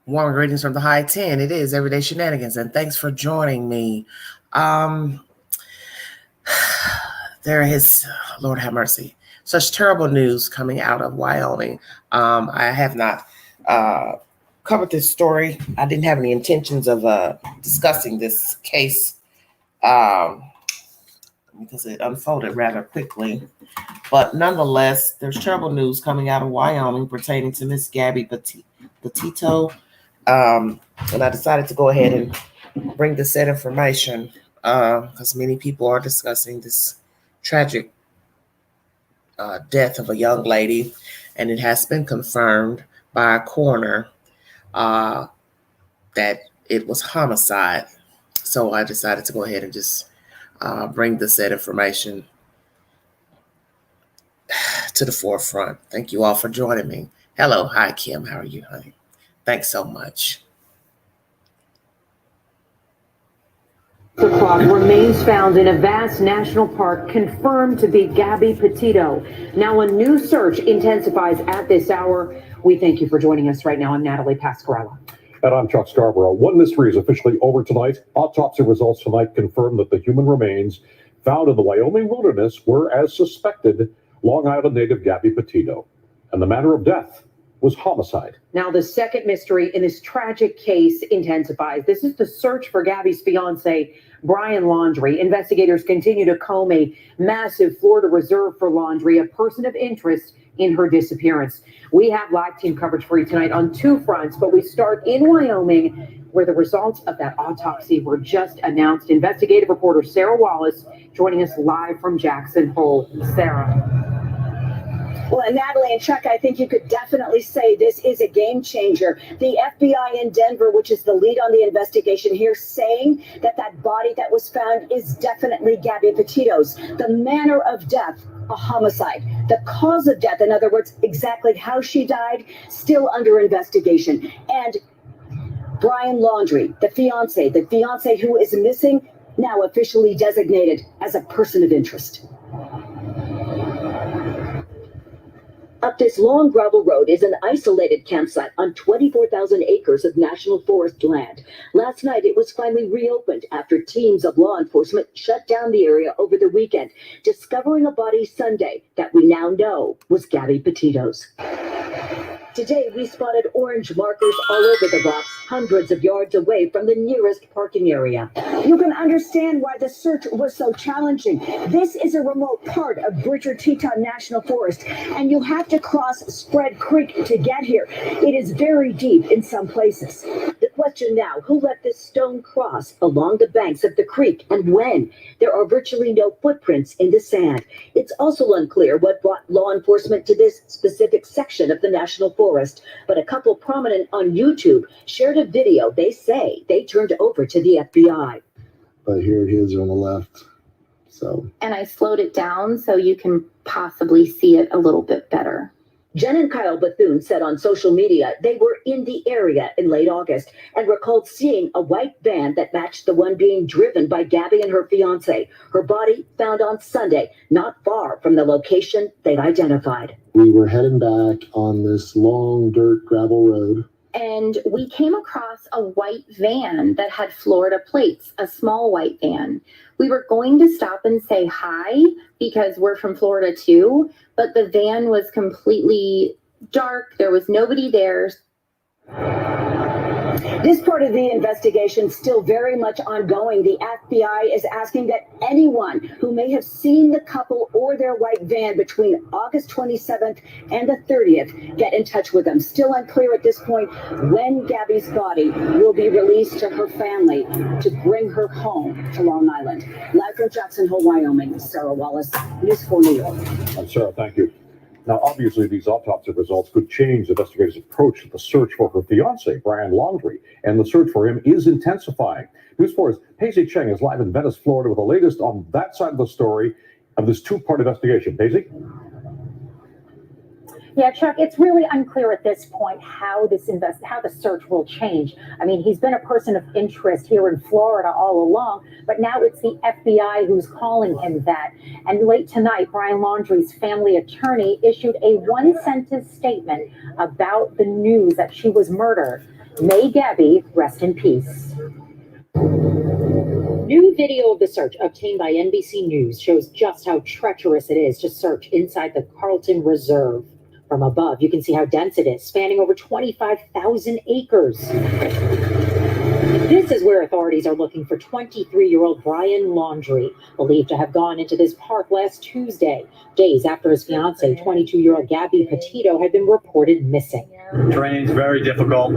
Warm greetings from the high 10. It is Everyday Shenanigans, and thanks for joining me. Um, there is, Lord have mercy, such terrible news coming out of Wyoming. I have not covered this story. I didn't have any intentions of discussing this case because it unfolded rather quickly. But nonetheless, there's terrible news coming out of Wyoming pertaining to Miss Gabby Petito. And I decided to go ahead and bring this said information because many people are discussing this tragic death of a young lady, and it has been confirmed by a coroner that it was homicide. So I decided to go ahead and just bring the said information to the forefront. Thank you all for joining me. Hello, hi Kim, how are you, honey? Thanks so much. Remains found in a vast national park confirmed to be Gabby Petito. Now a new search intensifies at this hour. We thank you for joining us right now. I'm Natalie Pasquarella. And I'm Chuck Scarborough. One mystery is officially over tonight. Autopsy results tonight confirm that the human remains found in the Wyoming wilderness were, as suspected, Long Island native Gabby Petito. And the manner of death was homicide. Now the second mystery in this tragic case intensifies. This is the search for Gabby's fiance, Brian Laundrie. Investigators continue to comb a massive Florida reserve for Laundrie, a person of interest in her disappearance. We have live team coverage for you tonight on two fronts, but we start in Wyoming, where the results of that autopsy were just announced. Investigative reporter Sarah Wallace joining us live from Jackson Hole. Sarah. Well, Natalie and Chuck, I think you could definitely say this is a game changer. The FBI in Denver, which is the lead on the investigation here, saying that that body that was found is definitely Gabby Petito's. The manner of death, a homicide. The cause of death, in other words, exactly how she died, still under investigation. And Brian Laundrie, the fiance who is missing, now officially designated as a person of interest. Up this long gravel road is an isolated campsite on 24,000 acres of national forest land. Last night, it was finally reopened after teams of law enforcement shut down the area over the weekend, discovering a body Sunday that we now know was Gabby Petito's. Today, we spotted orange markers all over the rocks, hundreds of yards away from the nearest parking area. You can understand why the search was so challenging. This is a remote part of Bridger Teton National Forest, and you have to cross Spread Creek to get here. It is very deep in some places. The question now, who let this stone cross along the banks of the creek and when? There are virtually no footprints in the sand. It's also unclear what brought law enforcement to this specific section of the National Forest, but a couple prominent on YouTube shared a video they say they turned over to the FBI. But here it is on the left. And I slowed it down so you can possibly see it a little bit better. Jen and Kyle Bethune said on social media they were in the area in late August and recalled seeing a white van that matched the one being driven by Gabby and her fiance. Her body found on Sunday, not far from the location they'd identified. We were heading back on this long dirt gravel road. And we came across a white van that had Florida plates, a small white van. We were going to stop and say hi because we're from Florida too, but the van was completely dark. There was nobody there. This part of the investigation still very much ongoing. The FBI is asking that anyone who may have seen the couple or their white van between August 27th and the 30th get in touch with them. Still unclear at this point when Gabby's body will be released to her family to bring her home to Long Island. Live from Jackson Hole, Wyoming, Sarah Wallace, News 4 New York. Sarah, thank you. Now, obviously, these autopsy results could change investigators' approach to the search for her fiancé, Brian Laundrie, and the search for him is intensifying. News 4's Paisley Cheng is live in Venice, Florida, with the latest on that side of the story of this two-part investigation. Paisley? Yeah, Chuck, it's really unclear at this point how the search will change. I mean, he's been a person of interest here in Florida all along, but now it's the FBI who's calling him that. And late tonight, Brian Laundrie's family attorney issued a one-sentence statement about the news that she was murdered. May Gabby rest in peace. New video of the search obtained by NBC News shows just how treacherous it is to search inside the Carlton Reserve. From above, you can see how dense it is, spanning over 25,000 acres. This is where authorities are looking for 23-year-old Brian Laundrie, believed to have gone into this park last Tuesday, days after his fiancée, 22-year-old Gabby Petito, had been reported missing. Terrain's very difficult.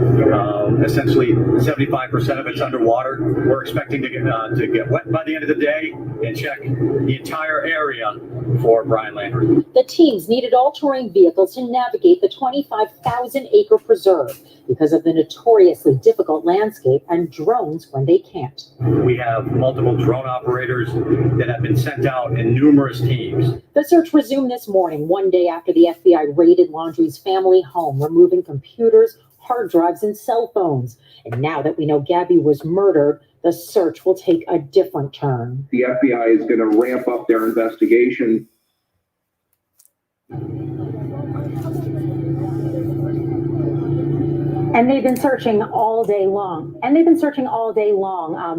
Essentially, 75% of it's underwater. We're expecting to get wet by the end of the day and check the entire area for Brian Laundrie. The teams needed all-terrain vehicles to navigate the 25,000-acre preserve because of the notoriously difficult landscape, and drones when they can't. We have multiple drone operators that have been sent out in numerous teams. The search resumed this morning, one day after the FBI raided Laundrie's family home, removing computers, hard drives, and cell phones. And now that we know Gabby was murdered, the search will take a different turn. The FBI is going to ramp up their investigation. And they've been searching all day long.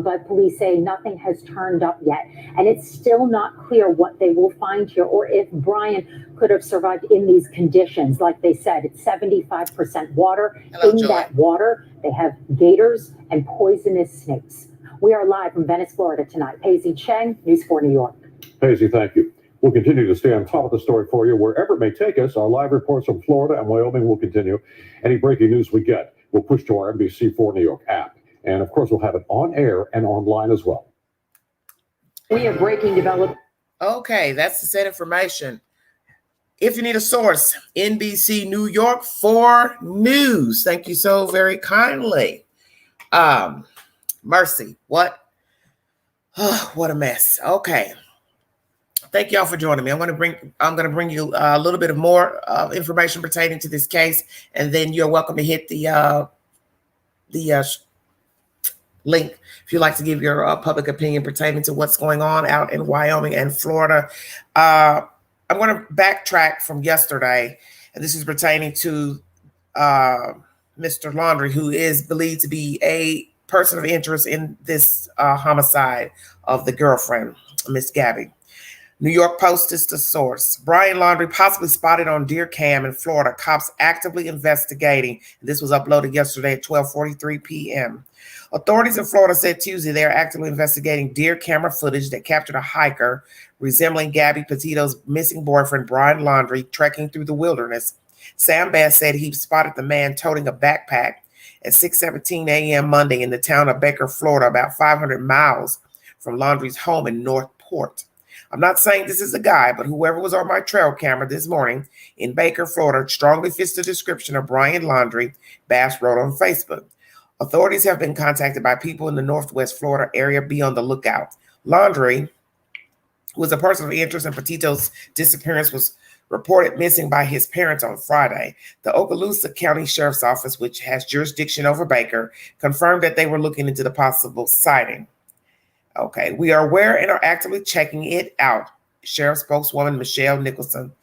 But police say nothing has turned up yet. And it's still not clear what they will find here or if Brian could have survived in these conditions. Like they said, it's 75% water. Hello, in Joy. that water, they have gators and poisonous snakes. We are live from Venice, Florida tonight. Paisley Cheng, News 4 New York. Paisley, thank you. We'll continue to stay on top of the story for you wherever it may take us. Our live reports from Florida and Wyoming will continue. Any breaking news we get, we'll push to our NBC4 New York app. And of course, we'll have it on air and online as well. We have breaking development. Okay, that's the said information. If you need a source, NBC New York 4 News. Thank you so very kindly. Mercy, what? Oh, what a mess. Okay. Thank y'all for joining me. I'm going to bring you a little bit of more information pertaining to this case, and then you're welcome to hit the link if you'd like to give your public opinion pertaining to what's going on out in Wyoming and Florida. I'm going to backtrack from yesterday, and this is pertaining to Mr. Laundrie, who is believed to be a person of interest in this homicide of the girlfriend, Miss Gabby. New York Post is the source. Brian Laundrie possibly spotted on deer cam in Florida. Cops actively investigating. This was uploaded yesterday at 12:43 p.m. Authorities in Florida said Tuesday they are actively investigating deer camera footage that captured a hiker resembling Gabby Petito's missing boyfriend, Brian Laundrie, trekking through the wilderness. Sam Bass said he spotted the man toting a backpack at 6:17 a.m. Monday in the town of Baker, Florida, about 500 miles from Laundrie's home in Northport. I'm not saying this is a guy, but whoever was on my trail camera this morning in Baker, Florida, strongly fits the description of Brian Laundrie, Bass wrote on Facebook. Authorities have been contacted by people in the Northwest Florida area. Be on the lookout. Laundrie, who was a person of interest in Petito's disappearance, was reported missing by his parents on Friday. The Okaloosa County Sheriff's Office, which has jurisdiction over Baker, confirmed that they were looking into the possible sighting. Okay, we are aware and are actively checking it out, Sheriff spokeswoman Michelle Nicholson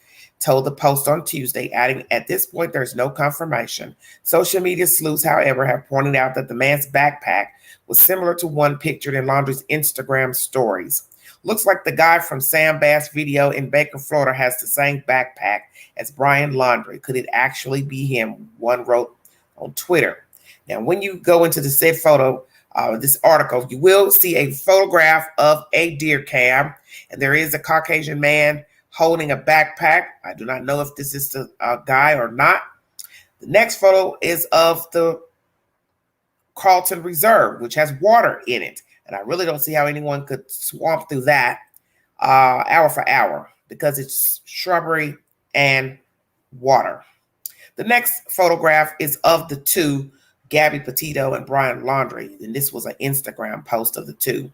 told the Post on Tuesday, adding, at this point, there's no confirmation. Social media sleuths, however, have pointed out that the man's backpack was similar to one pictured in Laundrie's Instagram stories. Looks like the guy from Sam Bass video in Baker, Florida has the same backpack as Brian Laundrie. Could it actually be him? One wrote on Twitter. Now, when you go into the said photo, this article, you will see a photograph of a deer cam, and there is a Caucasian man holding a backpack. I do not know if this is the guy or not. The next photo is of the Carlton Reserve, which has water in it. And I really don't see how anyone could swamp through that hour for hour because it's shrubbery and water. The next photograph is of the two, Gabby Petito and Brian Laundrie, and this was an Instagram post of the two.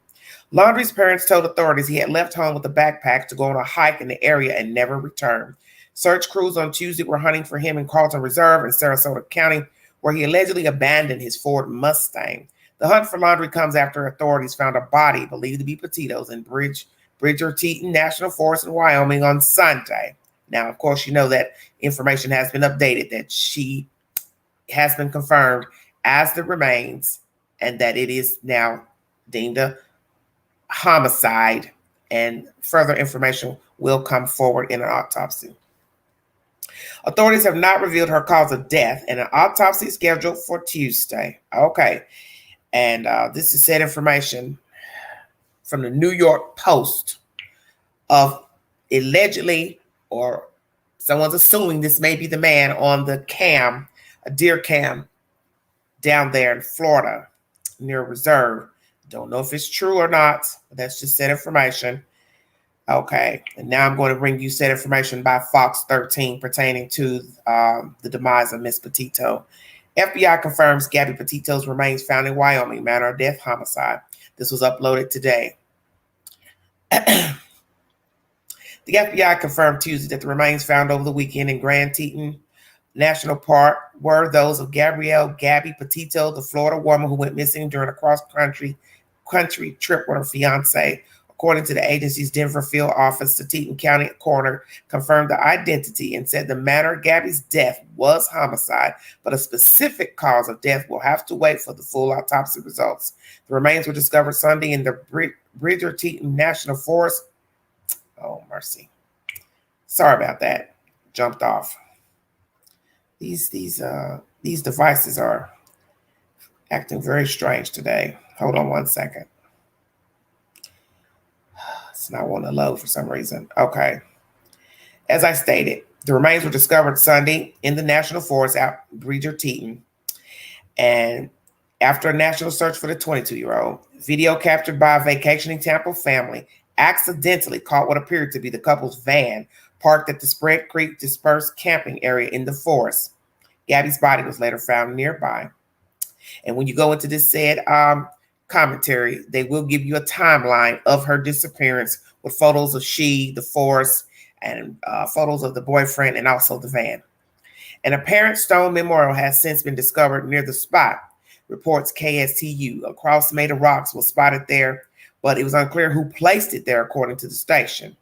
Laundrie's parents told authorities he had left home with a backpack to go on a hike in the area and never returned. Search crews on Tuesday were hunting for him in Carlton Reserve in Sarasota County, where he allegedly abandoned his Ford Mustang. The hunt for Laundrie comes after authorities found a body believed to be Petito's in Bridger-Teton National Forest in Wyoming on Sunday. Now, of course, you know that information has been updated, that she has been confirmed as the remains and that it is now deemed a homicide, and further information will come forward in an autopsy. Authorities have not revealed her cause of death, and an autopsy is scheduled for Tuesday. Okay. And this is said information from the New York Post of allegedly, or someone's assuming this may be the man on the cam, a deer cam down there in Florida near a reserve. Don't know if it's true or not, but that's just said information. Okay, and now I'm going to bring you said information by Fox 13 pertaining to the demise of Miss Petito. FBI confirms Gabby Petito's remains found in Wyoming, manner of death, homicide. This was uploaded today. The FBI confirmed Tuesday that the remains found over the weekend in Grand Teton National Park were those of Gabby Petito, the Florida woman who went missing during a cross-country trip with her fiance. According to the agency's Denver field office, the Teton County coroner confirmed the identity and said the manner of Gabby's death was homicide, but a specific cause of death will have to wait for the full autopsy results. The remains were discovered Sunday in the Bridger Teton National Forest. Oh, mercy. Sorry about that. Jumped off. These devices are acting very strange today. Hold on one second. It's not wanting to load for some reason. Okay. As I stated, the remains were discovered Sunday in the National Forest out Bridger Teton. And after a national search for the 22-year-old, video captured by a vacationing Tampa family accidentally caught what appeared to be the couple's van parked at the Spread Creek dispersed camping area in the forest. Gabby's body was later found nearby. And when you go into this said commentary, they will give you a timeline of her disappearance with photos of the forest, and photos of the boyfriend and also the van. An apparent stone memorial has since been discovered near the spot, reports KSTU. A cross made of rocks was spotted there, but it was unclear who placed it there, according to the station.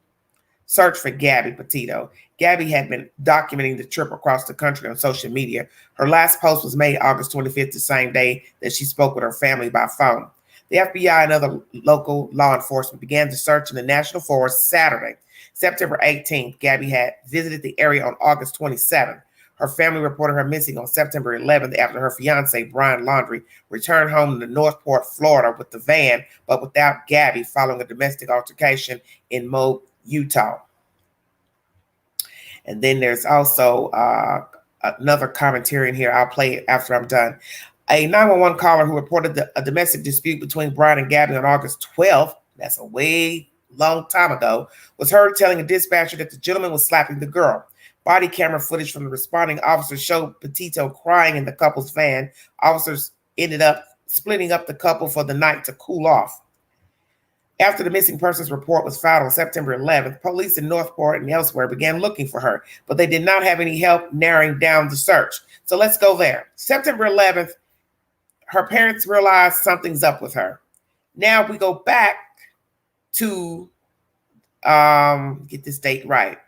Search for Gabby Petito. Gabby had been documenting the trip across the country on social media. Her last post was made August 25th, the same day that she spoke with her family by phone. The FBI and other local law enforcement began the search in the National Forest Saturday, September 18th. Gabby had visited the area on August 27th. Her family reported her missing on September 11th after her fiance, Brian Laundrie, returned home to Northport, Florida with the van, but without Gabby, following a domestic altercation in Moab, Utah. And then there's also another commentary in here. I'll play it after I'm done. A 911 caller who reported a domestic dispute between Brian and Gabby on August 12th, that's a way long time ago, was heard telling a dispatcher that the gentleman was slapping the girl. Body camera footage from the responding officers showed Petito crying in the couple's van. Officers ended up splitting up the couple for the night to cool off. After the missing persons report was filed on September 11th, police in Northport and elsewhere began looking for her, but they did not have any help narrowing down the search. So let's go there. September 11th, her parents realized something's up with her. Now we go back to, get this date right.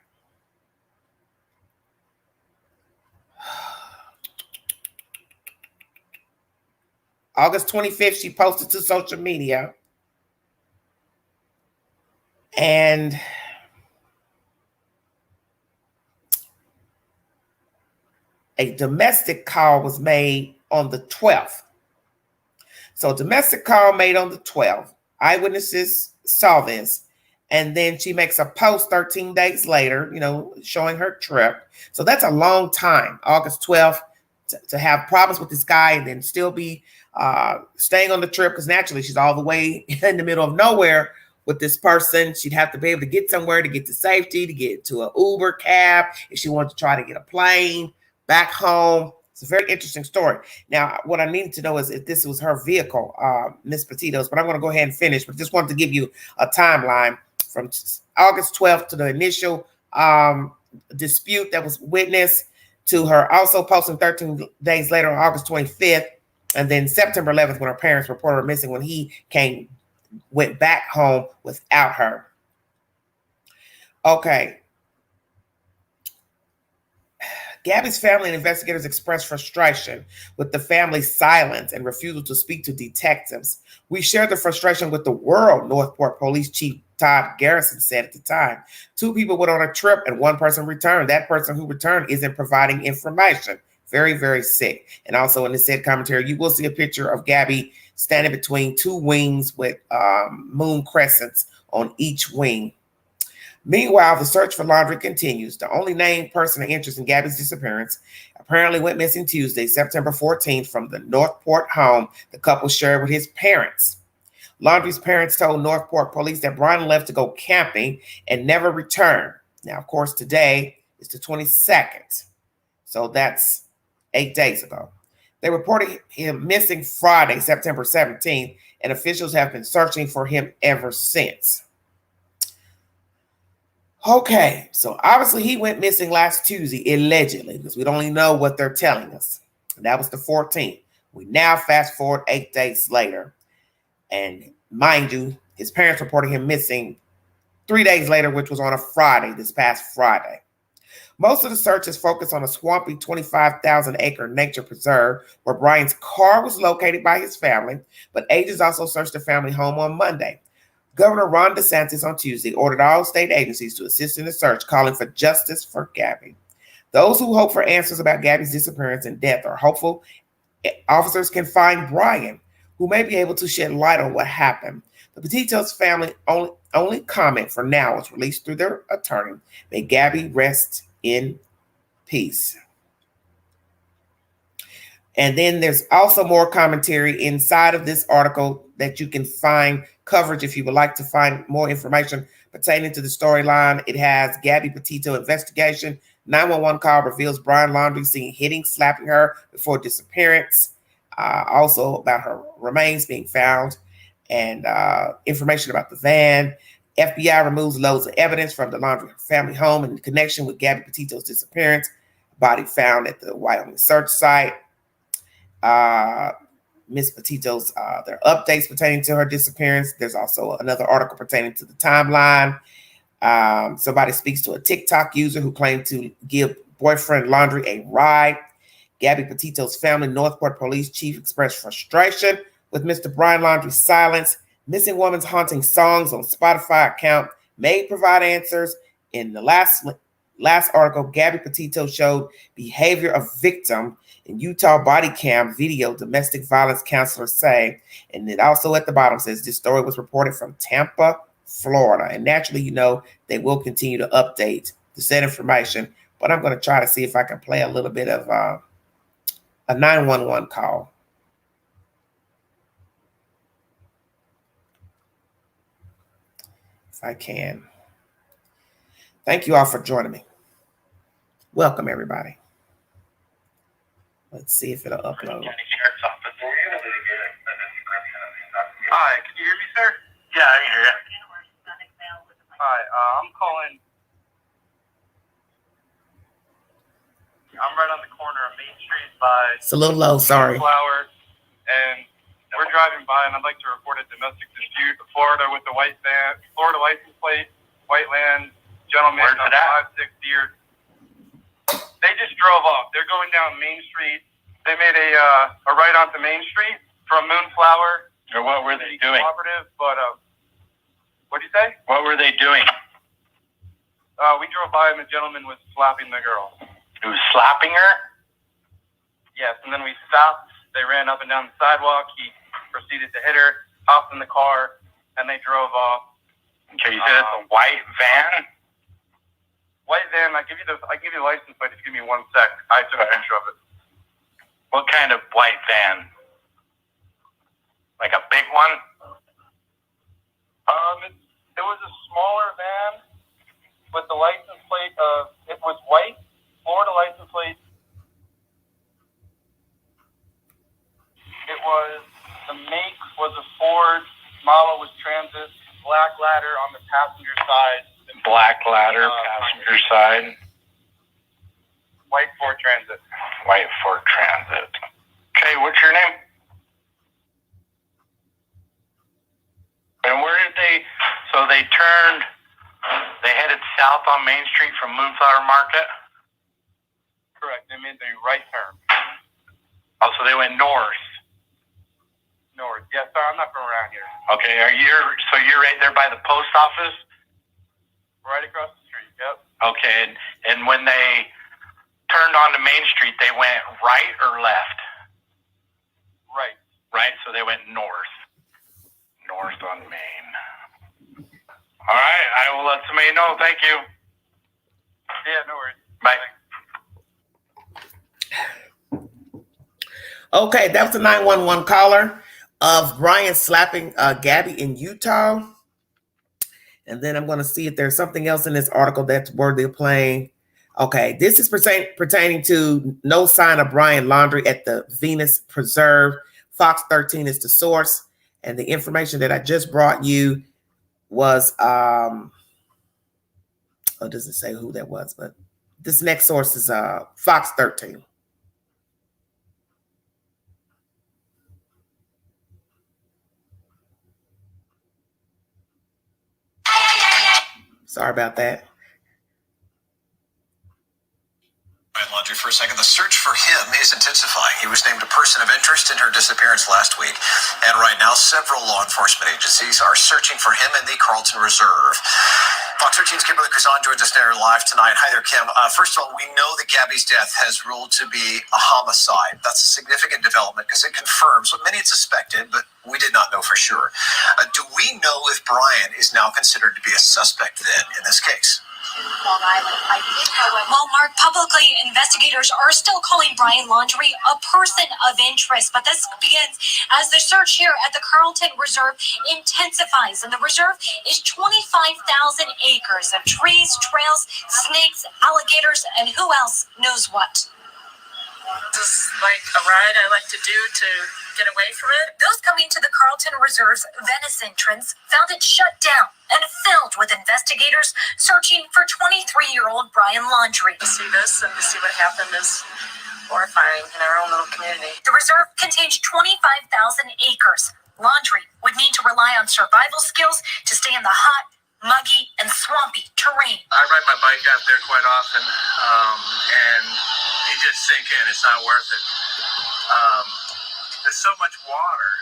August 25th, she posted to social media. And a domestic call was made on the 12th. So a domestic call made on the 12th. Eyewitnesses saw this. And then she makes a post 13 days later, showing her trip. So that's a long time, August 12th, to have problems with this guy and then still be staying on the trip, because naturally she's all the way in the middle of nowhere with this person. She'd have to be able to get somewhere, to get to safety, to get to an Uber cab, if she wanted to try to get a plane back home. It's a very interesting story. Now, what I needed to know is if this was her vehicle, Miss Petito's, but I'm going to go ahead and finish, but just wanted to give you a timeline from August 12th to the initial dispute that was witnessed, to her also posting 13 days later on August 25th, and then September 11th when her parents reported her missing, when he went back home without her. Okay. Gabby's family and investigators expressed frustration with the family's silence and refusal to speak to detectives. We shared the frustration with the world, Northport Police Chief Todd Garrison said at the time. 2 people went on a trip and 1 person returned. That person who returned isn't providing information. Very, very sick. And also in the said commentary, you will see a picture of Gabby standing between 2 wings with moon crescents on each wing. Meanwhile, the search for Laundrie continues. The only named person of interest in Gabby's disappearance apparently went missing Tuesday, September 14th, from the Northport home the couple shared with his parents. Laundrie's parents told Northport police that Brian left to go camping and never returned. Now, of course, today is the 22nd, so that's 8 days ago. They reported him missing Friday, September 17th, and officials have been searching for him ever since. Okay, so obviously he went missing last Tuesday, allegedly, because we don't even know what they're telling us. And that was the 14th. We now fast forward 8 days later. And mind you, his parents reported him missing 3 days later, which was on a Friday, this past Friday. Most of the search is focused on a swampy 25,000-acre nature preserve where Brian's car was located by his family, but agents also searched the family home on Monday. Governor Ron DeSantis on Tuesday ordered all state agencies to assist in the search, calling for justice for Gabby. Those who hope for answers about Gabby's disappearance and death are hopeful officers can find Brian, who may be able to shed light on what happened. The Petito'S family only comment for now was released through their attorney. May Gabby rest in peace. And then there's also more commentary inside of this article that you can find coverage if you would like to find more information pertaining to the storyline. It has Gabby Petito investigation. 911 call reveals Brian Laundrie seen hitting, slapping her before disappearance. Also about her remains being found and information about the van. FBI removes loads of evidence from the Laundrie family home in connection with Gabby Petito's disappearance. Body found at the Wyoming search site. Miss Petito's, there are updates pertaining to her disappearance. There's also another article pertaining to the timeline. Somebody speaks to a TikTok user who claimed to give boyfriend Laundrie a ride. Gabby Petito's family, Northport Police Chief, expressed frustration with Mr. Brian Laundrie's silence. Missing woman's haunting songs on Spotify account may provide answers. In the last article, Gabby Petito showed behavior of victim in Utah body cam video, domestic violence counselors say. And it also at the bottom says this story was reported from Tampa, Florida. And naturally, you know, they will continue to update the said information. But I'm going to try to see if I can play a little bit of a 911 call. If I can. Thank you all for joining me. Welcome, everybody. Let's see if it'll upload. Hi, can you hear me, sir? Yeah, I can hear you. Hi, I'm calling. I'm right on the corner of Main Street by It's a little low, sorry. Flower, and we're driving by, and I'd like to report a domestic dispute. Florida with the white van, Florida license plate, white land, gentleman, 5-6 years. They just drove off. They're going down Main Street. They made a right onto Main Street from Moonflower. Or what were they doing? Cooperative, but what do you say? What were they doing? We drove by and the gentleman was slapping the girl. He was slapping her? Yes, and then we stopped. They ran up and down the sidewalk. He proceeded to hit her, hopped in the car, and they drove off. Okay, you said it's a white van? White van. I give you the license plate. If you give me 1 sec, I took a picture of it. What kind of white van? Like a big one? It was a smaller van with the license plate of. It was white, Florida license plate. It was the make was a Ford. Model was Transit. Black ladder on the passenger side. Black ladder, passenger side. White Ford Transit. White Ford Transit. Okay, what's your name? And where did they, so they headed south on Main Street from Moonflower Market? Correct. They made the right turn. Oh, so they went north. North. Yeah, sorry, I'm not from around here. Okay, so you're right there by the post office? Right across the street, yep. Okay, and when they turned onto Main Street, they went right or left? Right. Right, so they went north. North on Main. All right, I will let somebody know. Thank you. Yeah, no worries. Bye. Okay, that was a 911 caller of Brian slapping Gabby in Utah. And then I'm going to see if there's something else in this article that's worthy of playing. Okay, this is pertaining to no sign of Brian Laundrie at the Venus Preserve. Fox 13 is the source. And the information that I just brought you was, it doesn't say who that was, but this next source is Fox 13. Sorry about that. Brian Laundrie for a second. The search for him is intensifying. He was named a person of interest in her disappearance last week. And right now, several law enforcement agencies are searching for him in the Carlton Reserve. Fox 13's Kimberly Cruzan joins us there live tonight. Hi there, Kim. First of all, we know that Gabby's death has ruled to be a homicide. That's a significant development because it confirms what many had suspected, but we did not know for sure. Do we know if Brian is now considered to be a suspect then in this case? Well, Mark, publicly, investigators are still calling Brian Laundrie a person of interest, but this begins as the search here at the Carlton Reserve intensifies, and the reserve is 25,000 acres of trees, trails, snakes, alligators, and who else knows what. This is like a ride I like to do to get away from it. Those coming to the Carlton Reserve's Venice entrance found it shut down and filled with investigators searching for 23-year-old Brian Laundrie. To see this and to see what happened is horrifying in our own little community. The reserve contains 25,000 acres. Laundrie would need to rely on survival skills to stay in the hot, muggy, and swampy terrain. I ride my bike out there quite often, and you just sink in. It's not worth it. There's so much water.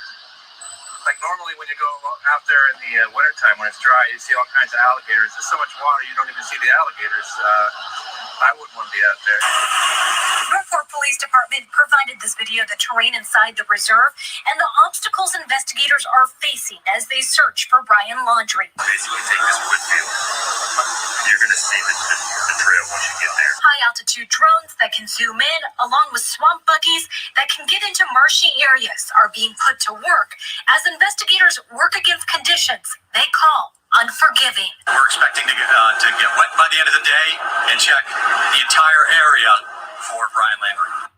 Like normally when you go out there in the wintertime when it's dry, you see all kinds of alligators. There's so much water, you don't even see the alligators. I wouldn't want to be out there. Norfolk Police Department provided this video of the terrain inside the reserve and the obstacles investigators are facing as they search for Brian Laundrie. Basically take this wood field. You're going to see the trail once you get there. High-altitude drones that can zoom in, along with swamp buggies that can get into marshy areas, are being put to work as investigators work against conditions they call unforgiving. We're expecting to get wet by the end of the day and check the entire area for Brian Laundrie.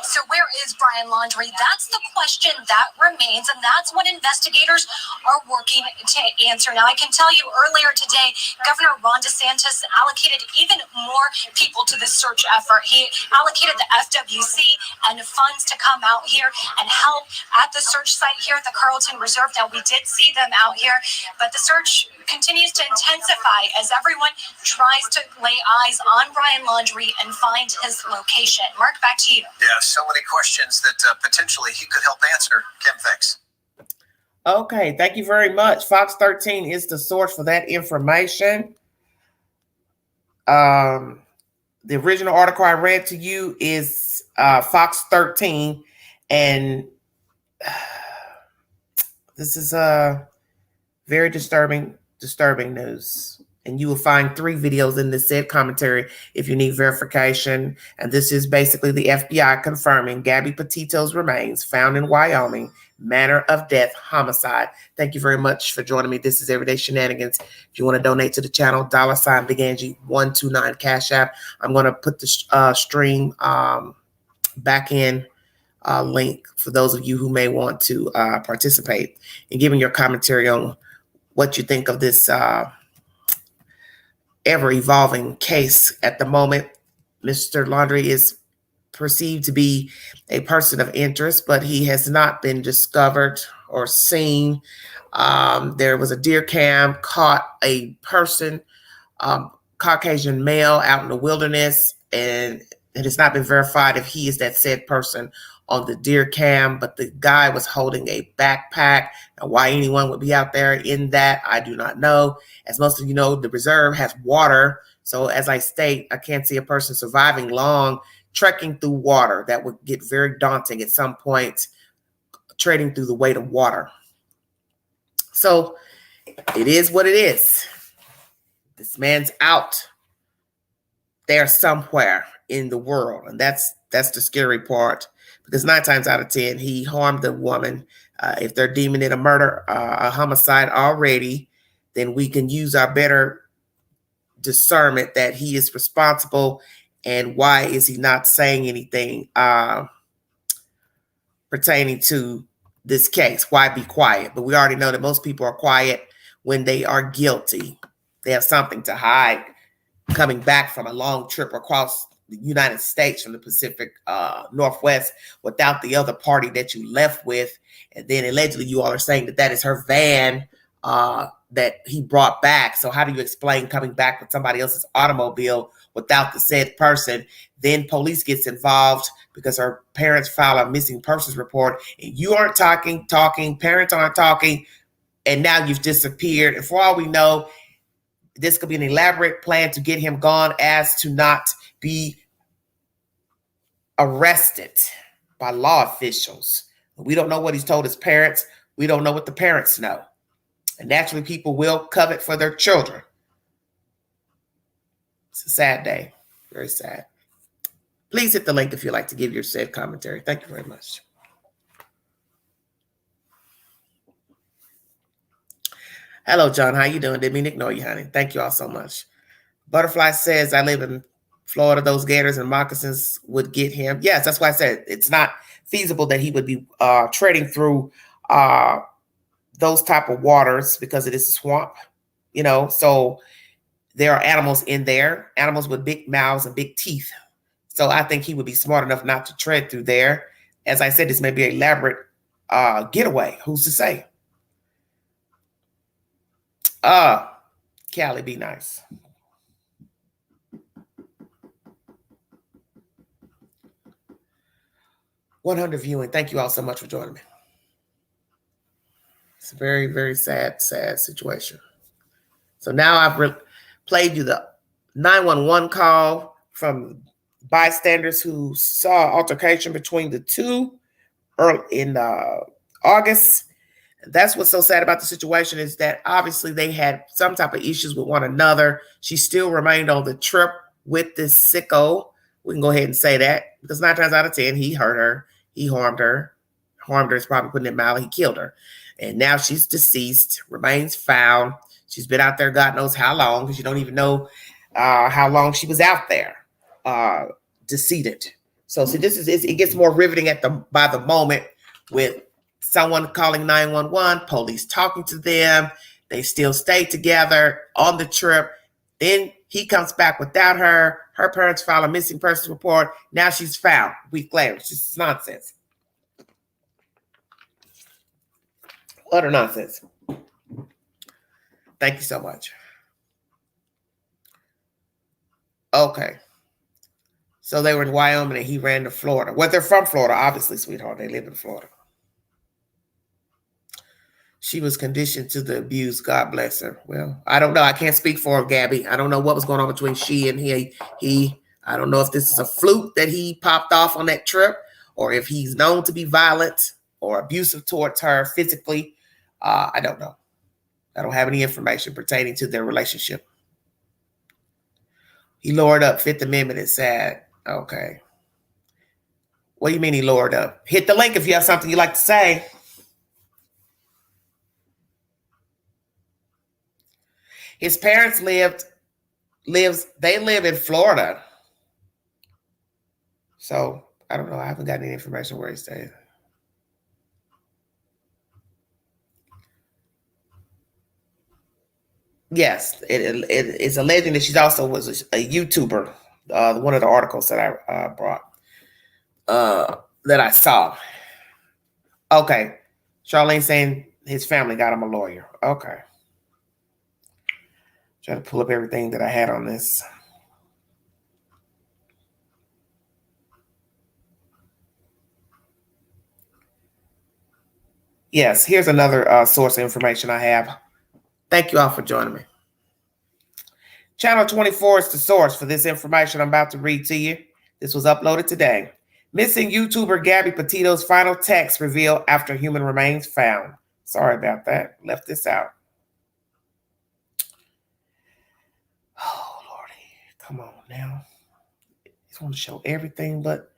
So where is Brian Laundrie? That's the question that remains, and that's what investigators are working to answer. Now, I can tell you earlier today, Governor Ron DeSantis allocated even more people to this search effort. He allocated the FWC and funds to come out here and help at the search site here at the Carlton Reserve. Now, we did see them out here, but the search continues to intensify as everyone tries to lay eyes on Brian Laundrie and find his location. Mark, back to you. Yeah, so many questions that potentially he could help answer. Kim, thanks. Okay, thank you very much. Fox 13 is the source for that information. The original article I read to you is Fox 13, and this is very disturbing news. And you will find 3 videos in the said commentary if you need verification. And this is basically the FBI confirming Gabby Petito'S remains found in Wyoming, manner of death, homicide. Thank you very much for joining me. This is Everyday Shenanigans. If you want to donate to the channel, $ Big Angie 129 Cash App. I'm going to put the stream back in link for those of you who may want to participate in giving your commentary on what you think of this ever-evolving case. At the moment, Mr. Laundrie is perceived to be a person of interest, but he has not been discovered or seen. There was a deer cam caught a person, Caucasian male, out in the wilderness, and it has not been verified if he is that said person on the deer cam, but the guy was holding a backpack. And why anyone would be out there in that, I do not know. As most of you know, the reserve has water. So as I state, I can't see a person surviving long trekking through water. That would get very daunting at some point, trading through the weight of water. So it is what it is. This man's out there somewhere in the world. And that's the scary part, because 9 times out of 10, he harmed the woman. If they're deeming it a murder, a homicide already, then we can use our better discernment that he is responsible. And why is he not saying anything pertaining to this case? Why be quiet? But we already know that most people are quiet when they are guilty. They have something to hide, coming back from a long trip across the United States from the Pacific Northwest without the other party that you left with. And then allegedly you all are saying that that is her van that he brought back. So how do you explain coming back with somebody else's automobile without the said person? Then police gets involved because her parents file a missing persons report, and you aren't talking, parents aren't talking, and now you've disappeared. And for all we know, this could be an elaborate plan to get him gone as to not be arrested by law officials. We don't know what he's told his parents. We don't know what the parents know. And naturally, people will covet for their children. It's a sad day. Very sad. Please hit the link if you'd like to give your said commentary. Thank you very much. Hello, John. How you doing? Didn't mean to ignore you, honey. Thank you all so much. Butterfly says, I live in Florida. Those gators and moccasins would get him. Yes, that's why I said it's not feasible that he would be treading through those type of waters, because it is a swamp, you know. So there are animals in there, animals with big mouths and big teeth. So I think he would be smart enough not to tread through there. As I said, this may be an elaborate getaway. Who's to say? Callie, be nice. $100 viewing. Thank you all so much for joining me. It's a very, very sad situation. So now I've played you the 911 call from bystanders who saw altercation between the two early in August. That's what's so sad about the situation, is that obviously they had some type of issues with one another. She still remained on the trip with this sicko. We can go ahead and say that, because 9 times out of 10, he hurt her. He harmed her. Harmed her is probably putting it mildly. He killed her. And now she's deceased, remains found. She's been out there God knows how long, because you don't even know how long she was out there, deceded. So see, it gets more riveting by the moment, with someone calling 911, police talking to them. They still stay together on the trip. Then he comes back without her. Her parents file a missing persons report. Now she's found a week later. It's just nonsense. Utter nonsense. Thank you so much. Okay. So they were in Wyoming and he ran to Florida. Well, they're from Florida, obviously, sweetheart. They live in Florida. She was conditioned to the abuse. God bless her. Well, I don't know. I can't speak for her, Gabby. I don't know what was going on between she and he. I don't know if this is a fluke that he popped off on that trip, or if he's known to be violent or abusive towards her physically. I don't know. I don't have any information pertaining to their relationship. He lowered up. Fifth Amendment is sad. Okay. What do you mean he lowered up? Hit the link if you have something you'd like to say. His parents they live in Florida. So I don't know. I haven't got any information where he stays. Yes, it is alleging that she also was a YouTuber. One of the articles that I brought, that I saw. Okay. Charlene saying his family got him a lawyer. Okay. Try to pull up everything that I had on this. Yes, here's another source of information I have. Thank you all for joining me. Channel 24 is the source for this information I'm about to read to you. This was uploaded today. Missing YouTuber Gabby Petito'S final text revealed after human remains found. Sorry about that. Left this out. Oh, Lordy. Come on now. Just want to show everything but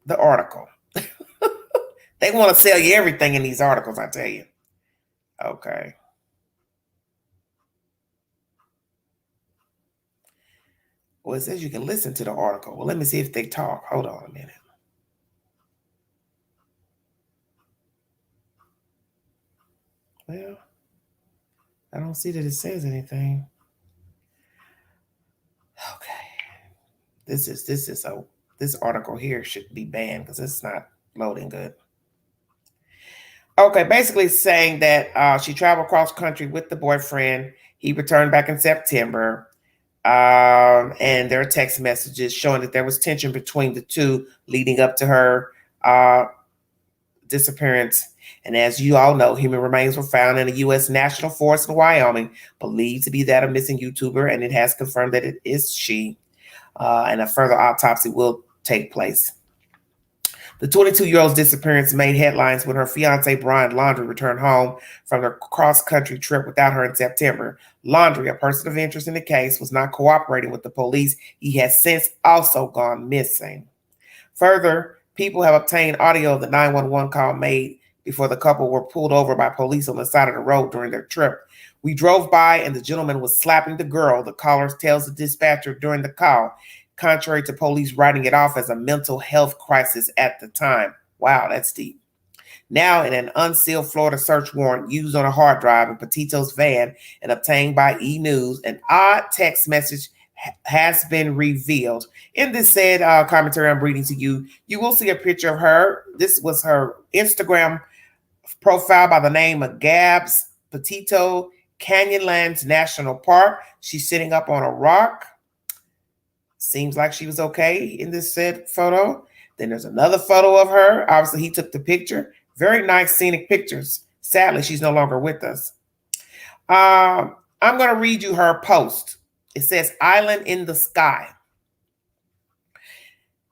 the article. They want to sell you everything in these articles, I tell you. Okay. Well, it says you can listen to the article. Well, let me see if they talk. Hold on a minute. Well, I don't see that it says anything. Okay. This article here should be banned because it's not loading good. Okay, basically saying that she traveled cross country with the boyfriend. He returned back in September. And there are text messages showing that there was tension between the two leading up to her disappearance. And as you all know, human remains were found in a U.S. national forest in Wyoming, believed to be that of missing YouTuber, and it has confirmed that it is she. And a further autopsy will take place. The 22-year-old's disappearance made headlines when her fiance, Brian Laundrie, returned home from their cross-country trip without her in September. Laundrie, a person of interest in the case, was not cooperating with the police. He has since also gone missing. Further, people have obtained audio of the 911 call made before the couple were pulled over by police on the side of the road during their trip. We drove by and the gentleman was slapping the girl, the caller tells the dispatcher during the call, contrary to police writing it off as a mental health crisis at the time. Wow, that's deep. Now, in an unsealed Florida search warrant used on a hard drive in Petito'S van and obtained by E! News, an odd text message has been revealed. In this said commentary I'm reading to you, you will see a picture of her. This was her Instagram profile by the name of Gabs Petito, Canyonlands National Park. She's sitting up on a rock. Seems like she was okay in this said photo. Then there's another photo of her. Obviously, he took the picture. Very nice scenic pictures. Sadly, she's no longer with us. I'm going to read you her post. It says, Island in the Sky.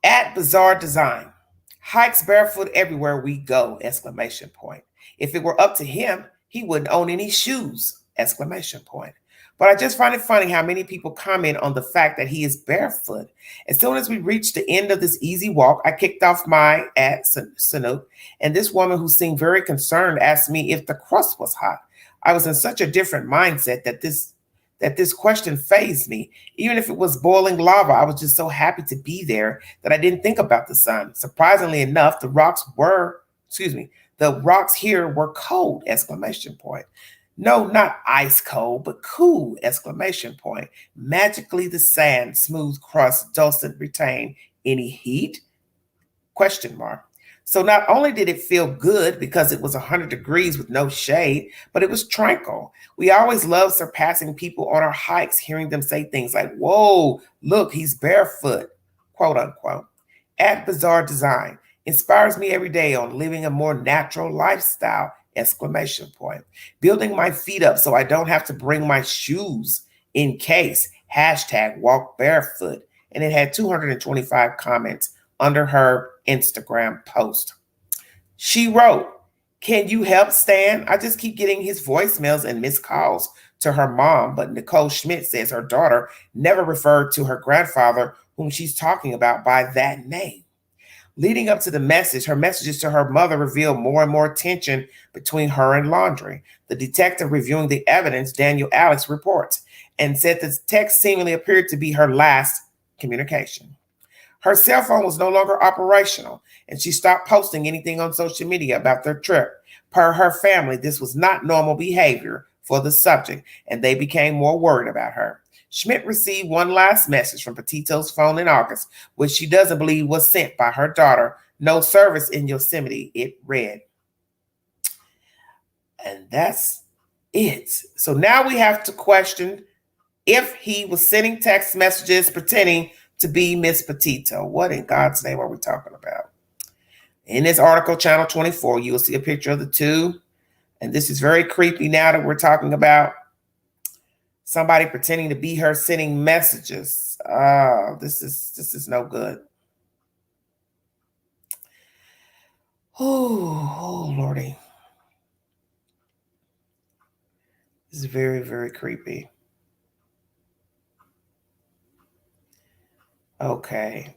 At Bizarre Design. Hikes barefoot everywhere we go, exclamation point. If it were up to him, he wouldn't own any shoes, exclamation point. But I just find it funny how many people comment on the fact that he is barefoot. As soon as we reached the end of this easy walk, I kicked off my at Sanook, and this woman who seemed very concerned asked me if the crust was hot. I was in such a different mindset that this question fazed me. Even if it was boiling lava, I was just so happy to be there that I didn't think about the sun. Surprisingly enough, the rocks here were cold, exclamation point. No, not ice cold, but cool, exclamation point. Magically, the sand, smooth crust doesn't retain any heat, question mark. So not only did it feel good because it was 100 degrees with no shade, but it was tranquil. We always love surpassing people on our hikes, hearing them say things like, whoa, look, he's barefoot, quote unquote. At Bizarre Design inspires me every day on living a more natural lifestyle, exclamation point. Building my feet up so I don't have to bring my shoes in case, hashtag walk barefoot. And it had 225 comments under her Instagram post. She wrote, can you help Stan? I just keep getting his voicemails and missed calls to her mom, but Nicole Schmidt says her daughter never referred to her grandfather, whom she's talking about, by that name. Leading up to the message, her messages to her mother revealed more and more tension between her and Laundrie. The detective reviewing the evidence, Daniel Alex, reports and said the text seemingly appeared to be her last communication. Her cell phone was no longer operational, and she stopped posting anything on social media about their trip. Per her family, this was not normal behavior for the subject, and they became more worried about her. Schmidt received one last message from Petito'S phone in August, which she doesn't believe was sent by her daughter. No service in Yosemite, it read. And that's it. So now we have to question if he was sending text messages pretending to be Miss Petito. What in God's name are we talking about? In this article, Channel 24, you will see a picture of the two. And this is very creepy now that we're talking about somebody pretending to be her sending messages. This is no good. Oh, Lordy. This is very, very creepy. Okay.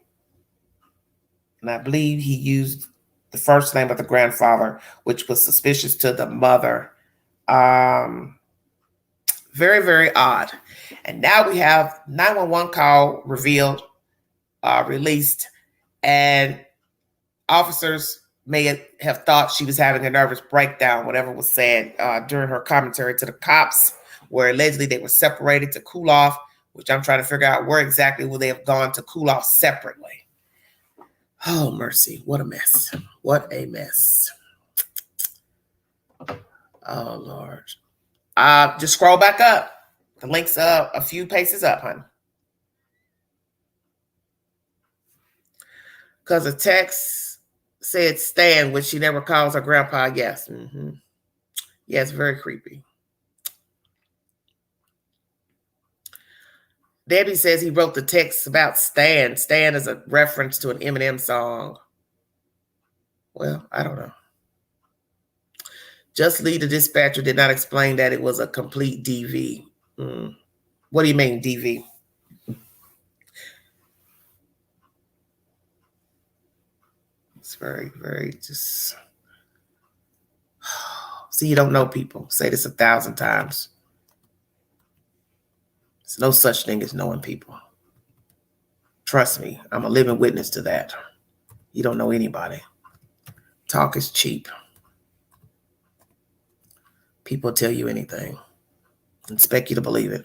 And I believe he used the first name of the grandfather, which was suspicious to the mother. Very, very odd. And now we have 911 call revealed, released, and officers may have thought she was having a nervous breakdown, whatever was said during her commentary to the cops, where allegedly they were separated to cool off, which I'm trying to figure out where exactly would they have gone to cool off separately. Oh, mercy. What a mess. What a mess. Oh, Lord. Just scroll back up. The link's a few paces up, honey. Because the text said Stan, which she never calls her grandpa. Yes. Mm-hmm. Yeah, it's very creepy. Debbie says he wrote the text about Stan. Stan is a reference to an Eminem song. Well, I don't know. Just Lee, the dispatcher, did not explain that it was a complete DV. What do you mean, DV? It's very, very just... See, you don't know people. Say this 1,000 times. There's no such thing as knowing people. Trust me, I'm a living witness to that. You don't know anybody. Talk is cheap. People tell you anything. Expect you to believe it.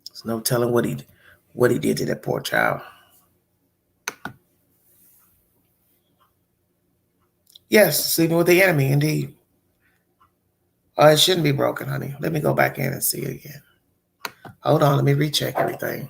There's no telling what he did to that poor child. Yes, sleeping with the enemy, indeed. It shouldn't be broken, honey. Let me go back in and see it again. Hold on, let me recheck everything.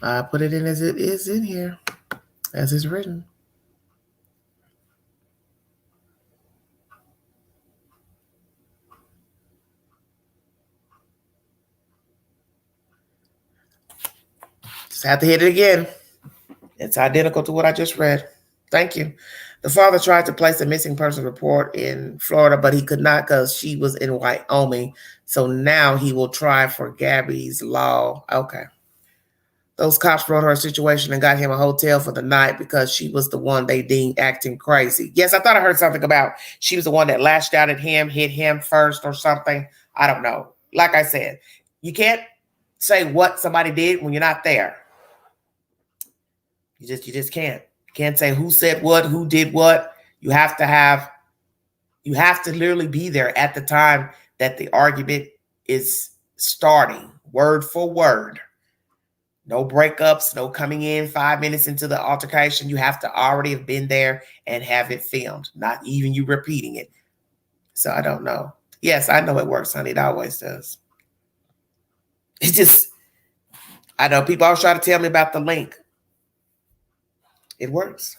I put it in as it is in here, as it's written. Just have to hit it again. It's identical to what I just read. Thank you. The father tried to place a missing person report in Florida, but he could not because she was in Wyoming. So now he will try for Gabby's law. Okay. Those cops brought her a situation and got him a hotel for the night because she was the one they deemed acting crazy. Yes, I thought I heard something about she was the one that lashed out at him, hit him first or something. I don't know. Like I said, you can't say what somebody did when you're not there. You just can't. You can't say who said what, who did what. You have to literally be there at the time that the argument is starting, word for word. No breakups, no coming in 5 minutes into the altercation. You have to already have been there and have it filmed, not even you repeating it. So I don't know. Yes, I know it works, honey. It always does. It's just, I know people always try to tell me about the link. It works.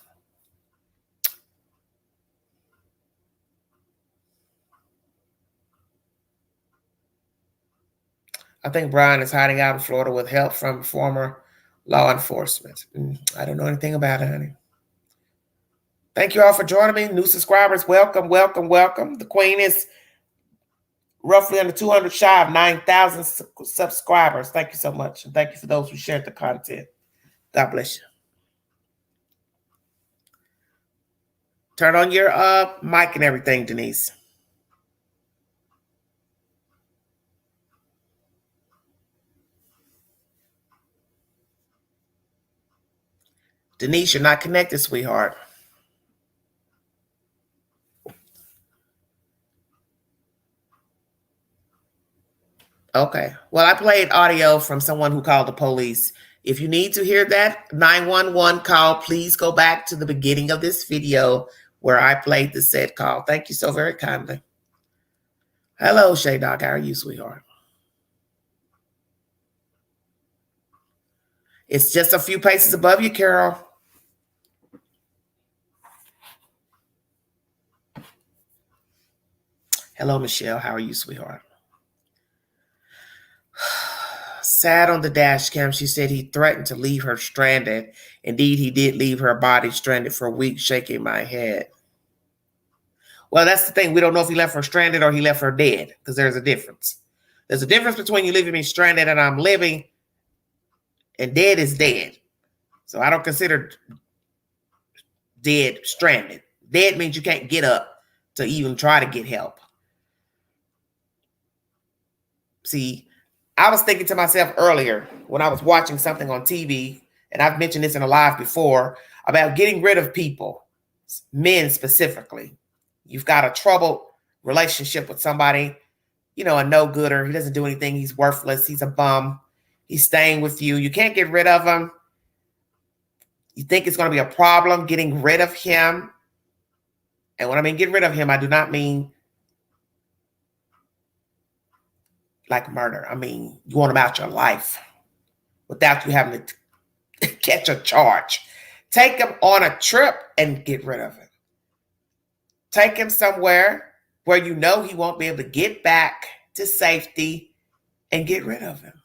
I think Brian is hiding out in Florida with help from former law enforcement. I don't know anything about it, honey. Thank you all for joining me. New subscribers, welcome, welcome, welcome. The Queen is roughly under 200 shy of 9,000 subscribers. Thank you so much. And thank you for those who shared the content. God bless you. Turn on your mic and everything, Denise. Denise, you're not connected, sweetheart. Okay. Well, I played audio from someone who called the police. If you need to hear that 911 call, please go back to the beginning of this video where I played the said call. Thank you so very kindly. Hello, Shay Doc. How are you, sweetheart? It's just a few paces above you, Carol. Hello, Michelle. How are you, sweetheart? Sad on the dash cam, she said he threatened to leave her stranded. Indeed, he did leave her body stranded for a week, shaking my head. Well, that's the thing. We don't know if he left her stranded or he left her dead, because there's a difference. There's a difference between you leaving me stranded and I'm living, and dead is dead. So I don't consider dead stranded. Dead means you can't get up to even try to get help. See, I was thinking to myself earlier when I was watching something on TV, and I've mentioned this in a live before, about getting rid of people, men specifically. You've got a troubled relationship with somebody, you know, a no-gooder. He doesn't do anything. He's worthless. He's a bum. He's staying with you. You can't get rid of him. You think it's going to be a problem getting rid of him. And when I mean get rid of him, I do not mean like murder. I mean, you want him out your life without you having to catch a charge. Take him on a trip and get rid of him. Take him somewhere where you know he won't be able to get back to safety and get rid of him.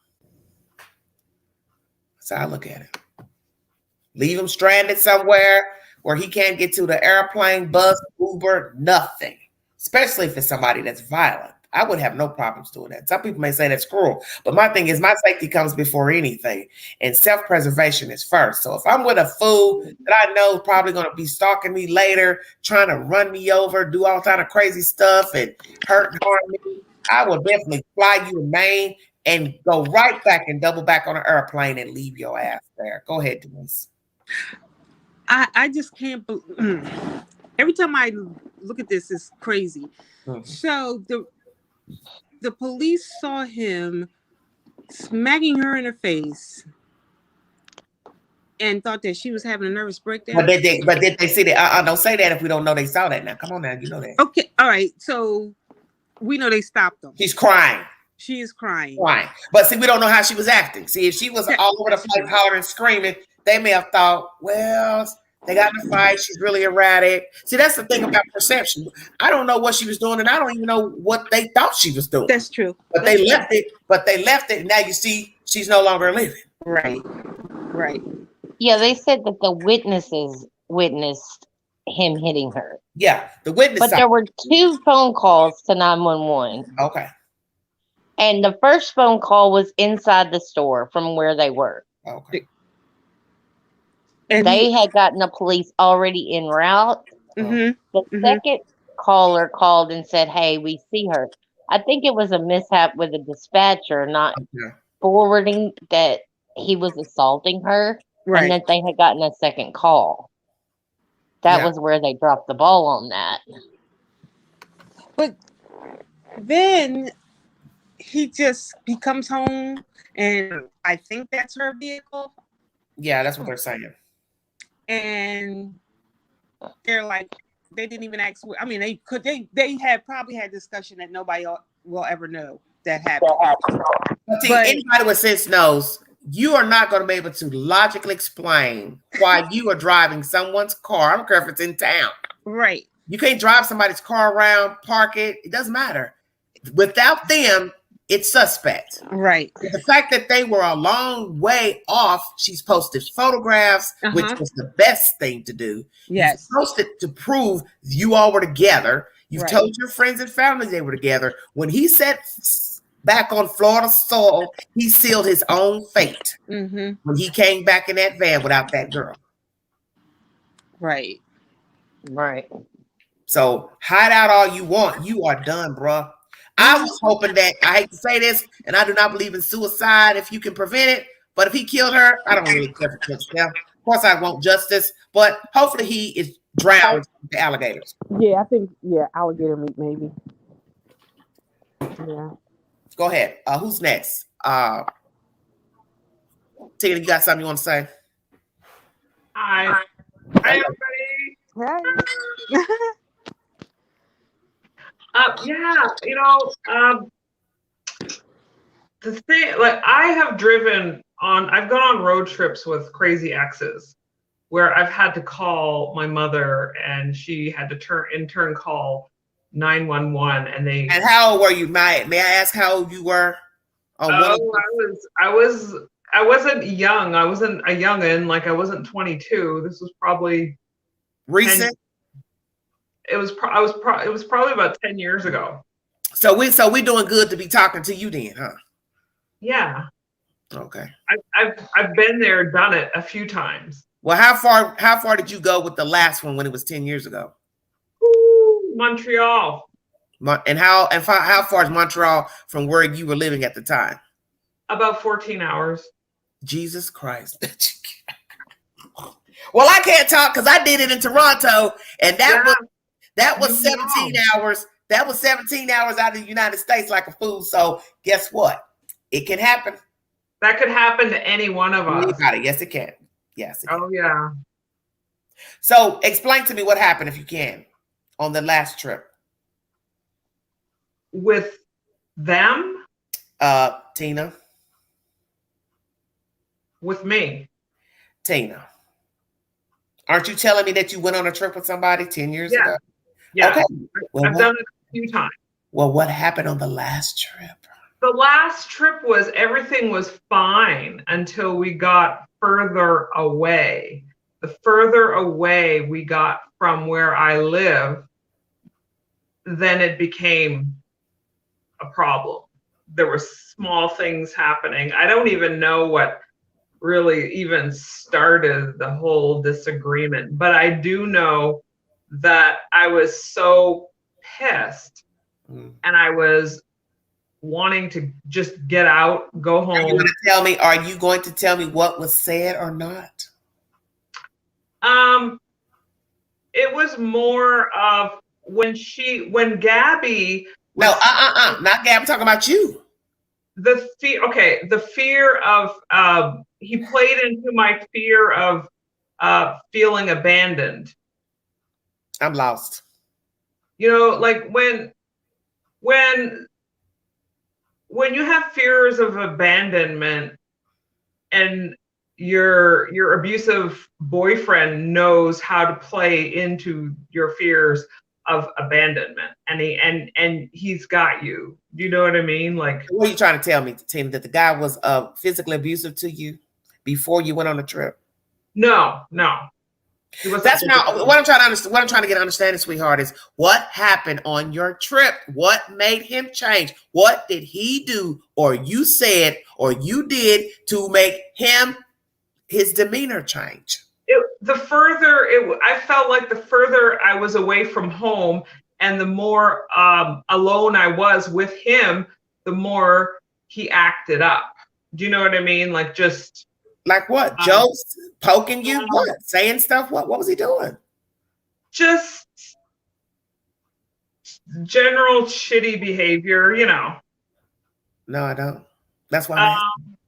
That's how I look at it. Leave him stranded somewhere where he can't get to the airplane, bus, Uber, nothing. Especially if it's somebody that's violent. I would have no problems doing that. Some people may say that's cruel, but my thing is my safety comes before anything, and self-preservation is first. So if I'm with a fool that I know is probably going to be stalking me later, trying to run me over, do all kind of crazy stuff and hurt and harm me, I will definitely fly you to Maine and go right back and double back on an airplane and leave your ass there. Go ahead, Denise. I just can't believe. Every time I look at this, it's crazy. Mm-hmm. So the police saw him smacking her in the face and thought that she was having a nervous breakdown. But did they see that? Don't say that if we don't know they saw that now. Come on now, you know that. Okay, all right. So we know they stopped them. She's crying. She is crying. But see, we don't know how she was acting. See, if she was all over the place hollering, screaming, they may have thought, well, they got in a fight. She's really erratic. See, that's the thing about perception. I don't know what she was doing, and I don't even know what they thought she was doing. That's true. But they left it. And now you see she's no longer living. Right. Yeah, they said that the witnesses witnessed him hitting her. Yeah, the witness. But there were 2 phone calls to 911. Okay. And the first phone call was inside the store from where they were. Okay. And they had gotten the police already en route. Mm-hmm. The second caller called and said, hey, we see her. I think it was a mishap with the dispatcher not forwarding that he was assaulting her. Right. And that they had gotten a second call. That was where they dropped the ball on that. But then he comes home, and I think that's her vehicle. Yeah, that's what they're saying. And they're like, they didn't even ask. I mean, they had probably had discussion that nobody will ever know that happened. But see, anybody with sense knows you are not going to be able to logically explain why you are driving someone's car. I don't care if it's in town. Right. You can't drive somebody's car around, park it. It doesn't matter. Without them, it's suspect. Right. The fact that they were a long way off, she's posted photographs, which was the best thing to do. Yes. You posted to prove you all were together. You've told your friends and family they were together. When he set back on Florida soil, he sealed his own fate. Mm-hmm. When he came back in that van without that girl. Right. So hide out all you want. You are done, bruh. I was hoping that, I hate to say this, and I do not believe in suicide if you can prevent it, but if he killed her, I don't really care for himself. Of course, I want justice, but hopefully he is drowned with the alligators. Yeah, I think, alligator meat, maybe. Yeah. Go ahead. Who's next? Tina, you got something you want to say? Hi. Hi, everybody. Hey. Yeah, the thing, like, I've gone on road trips with crazy exes where I've had to call my mother and she had to in turn call 911 and they. And how old were you? May I ask how old you were? I wasn't young. I wasn't a youngin'. Like, I wasn't 22. This was probably recent. It was probably about 10 years ago. So we doing good to be talking to you then, huh? Yeah. Okay. I've been there, done it a few times. Well, how far did you go with the last one when it was 10 years ago? Ooh, Montreal. And how far is Montreal from where you were living at the time? About 14 hours. Jesus Christ. Well, I can't talk because I did it in Toronto, and that was 17 hours. That was 17 hours out of the United States like a fool. So guess what? It can happen. That could happen to any one of us. Yes, it can. Yes. Oh, yeah. So explain to me what happened, if you can, on the last trip. With them? Tina. With me. Tina. Aren't you telling me that you went on a trip with somebody 10 years ago? Yeah. Okay. Well, I've done it a few times. Well, what happened on the last trip? The last trip was everything was fine until we got further away. The further away we got from where I live, then it became a problem. There were small things happening. I don't even know what really even started the whole disagreement, but I do know that I was so pissed and I was wanting to just get out, go home. Are you going to tell me what was said or not? It was more of when Gabby not Gabby, I'm talking about you. The fear of he played into my fear of feeling abandoned. I'm lost. Like when you have fears of abandonment and your abusive boyfriend knows how to play into your fears of abandonment, and he's got you. Do you know what I mean? Like, what are you trying to tell me, Tina, that the guy was physically abusive to you before you went on the trip? No. That's not what I'm trying to understand. What I'm trying to get understanding, sweetheart, is what happened on your trip. What made him change? What did he do, or you said, or you did to make his demeanor change? I felt like the further I was away from home and the more alone I was with him, the more he acted up. Do you know what I mean? Like, just like what? Jokes, poking you, what? Saying stuff? What was he doing? Just general shitty behavior, No, I don't. That's why I'm asking.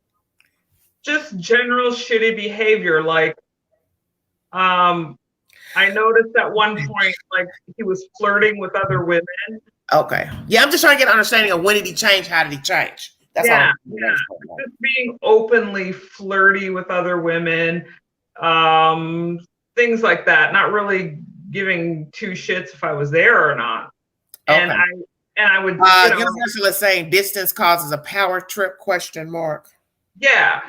Just general shitty behavior. Like, I noticed at one point, like, he was flirting with other women. Okay. Yeah, I'm just trying to get an understanding of when did he change? How did he change? That's all. Yeah. Just being openly flirty with other women, things like that. Not really giving two shits if I was there or not. Okay. And I would. Universal is saying distance causes a power trip? ? Yeah.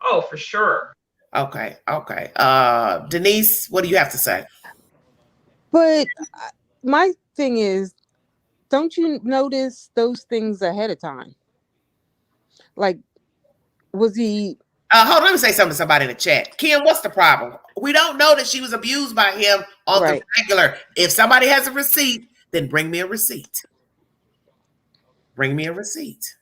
Oh, for sure. Okay. Denise, what do you have to say? But my thing is, don't you notice those things ahead of time? Like, was he? Hold on, let me say something to somebody in the chat. Kim, what's the problem? We don't know that she was abused by him on the regular. If somebody has a receipt, then bring me a receipt. Bring me a receipt.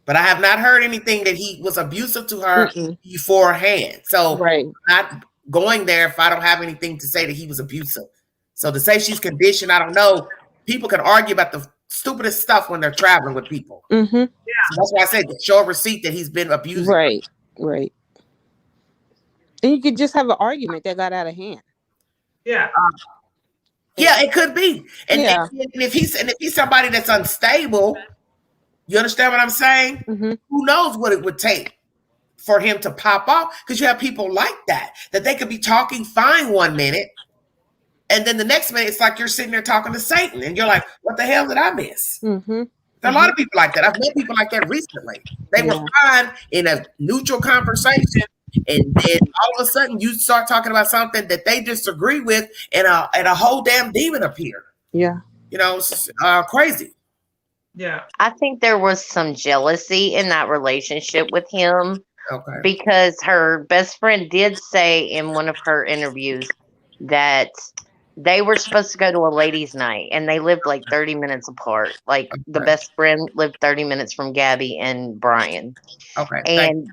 But I have not heard anything that he was abusive to her beforehand. So I'm not going there if I don't have anything to say that he was abusive. So to say she's conditioned, I don't know. people can argue about the stupidest stuff when they're traveling with people. Mm-hmm. Yeah. So that's why I said show a receipt that he's been abusing. Right. And you could just have an argument that got out of hand. Yeah. Yeah, it could be. And if he's somebody that's unstable, you understand what I'm saying? Mm-hmm. Who knows what it would take for him to pop off? Because you have people like that they could be talking fine 1 minute, and then the next minute it's like you're sitting there talking to Satan, and you're like, "What the hell did I miss?" Mm-hmm. There are a lot of people like that. I've met people like that recently. They were fine in a neutral conversation, and then all of a sudden you start talking about something that they disagree with, and a whole damn demon appear. Yeah. It's crazy. Yeah. I think there was some jealousy in that relationship with him. Okay. Because her best friend did say in one of her interviews that they were supposed to go to a ladies' night, and they lived like 30 minutes apart. Like the best friend lived 30 minutes from Gabby and Brian. Okay. And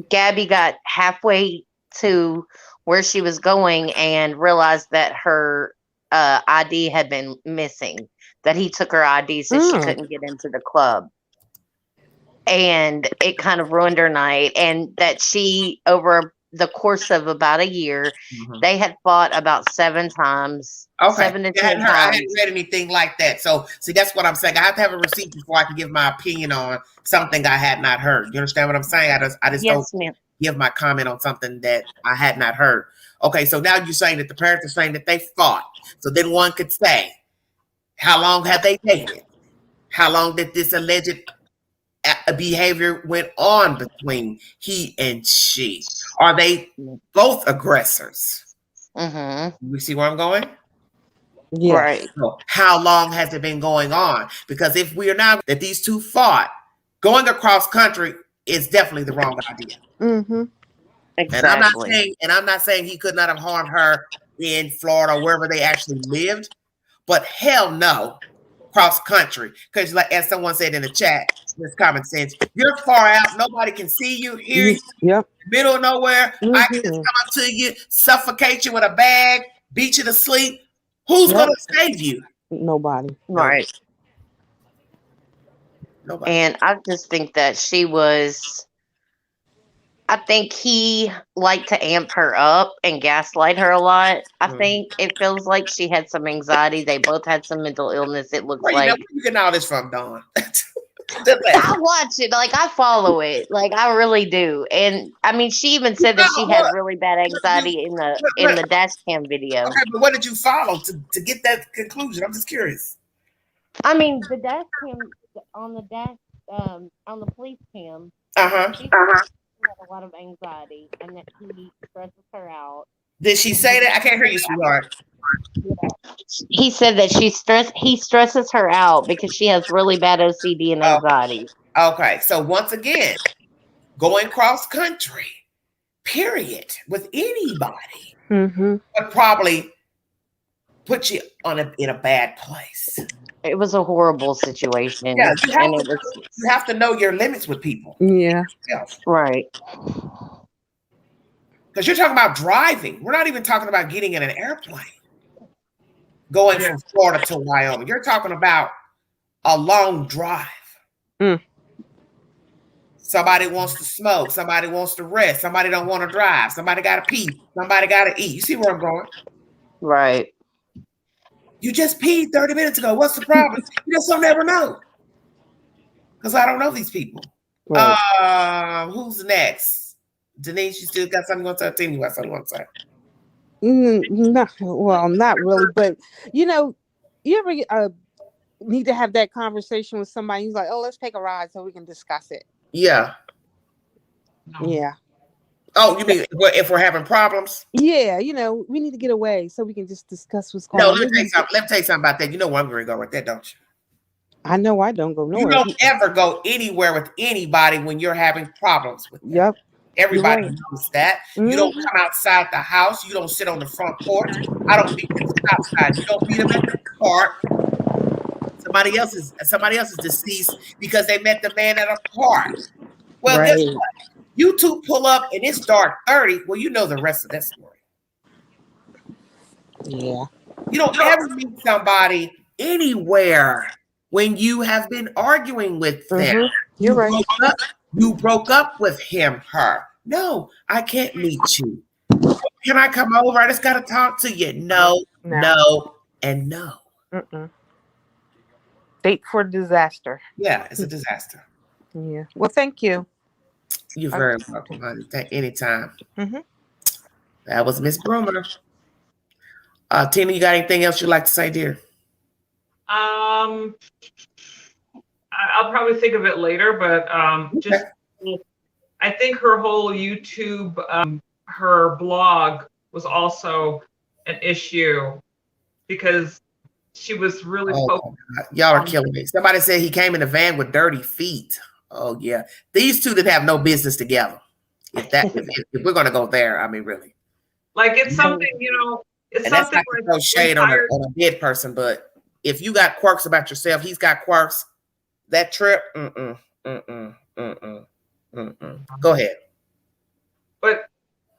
Gabby got halfway to where she was going and realized that her ID had been missing, that he took her ID so she couldn't get into the club. And it kind of ruined her night. And that she, over the course of about a year, they had fought about 7 times. Okay. 7 to 10 times. I hadn't read anything like that. So, see, that's what I'm saying. I have to have a receipt before I can give my opinion on something I had not heard. You understand what I'm saying? I just Yes, don't ma'am. give my comment on something that I had not heard. Okay, so now you're saying that the parents are saying that they fought. So then one could say, how long have they dated? How long did this alleged behavior went on between he and she? Are they both aggressors? Mm-hmm. You see where I'm going? Yeah. Right. So how long has it been going on? Because if we are now that these two fought, going across country is definitely the wrong idea. Mm-hmm. Exactly. And I'm not saying he could not have harmed her in Florida, wherever they actually lived, but hell no, cross country. Because like as someone said in the chat, it's common sense. You're far out, nobody can see you, hear you, yep. Middle of nowhere. I can just come up to you, suffocate you with a bag, beat you to sleep. Who's gonna save you? Nobody. Right. Nobody. And I just think that I think he liked to amp her up and gaslight her a lot. I think it feels like she had some anxiety. They both had some mental illness. It looks Where like. where you getting all this from, Dawn? I watch it, like I follow it, like I really do. And I mean, she even said that she had really bad anxiety in the dash cam video. Okay, but what did you follow to get that conclusion? I'm just curious. I mean, the dash cam on the police cam. She had a lot of anxiety, and that he stresses her out. Did she say that? I can't hear you, sweetheart. He said that he stresses her out because she has really bad OCD and anxiety. Okay, so once again, going cross country, period, with anybody would probably put you in a bad place. It was a horrible situation. Yeah, you have to know your limits with people. Yeah. Right. Because you're talking about driving. We're not even talking about getting in an airplane. Going from Florida to Wyoming. You're talking about a long drive. Somebody wants to smoke. Somebody wants to rest. Somebody don't want to drive. Somebody got to pee. Somebody got to eat. You see where I'm going? Right. You just peed 30 minutes ago. What's the problem? You just don't never know. Because I don't know these people. Right. Who's next? Denise, you still got something you want to say? Tina, you got something you want to say? Not really. But, you ever need to have that conversation with somebody who's like, oh, let's take a ride so we can discuss it. Yeah. Yeah. Oh, you mean if we're having problems? Yeah, we need to get away so we can just discuss what's going on. Let me tell you something about that. You know where I'm going to go right there, don't you? I know I don't go nowhere. You don't ever go anywhere with anybody when you're having problems with them. Yep. Everybody knows that. You don't come outside the house. You don't sit on the front porch. I don't meet them outside. You don't meet them at the park. Somebody else is deceased because they met the man at a park. Well, guess what? You two pull up and it's dark 30. Well, you know the rest of that story. Yeah. You don't ever meet somebody anywhere when you have been arguing with them. You're right. You broke up with him, her. No, I can't meet you. Can I come over? I just got to talk to you. No, and no. Date for disaster. Yeah, it's a disaster. Yeah. Well, thank you. You're very welcome, honey. Anytime. That was Miss Broomer. Tina, you got anything else you'd like to say, dear? I'll probably think of it later, but just I think her whole YouTube, her blog was also an issue because she was really focused. Y'all are killing me. Somebody said he came in a van with dirty feet. Oh yeah, these two that have no business together. If we're gonna go there, I mean, really. Like it's something, it's and something that's not no shade on a dead person, but if you got quirks about yourself, he's got quirks. That trip, Go ahead. But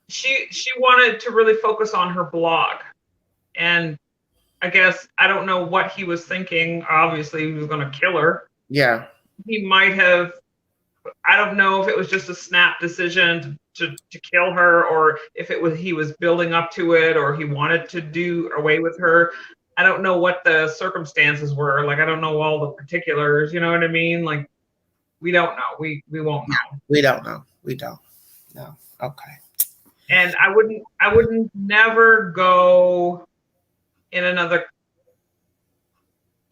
she wanted to really focus on her blog, and I guess I don't know what he was thinking. Obviously, he was going to kill her. Yeah. He might have. I don't know if it was just a snap decision to kill her, or if he was building up to it, or he wanted to do away with her. I don't know what the circumstances were. Like, I don't know all the particulars. You know what I mean? Like, we don't know. We won't know. We don't know. We don't. No. Okay. And I wouldn't never go in another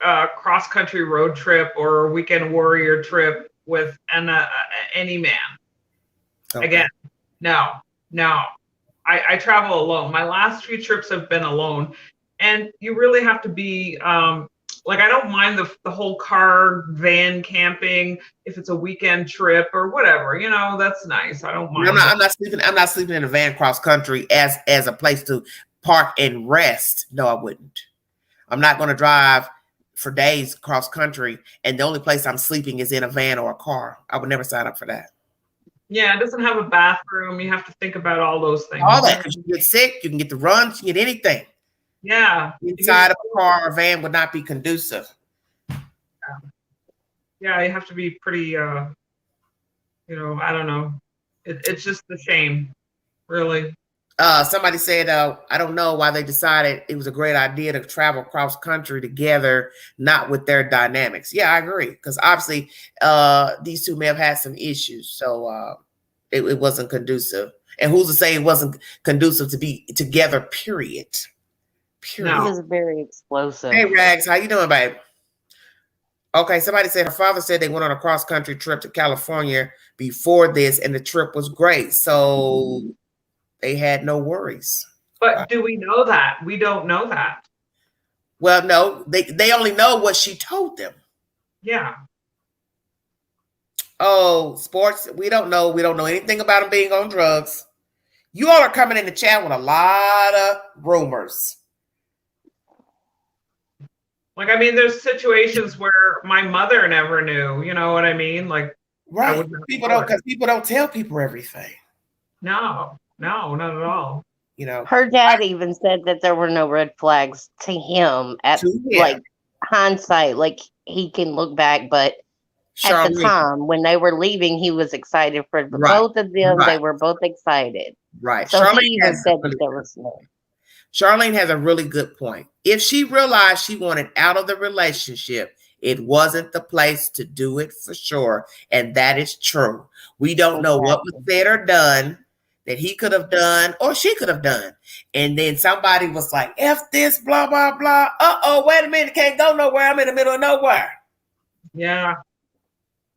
cross-country road trip or weekend warrior trip with any man. Okay. Again, no. I travel alone. My last few trips have been alone. And you really have to be, I don't mind the whole car, van camping, if it's a weekend trip or whatever, that's nice. I don't mind. I'm not sleeping in a van cross country as a place to park and rest. No, I wouldn't. I'm not going to drive for days cross country, and the only place I'm sleeping is in a van or a car. I would never sign up for that. Yeah, it doesn't have a bathroom. You have to think about all those things. All that, because you get sick, you can get the runs, you can get anything. Yeah. Inside of a car or van would not be conducive. Yeah, you have to be pretty, I don't know. It's just a shame, really. Somebody said, I don't know why they decided it was a great idea to travel cross country together, not with their dynamics. Yeah, I agree. Because obviously these two may have had some issues. So it wasn't conducive. And who's to say it wasn't conducive to be together, period. No. He was very explosive. Hey, Rags, how you doing, babe? Okay, somebody said her father said they went on a cross-country trip to California before this, and the trip was great. So they had no worries. But do we know that? We don't know that. Well, no, they only know what she told them. Yeah. Oh, sports, we don't know. We don't know anything about them being on drugs. You all are coming in the chat with a lot of rumors. Like, I mean, there's situations where my mother never knew, you know what I mean? Like, right. People don't tell people everything. No, not at all. Her dad even said that there were no red flags to him like hindsight, like he can look back, but at the time when they were leaving, he was excited for both of them. Right. They were both excited. Right. So he even said that there was no. Charlene has a really good point. If she realized she wanted out of the relationship, it wasn't the place to do it for sure. And that is true. We don't know what was said or done that he could have done or she could have done. And then somebody was like, F this, blah, blah, blah. Uh-oh, wait a minute. Can't go nowhere. I'm in the middle of nowhere. Yeah.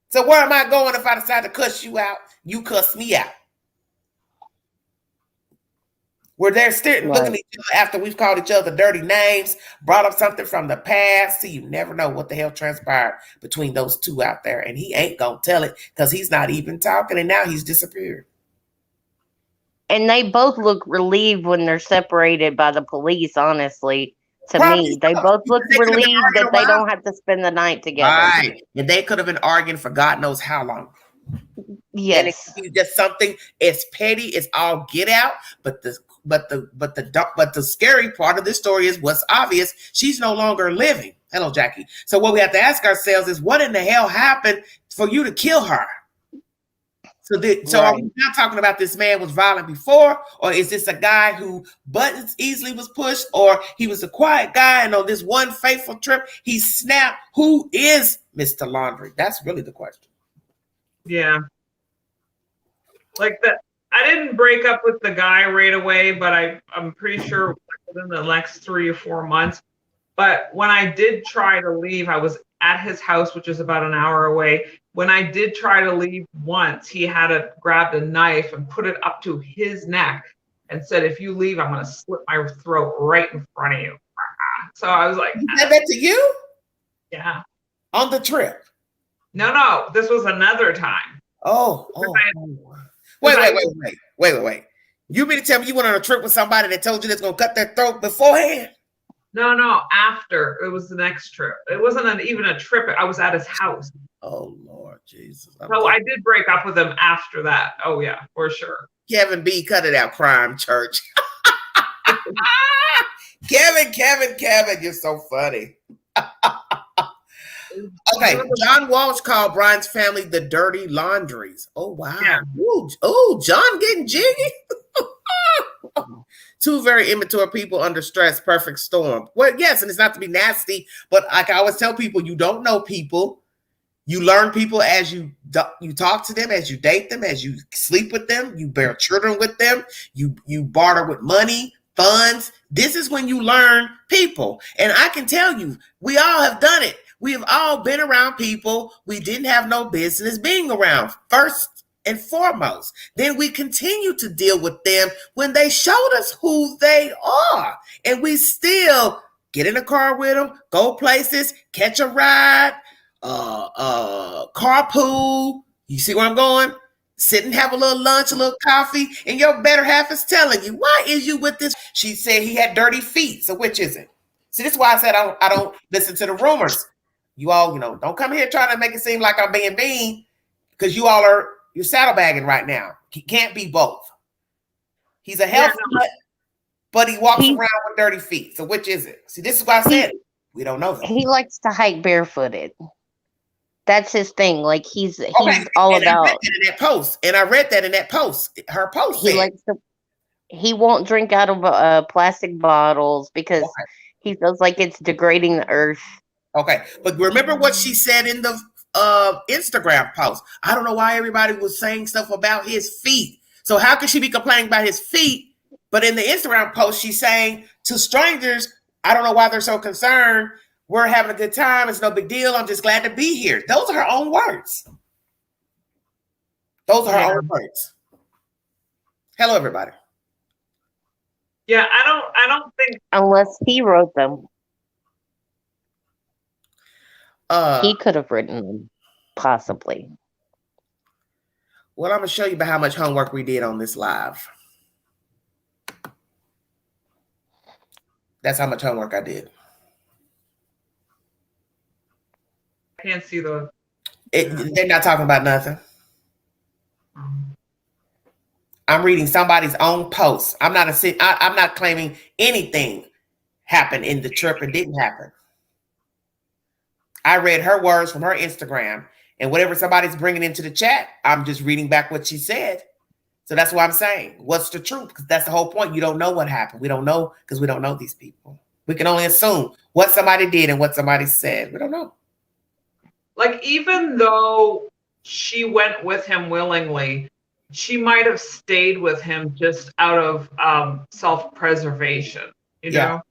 So where am I going if I decide to cuss you out? You cuss me out. We're there still looking at each other after we've called each other dirty names, brought up something from the past. See, you never know what the hell transpired between those two out there. And he ain't going to tell it because he's not even talking. And now he's disappeared. And they both look relieved when they're separated by the police, honestly. To me, they both look relieved that they don't have to spend the night together. Right. And they could have been arguing for God knows how long. Yes. And it could be just something as petty as all get out, but the scary part of this story is what's obvious. She's no longer living. Hello, Jackie. So what we have to ask ourselves is, what in the hell happened for you to kill her? So are we not talking about this man was violent before, or is this a guy who buttons easily was pushed, or he was a quiet guy and on this one fateful trip he snapped? Who is Mr. Laundrie? That's really the question. Yeah. Like that. I didn't break up with the guy right away, but I'm pretty sure within the next 3 or 4 months. But when I did try to leave, I was at his house, which is about an hour away. When I did try to leave once, he had grabbed a knife and put it up to his neck and said, if you leave, I'm going to slit my throat right in front of you. So I was like, he said that to you? Yeah. On the trip? No, this was another time. Wait. You mean to tell me you went on a trip with somebody that told you that's going to cut their throat beforehand? No, after. It was the next trip. It wasn't even a trip. I was at his house. Oh, Lord Jesus. So I did break up with him after that. Oh, yeah, for sure. Kevin B, cut it out, crime church. Kevin, you're so funny. Okay, John Walsh called Brian's family the Dirty Laundries. Oh, wow. Yeah. Ooh, John getting jiggy. Two very immature people under stress, perfect storm. Well, yes, and it's not to be nasty, but like I always tell people, you don't know people. You learn people as you talk to them, as you date them, as you sleep with them, you bear children with them, you barter with money, funds. This is when you learn people. And I can tell you, we all have done it. We have all been around people we didn't have no business being around, first and foremost. Then we continue to deal with them when they showed us who they are. And we still get in a car with them, go places, catch a ride, carpool. You see where I'm going? Sit and have a little lunch, a little coffee, and your better half is telling you, why is you with this? She said he had dirty feet. So which is it? See, this is why I said I don't listen to the rumors. You all, don't come here trying to make it seem like I'm being mean, because you're saddlebagging right now. He can't be both. He's a healthy nut, but he walks around with dirty feet. So which is it? See, this is why I said we don't know that. He likes to hike barefooted. That's his thing. Like he's all about. I read that in that post. Her post. He won't drink out of plastic bottles because he feels like it's degrading the earth. Okay, but remember what she said in the Instagram post. I don't know why everybody was saying stuff about his feet. So how could she be complaining about his feet? But in the Instagram post, she's saying to strangers, I don't know why they're so concerned. We're having a good time. It's no big deal. I'm just glad to be here. Those are her own words. Those are her own words. Hello, everybody. Yeah, I don't think unless he wrote them. He could have written them, possibly. Well, I'm going to show you about how much homework we did on this live. That's how much homework I did. I can't see the. They're not talking about nothing. I'm reading somebody's own post. I'm not claiming anything happened in the trip and didn't happen. I read her words from her Instagram, and whatever somebody's bringing into the chat, I'm just reading back what she said. So that's what I'm saying. What's the truth? Because that's the whole point. You don't know what happened. We don't know because we don't know these people. We can only assume what somebody did and what somebody said. We don't know. Like, even though she went with him willingly, she might have stayed with him just out of self-preservation, you know?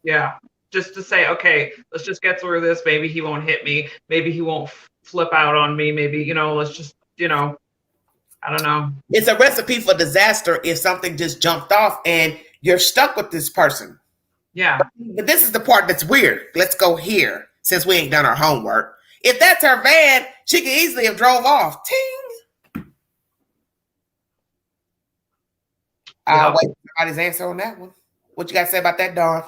Yeah. Just to say, okay, let's just get through this. Maybe he won't hit me. Maybe he won't flip out on me. Maybe, let's just, I don't know. It's a recipe for disaster if something just jumped off and you're stuck with this person. Yeah. But this is the part that's weird. Let's go here since we ain't done our homework. If that's her van, she could easily have drove off. Ting. I'll wait for somebody's answer on that one. What you got to say about that, Dawn?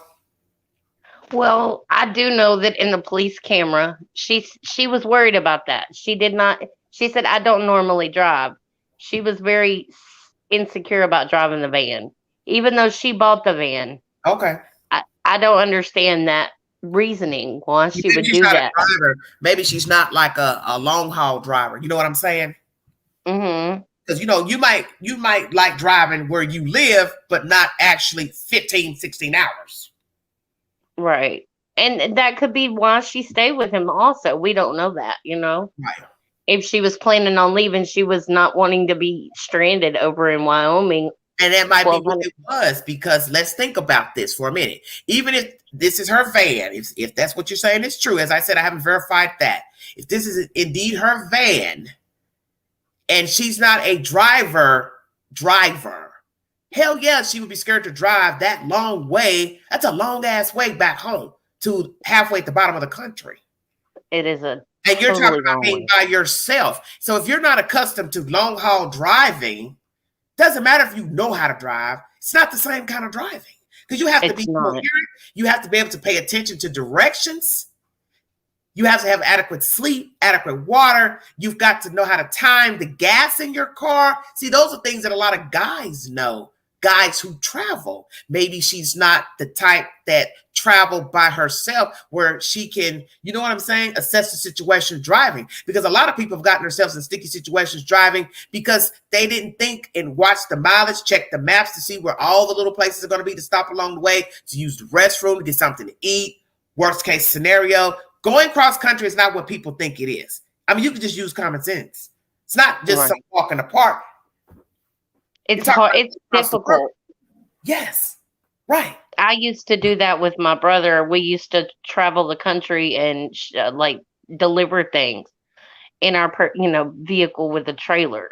Well, I do know that in the police camera, she was worried about that. She said, I don't normally drive. She was very insecure about driving the van, even though she bought the van. Okay. I don't understand that reasoning why she Maybe would she's do not a that. driver. Maybe she's not like a long haul driver. You know what I'm saying? Mm-hmm. Because you might like driving where you live, but not actually 15, 16 hours. Right. And that could be why she stayed with him also. We don't know that, Right. If she was planning on leaving, she was not wanting to be stranded over in Wyoming. And that might be what it was, because let's think about this for a minute. Even if this is her van, if that's what you're saying is true, as I said, I haven't verified that. If this is indeed her van and she's not a driver, hell yeah, she would be scared to drive that long way. That's a long ass way back home to halfway at the bottom of the country. It is a And you're totally talking about being by yourself. So if you're not accustomed to long haul driving, doesn't matter if you know how to drive. It's not the same kind of driving, because you have to be coherent. You have to be able to pay attention to directions. You have to have adequate sleep, adequate water. You've got to know how to time the gas in your car. See, those are things that a lot of guys know. Guys who travel. Maybe she's not the type that travel by herself where she can, you know what I'm saying, assess the situation driving. Because a lot of people have gotten themselves in sticky situations driving because they didn't think and watch the mileage, check the maps to see where all the little places are going to be to stop along the way, to use the restroom, to get something to eat. Worst case scenario, going cross country is not what people think it is. I mean, you can just use common sense. It's not just some walk in the park. It's hard. It's difficult. Yes. Right. I used to do that with my brother. We used to travel the country and deliver things in our vehicle with a trailer.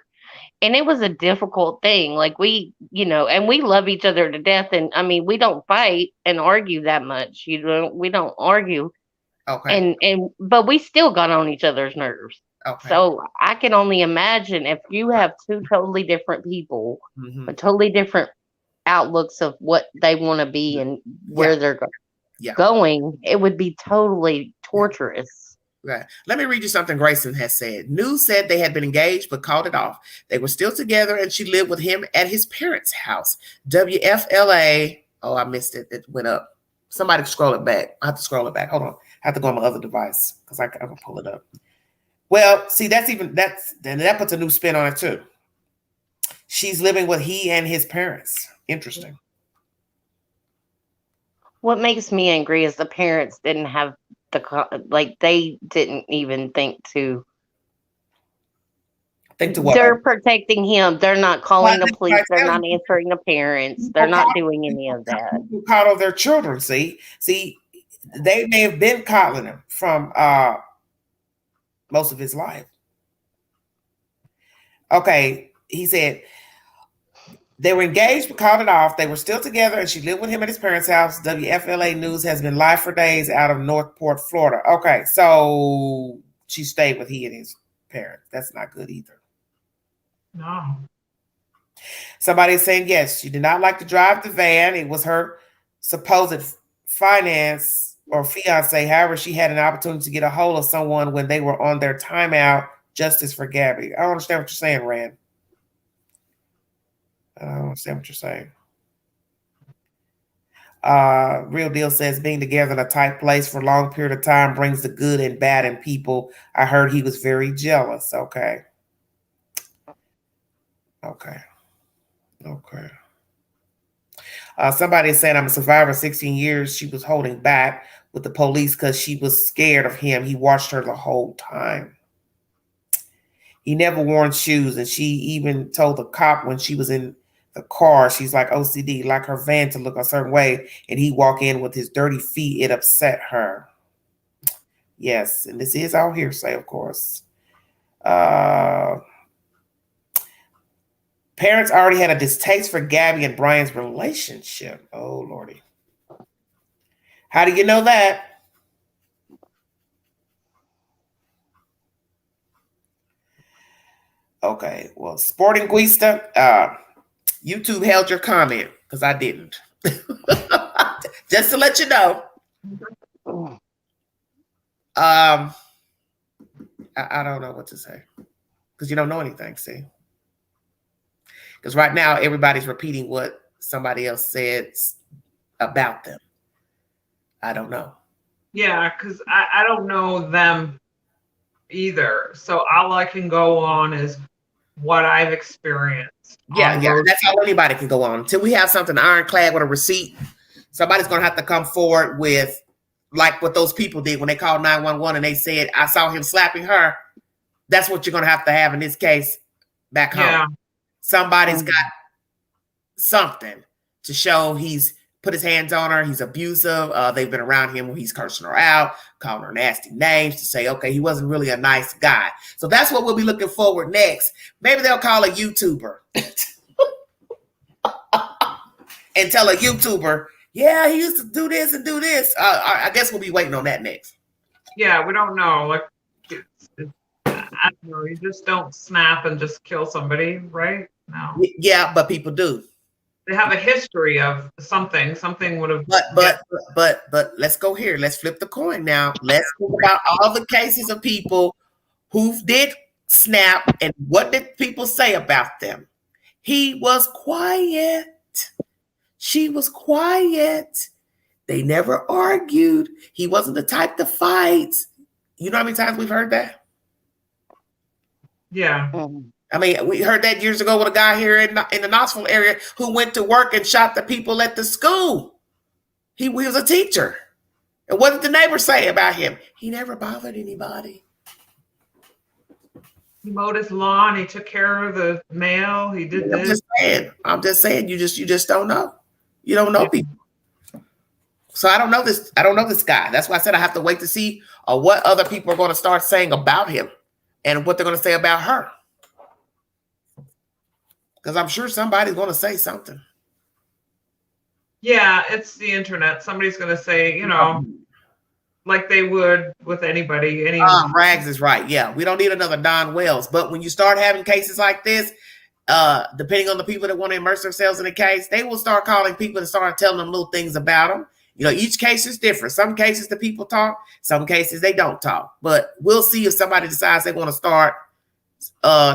And it was a difficult thing. Like we love each other to death. And I mean, we don't fight and argue that much. We don't argue. Okay. But we still got on each other's nerves. Okay. So I can only imagine if you have two totally different people with totally different outlooks of what they want to be and where they're going, it would be totally torturous. Right. Let me read you something Grayson has said. News said they had been engaged but called it off. They were still together and she lived with him at his parents' house. WFLA. Oh, I missed it. It went up. Somebody scroll it back. I have to scroll it back. Hold on. I have to go on my other device because I can pull it up. Well, see, that puts a new spin on it too. She's living with he and his parents. Interesting. What makes me angry is the parents didn't have they didn't even think to what? They're protecting him. They're not calling the police. They're not answering the parents. They're not doing any of that. Who coddle their children? See, they may have been coddling him from most of his life. Okay, he said they were engaged but called it off. They were still together and she lived with him at his parents' house. WFLA News has been live for days out of Northport, Florida. Okay, so she stayed with he and his parents. That's not good either. No. Somebody's saying yes, she did not like to drive the van. It was her supposed finance or fiance. However, she had an opportunity to get a hold of someone when they were on their timeout. Justice for Gabby. I don't understand what you're saying, Rand. I don't understand what you're saying. Real Deal says being together in a tight place for a long period of time brings the good and bad in people. I heard he was very jealous. Okay. Somebody is saying I'm a survivor. 16 years. She was holding back with the police because she was scared of him. He watched her the whole time. He never worn shoes, and she even told the cop when she was in the car, she's like OCD, like her van to look a certain way, and he walk in with his dirty feet. It upset her. Yes, and this is all hearsay, of course. Parents already had a distaste for Gabby and Brian's relationship. Oh, Lordy. How do you know that? Okay, well, Sporting Guista, YouTube held your comment because I didn't. Just to let you know. I don't know what to say because you don't know anything, see? Because right now, everybody's repeating what somebody else said about them. I don't know. Yeah, because I don't know them either. So all I can go on is what I've experienced. Yeah, yeah. That's all anybody can go on. Until we have something ironclad with a receipt, somebody's going to have to come forward with, like what those people did when they called 911 and they said, I saw him slapping her. That's what you're going to have in this case back home. Yeah. Somebody's got something to show he's put his hands on her. He's abusive. They've been around him when he's cursing her out, calling her nasty names to say, okay, he wasn't really a nice guy. So that's what we'll be looking forward next. Maybe they'll call a YouTuber and tell a YouTuber, yeah, he used to do this and do this. I guess we'll be waiting on that next. Yeah, we don't know. Like, I don't know. You just don't snap and just kill somebody, right? No. Yeah, but people do. They have a history of something. Something would have. But let's go here. Let's flip the coin now. Let's think about all the cases of people who did snap and what did people say about them? He was quiet. She was quiet. They never argued. He wasn't the type to fight. You know how many times we've heard that? Yeah. I mean, we heard that years ago with a guy here in the Knoxville area who went to work and shot the people at the school. He was a teacher. And what did the neighbors say about him? He never bothered anybody. He mowed his lawn. He took care of the mail. He did this. I'm just saying. You just don't know. You don't know people. So I don't know this. I don't know this guy. That's why I said I have to wait to see what other people are going to start saying about him and what they're going to say about her. Because I'm sure somebody's going to say something. Yeah, it's the internet. Somebody's going to say, like they would with anybody. Rags is right. Yeah, we don't need another Don Wells. But when you start having cases like this, depending on the people that want to immerse themselves in the case, they will start calling people and start telling them little things about them. Each case is different. Some cases the people talk. Some cases they don't talk. But we'll see if somebody decides they want to start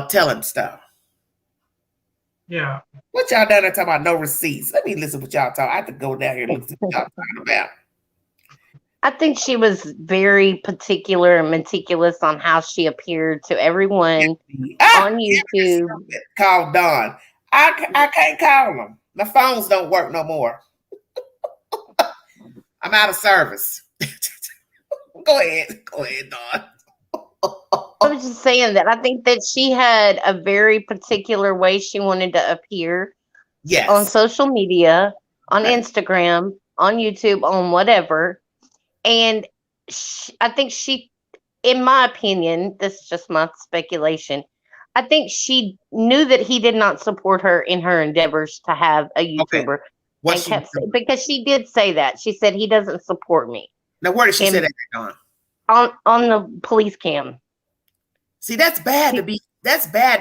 telling stuff. Yeah. What y'all down there talking about? No receipts. Let me listen to what y'all talk. I have to go down here and listen to what y'all talking about. I think she was very particular and meticulous on how she appeared to everyone on YouTube. Call Dawn. I can't call them. My phones don't work no more. I'm out of service. Go ahead, Dawn. I was just saying that I think that she had a very particular way she wanted to appear on social media, on Instagram, on YouTube, on whatever. And I think she, in my opinion, this is just my speculation, I think she knew that he did not support her in her endeavors to have a YouTuber. Okay. Because she did say that. She said he doesn't support me. Now, where did she say that, Dawn? On the police cam. See, that's bad to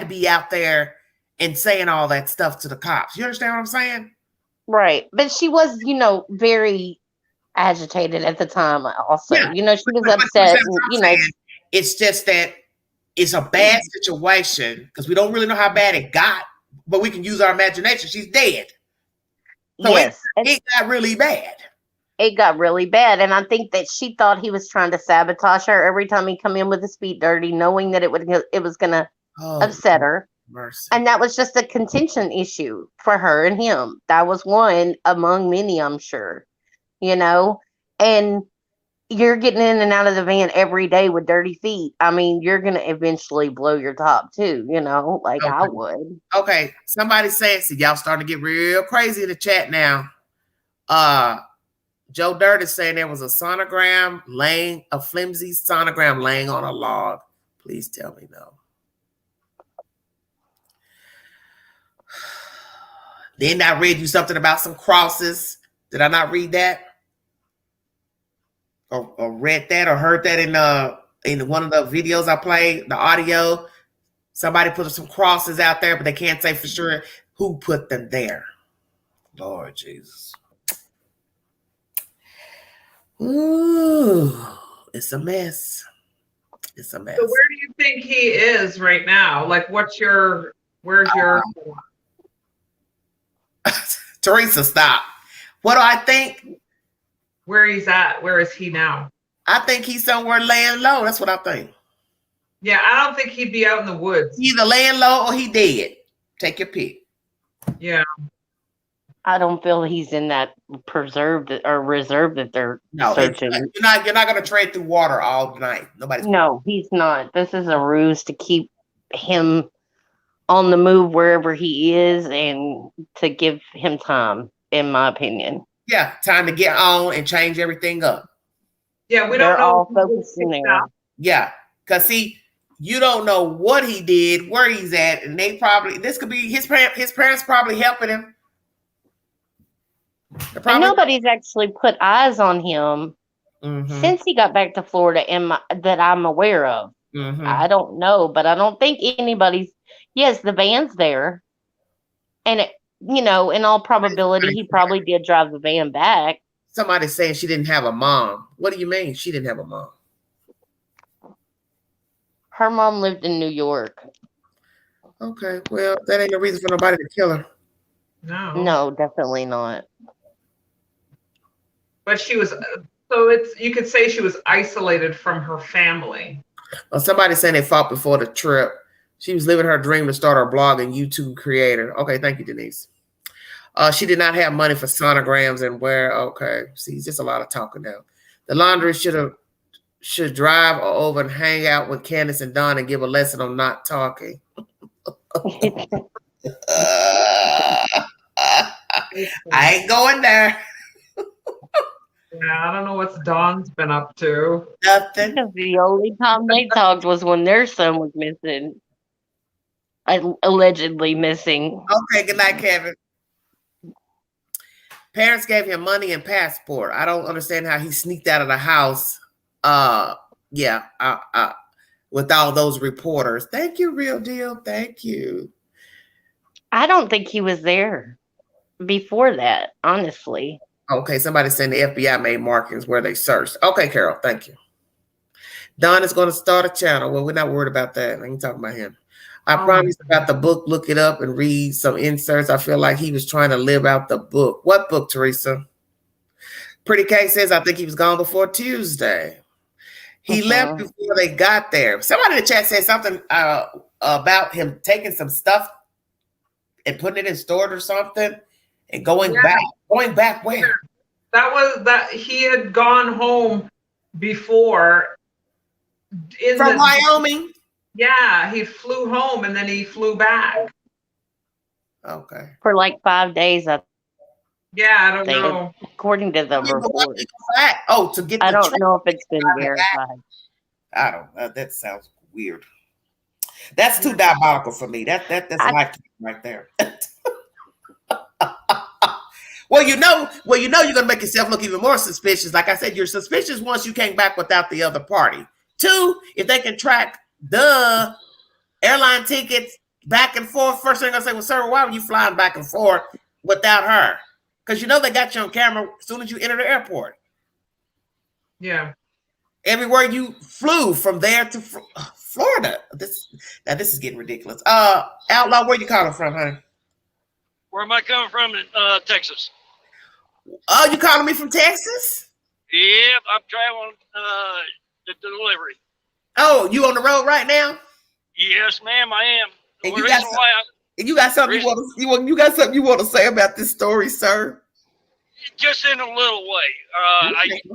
be out there and saying all that stuff to the cops. You understand what I'm saying? Right. But she was, very agitated at the time also. She was upset. It's just that it's a bad situation because we don't really know how bad it got, but we can use our imagination. She's dead. So yes. It got really bad. It got really bad. And I think that she thought he was trying to sabotage her every time he come in with his feet dirty, knowing that it was going to upset her. Mercy. And that was just a contention issue for her and him. That was one among many, I'm sure, and you're getting in and out of the van every day with dirty feet. I mean, you're going to eventually blow your top too, I would. Okay. Somebody said, see, y'all starting to get real crazy in the chat now. Joe Dirt is saying there was a flimsy sonogram laying on a log. Please tell me no. Then I read you something about some crosses. Did I not read that? Or read that or heard that in one of the videos I played, the audio? Somebody put some crosses out there, but they can't say for sure who put them there. Lord Jesus. Ooh, it's a mess. It's a mess. So where do you think he is right now? Like, where's your Teresa, stop. What do I think? Where he's at? Where is he now? I think he's somewhere laying low. That's what I think. Yeah, I don't think he'd be out in the woods. Either laying low or he dead. Take your pick. Yeah. I don't feel he's in that preserved or reserve that they're searching. You're not gonna tread through water all night. No, he's not. This is a ruse to keep him on the move wherever he is and to give him time, in my opinion. Yeah, time to get on and change everything up. Yeah, we They're don't know. all focusing there. Yeah, because see, you don't know what he did, where he's at, and this could be his parents probably helping him. And nobody's actually put eyes on him since he got back to Florida that I'm aware of. I don't know, but I don't think anybody's. Yes, the van's there, and in all probability, he probably did drive the van back. Somebody's saying she didn't have a mom. What do you mean she didn't have a mom? Her mom lived in New York. Okay, well, that ain't no reason for nobody to kill her. No, definitely not. But she was, so you could say she was isolated from her family. Well, somebody's saying they fought before the trip. She was living her dream to start her blog and YouTube creator. Okay, thank you, Denise. She did not have money for sonograms and okay. See, it's just a lot of talking now. The laundry should drive over and hang out with Candace and Don and give a lesson on not talking. I ain't going there. Yeah, I don't know what Dawn's been up to. Nothing. Because the only time they talked was when their son was missing. Allegedly missing. Okay, good night, Kevin. Parents gave him money and passport. I don't understand how he sneaked out of the house. With all those reporters. Thank you, Real Deal. Thank you. I don't think he was there before that, honestly. Okay, somebody's saying the FBI made markings where they searched. Okay, Carol, thank you. Don is going to start a channel. Well, we're not worried about that. I ain't talking about him. I promised about the book. Look it up and read some inserts. I feel like he was trying to live out the book. What book, Teresa? Pretty K says, I think he was gone before Tuesday. He left before they got there. Somebody in the chat said something about him taking some stuff and putting it in storage or something and going back. Going back where? That he had gone home before. From Wyoming? Yeah, he flew home and then he flew back. Okay. For like 5 days. I don't know. According to the report. To get I don't know if it's been verified. I don't know. That sounds weird. That's too diabolical for me. That's life right there. Well, you know you're gonna make yourself look even more suspicious. Like I said, you're suspicious once you came back without the other party. 2, if they can track the airline tickets back and forth, first thing I say, well, sir, why were you flying back and forth without her? Because they got you on camera as soon as you enter the airport. Yeah. Everywhere you flew from there to Florida. This is getting ridiculous. Outlaw, where you calling from, honey? Where am I coming from? In Texas. Oh, you calling me from Texas? Yep, I'm traveling the delivery. Oh, you on the road right now? Yes, ma'am, I am. And you got something you want to say about this story, sir? Just in a little way.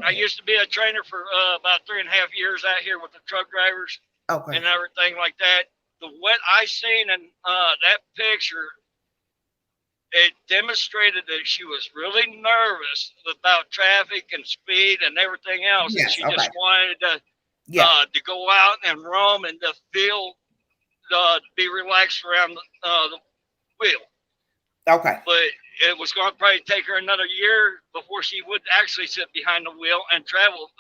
I used to be a trainer for about 3.5 years out here with the truck drivers and everything like that. What I seen in that picture, it demonstrated that she was really nervous about traffic and speed and everything else. Yes, and she just wanted to go out and roam and to feel, be relaxed around the wheel. Okay. But it was going to probably take her another year before she would actually sit behind the wheel and travel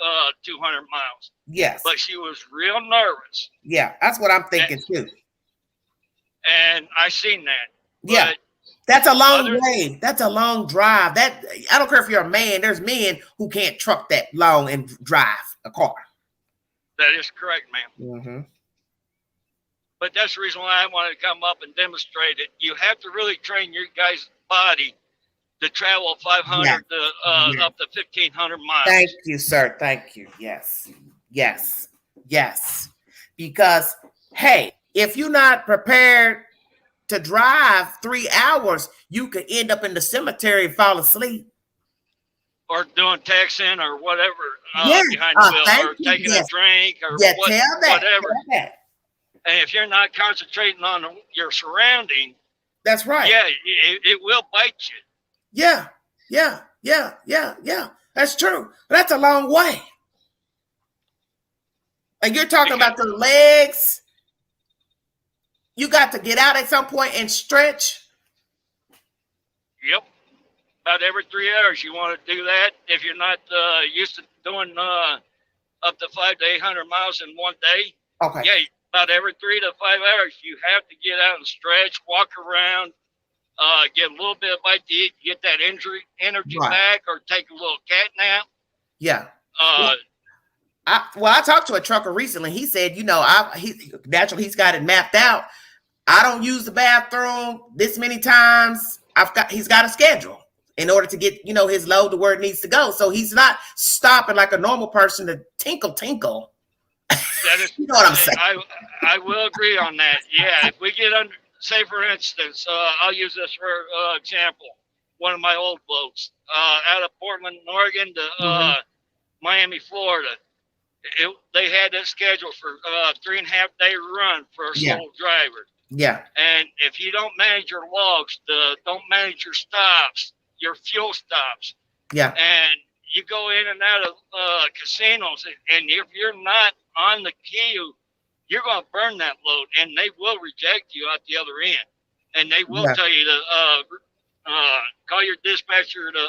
200 miles. Yes. But she was real nervous. Yeah, that's what I'm thinking too. And I seen that. Yeah. That's a long way. That's a long drive. I don't care if you're a man. There's men who can't truck that long and drive a car. That is correct, ma'am. Mm-hmm. But that's the reason why I wanted to come up and demonstrate it. You have to really train your guy's body to travel 500 Yeah. to up to 1,500 miles. Thank you, sir. Thank you. Yes. Yes. Yes. Because, hey, if you're not prepared to drive 3 hours, you could end up in the cemetery and fall asleep. Or doing texting or whatever Yeah. behind the wheel, Thank or you. taking Yes. a drink or Yeah, tell that. whatever. Tell that. And if you're not concentrating on your surrounding, that's right. Yeah, it will bite you. Yeah. Yeah. Yeah. Yeah. Yeah. That's true. That's a long way. And you're talking about the legs. You got to get out at some point and stretch. Yep. About every 3 hours you want to do that. If you're not used to doing up to 500 to 800 miles in one day. Okay. Yeah, about every 3 to 5 hours you have to get out and stretch, walk around, get a little bit of bite to eat, get that energy Right. back, or take a little cat nap. Yeah. I talked to a trucker recently. He said, you know, naturally he's got it mapped out. I don't use the bathroom this many times. He's got a schedule in order to get, you know, his load to where it needs to go. So he's not stopping like a normal person to tinkle. That is, you know what I'm saying? I will agree on that. Yeah, if we get under, say for instance, I'll use this for example. One of my old boats out of Portland, Oregon to Miami, Florida. They had that schedule for a 3.5 day run for a sole driver. Yeah. And if you don't manage your logs, don't manage your stops, your fuel stops. Yeah. And you go in and out of casinos, and if you're not on the queue, you're going to burn that load, and they will reject you out the other end. And they will tell you to call your dispatcher to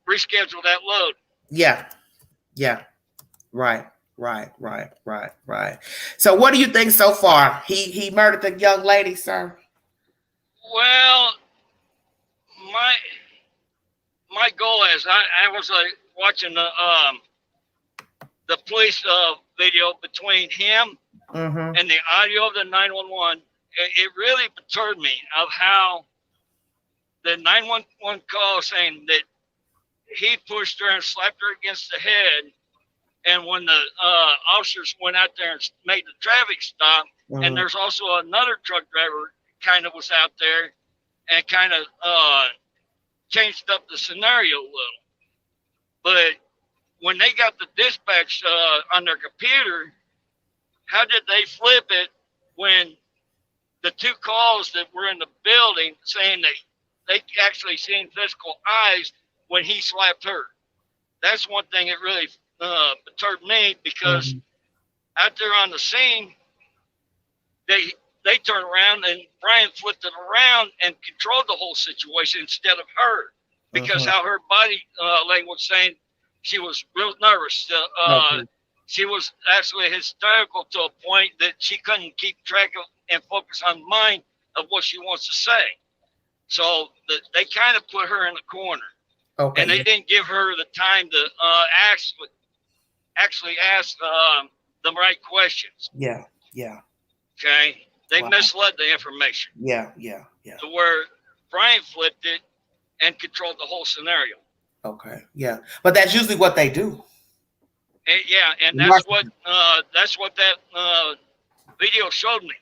reschedule that load. Yeah. Yeah. Right. So what do you think so far? He murdered the young lady, sir? Well, my goal is I was watching the police video between him and the audio of the 911. It really perturbed me of how the 911 call saying that he pushed her and slapped her against the head. And when the officers went out there and made the traffic stop, and there's also another truck driver kind of was out there and kind of changed up the scenario a little. But when they got the dispatch on their computer, how did they flip it when the two calls that were in the building saying that they actually seen physical eyes when he slapped her? That's one thing that really perturbed me, because out there on the scene, they turned around and Brian flipped it around and controlled the whole situation instead of her, because how her body language saying she was real nervous. She was actually hysterical to a point that she couldn't keep track of and focus on mind of what she wants to say. So they kind of put her in the corner. Okay. And they didn't give her the time to actually ask the right questions. Yeah. Okay. They misled the information. Yeah. To where Brian flipped it and controlled the whole scenario. Okay. Yeah. But that's usually what they do. And that's what that video showed me.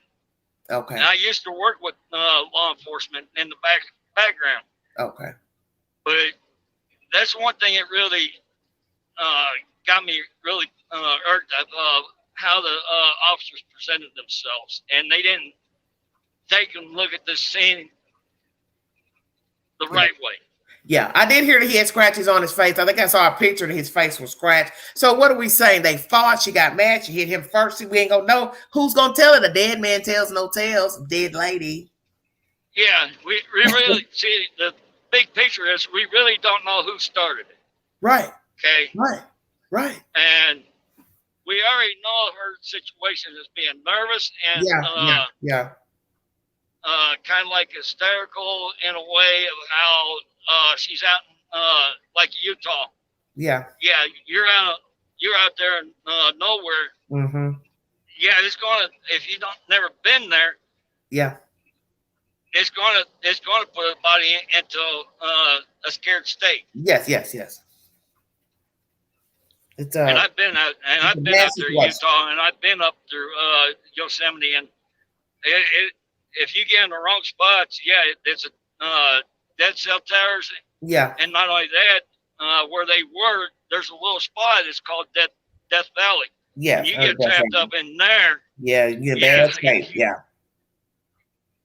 Okay. And I used to work with law enforcement in the background. Okay. But that's one thing that really got me really irked of how the officers presented themselves, and they didn't take a look at this scene the right way. Yeah, I did hear that he had scratches on his face. I think I saw a picture that his face was scratched. So what are we saying? They fought. She got mad. She hit him first. We ain't gonna know. Who's gonna tell it? A dead man tells no tales. Dead lady. Yeah, we really see the big picture is we really don't know who started it. Right. Okay. Right. And we already know her situation as being nervous and kind of like hysterical in a way of how she's out like Utah. Yeah. Yeah, you're out there in nowhere. Yeah, it's gonna, if you don't never been there. Yeah. it's gonna put a body into a scared state. Yes. It's And I've been out there, situation. Utah, and I've been up through Yosemite, and if you get in the wrong spots, it's a dead cell towers. Yeah. And not only that, where they were, there's a little spot. It's called Death Valley. Yeah. You get trapped up in there. Yeah, you get bad shape. Yeah.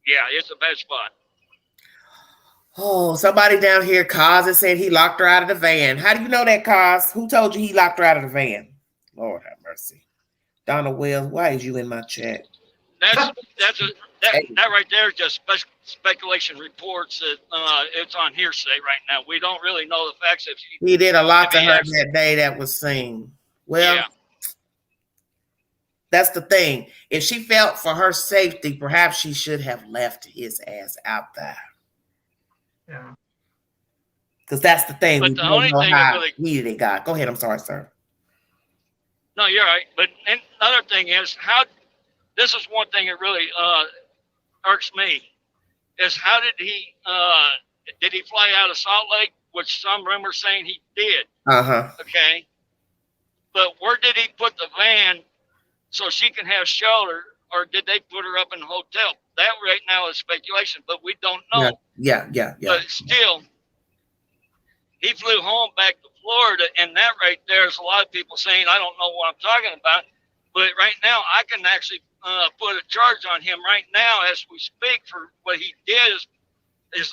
Yeah, it's a bad spot. Oh, somebody down here, Cause, and said he locked her out of the van. How do you know that, Cause? Who told you he locked her out of the van? Lord have mercy. Donna Wells, why is you in my chat? That right there is just speculation reports that it's on hearsay right now. We don't really know the facts. He did a lot to her that day that was seen. Well, that's the thing. If she felt for her safety, perhaps she should have left his ass out there. Yeah. Because that's the thing. But we the don't only know thing how that really needed it got. Go ahead. I'm sorry, sir. No, you're right. But another thing is this is one thing that really irks me is how did he fly out of Salt Lake, which some rumors saying he did. Okay. But where did he put the van so she can have shelter, or did they put her up in a hotel? That right now is speculation, but we don't know. Yeah. But still, he flew home back to Florida, and that right there is a lot of people saying, I don't know what I'm talking about. But right now, I can actually put a charge on him right now as we speak for what he did is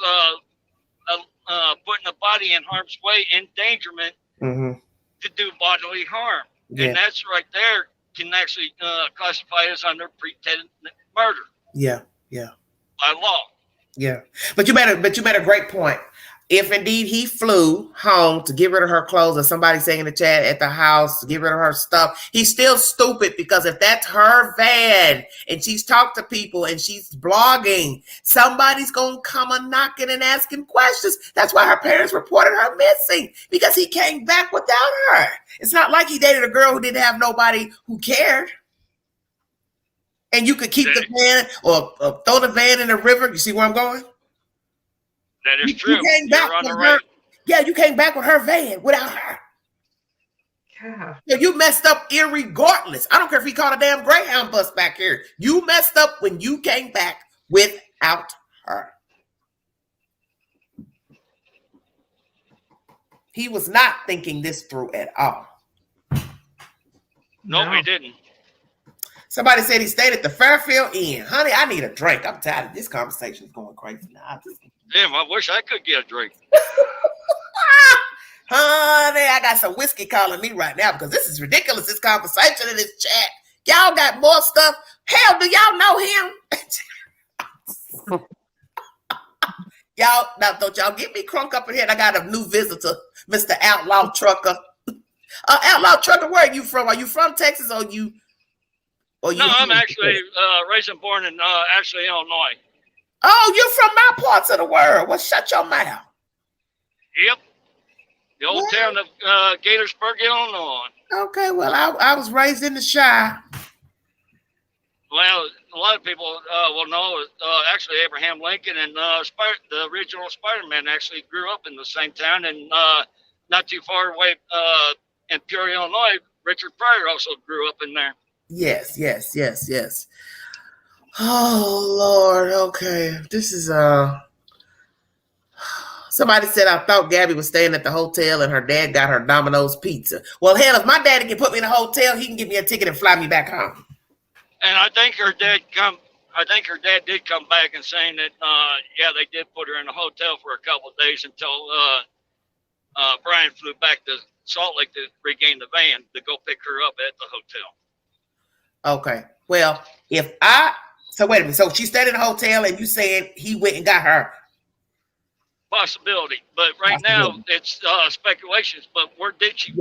putting a body in harm's way, endangerment to do bodily harm. Yeah. And that's right there can actually classify as under pretended murder. Yeah. By law. Yeah. But you made a great point. If indeed he flew home to get rid of her clothes, or somebody saying in the chat at the house to get rid of her stuff, he's still stupid, because if that's her van and she's talked to people and she's blogging, somebody's going to come a knocking and asking questions. That's why her parents reported her missing, because he came back without her. It's not like he dated a girl who didn't have nobody who cared. And you could keep the van or throw the van in the river. You see where I'm going? That is true. You came back with her. Yeah, you came back with her van without her. Yeah. So you messed up irregardless. I don't care if he caught a damn Greyhound bus back here. You messed up when you came back without her. He was not thinking this through at all. No, he didn't. Somebody said he stayed at the Fairfield Inn. Honey, I need a drink. I'm tired of this conversation. Is going crazy now. Damn, I wish I could get a drink. Honey, I got some whiskey calling me right now, because this is ridiculous, this conversation in this chat. Y'all got more stuff. Hell, do y'all know him? Y'all, now don't y'all get me crunk up in here. I got a new visitor, Mr. Outlaw Trucker. Outlaw Trucker, where are you from? Are you from Texas or you? No, I'm actually raised and born in actually Illinois. Oh, you're from my parts of the world. Well, shut your mouth. Yep. The old town of Gatorsburg, Illinois. Okay, well, I was raised in the Shire. Well, a lot of people will know actually Abraham Lincoln and the original Spider-Man actually grew up in the same town, and not too far away in Peoria, Illinois, Richard Pryor also grew up in there. Yes. Oh, Lord. Okay. This is somebody said, I thought Gabby was staying at the hotel and her dad got her Domino's pizza. Well, hell, if my daddy can put me in a hotel, he can give me a ticket and fly me back home. And I think her dad did come back and saying that they did put her in a hotel for a couple of days until Brian flew back to Salt Lake to regain the van to go pick her up at the hotel. Okay. Well, so wait a minute. So she stayed in a hotel and you saying he went and got her? Possibility. But right now it's speculations. But where did she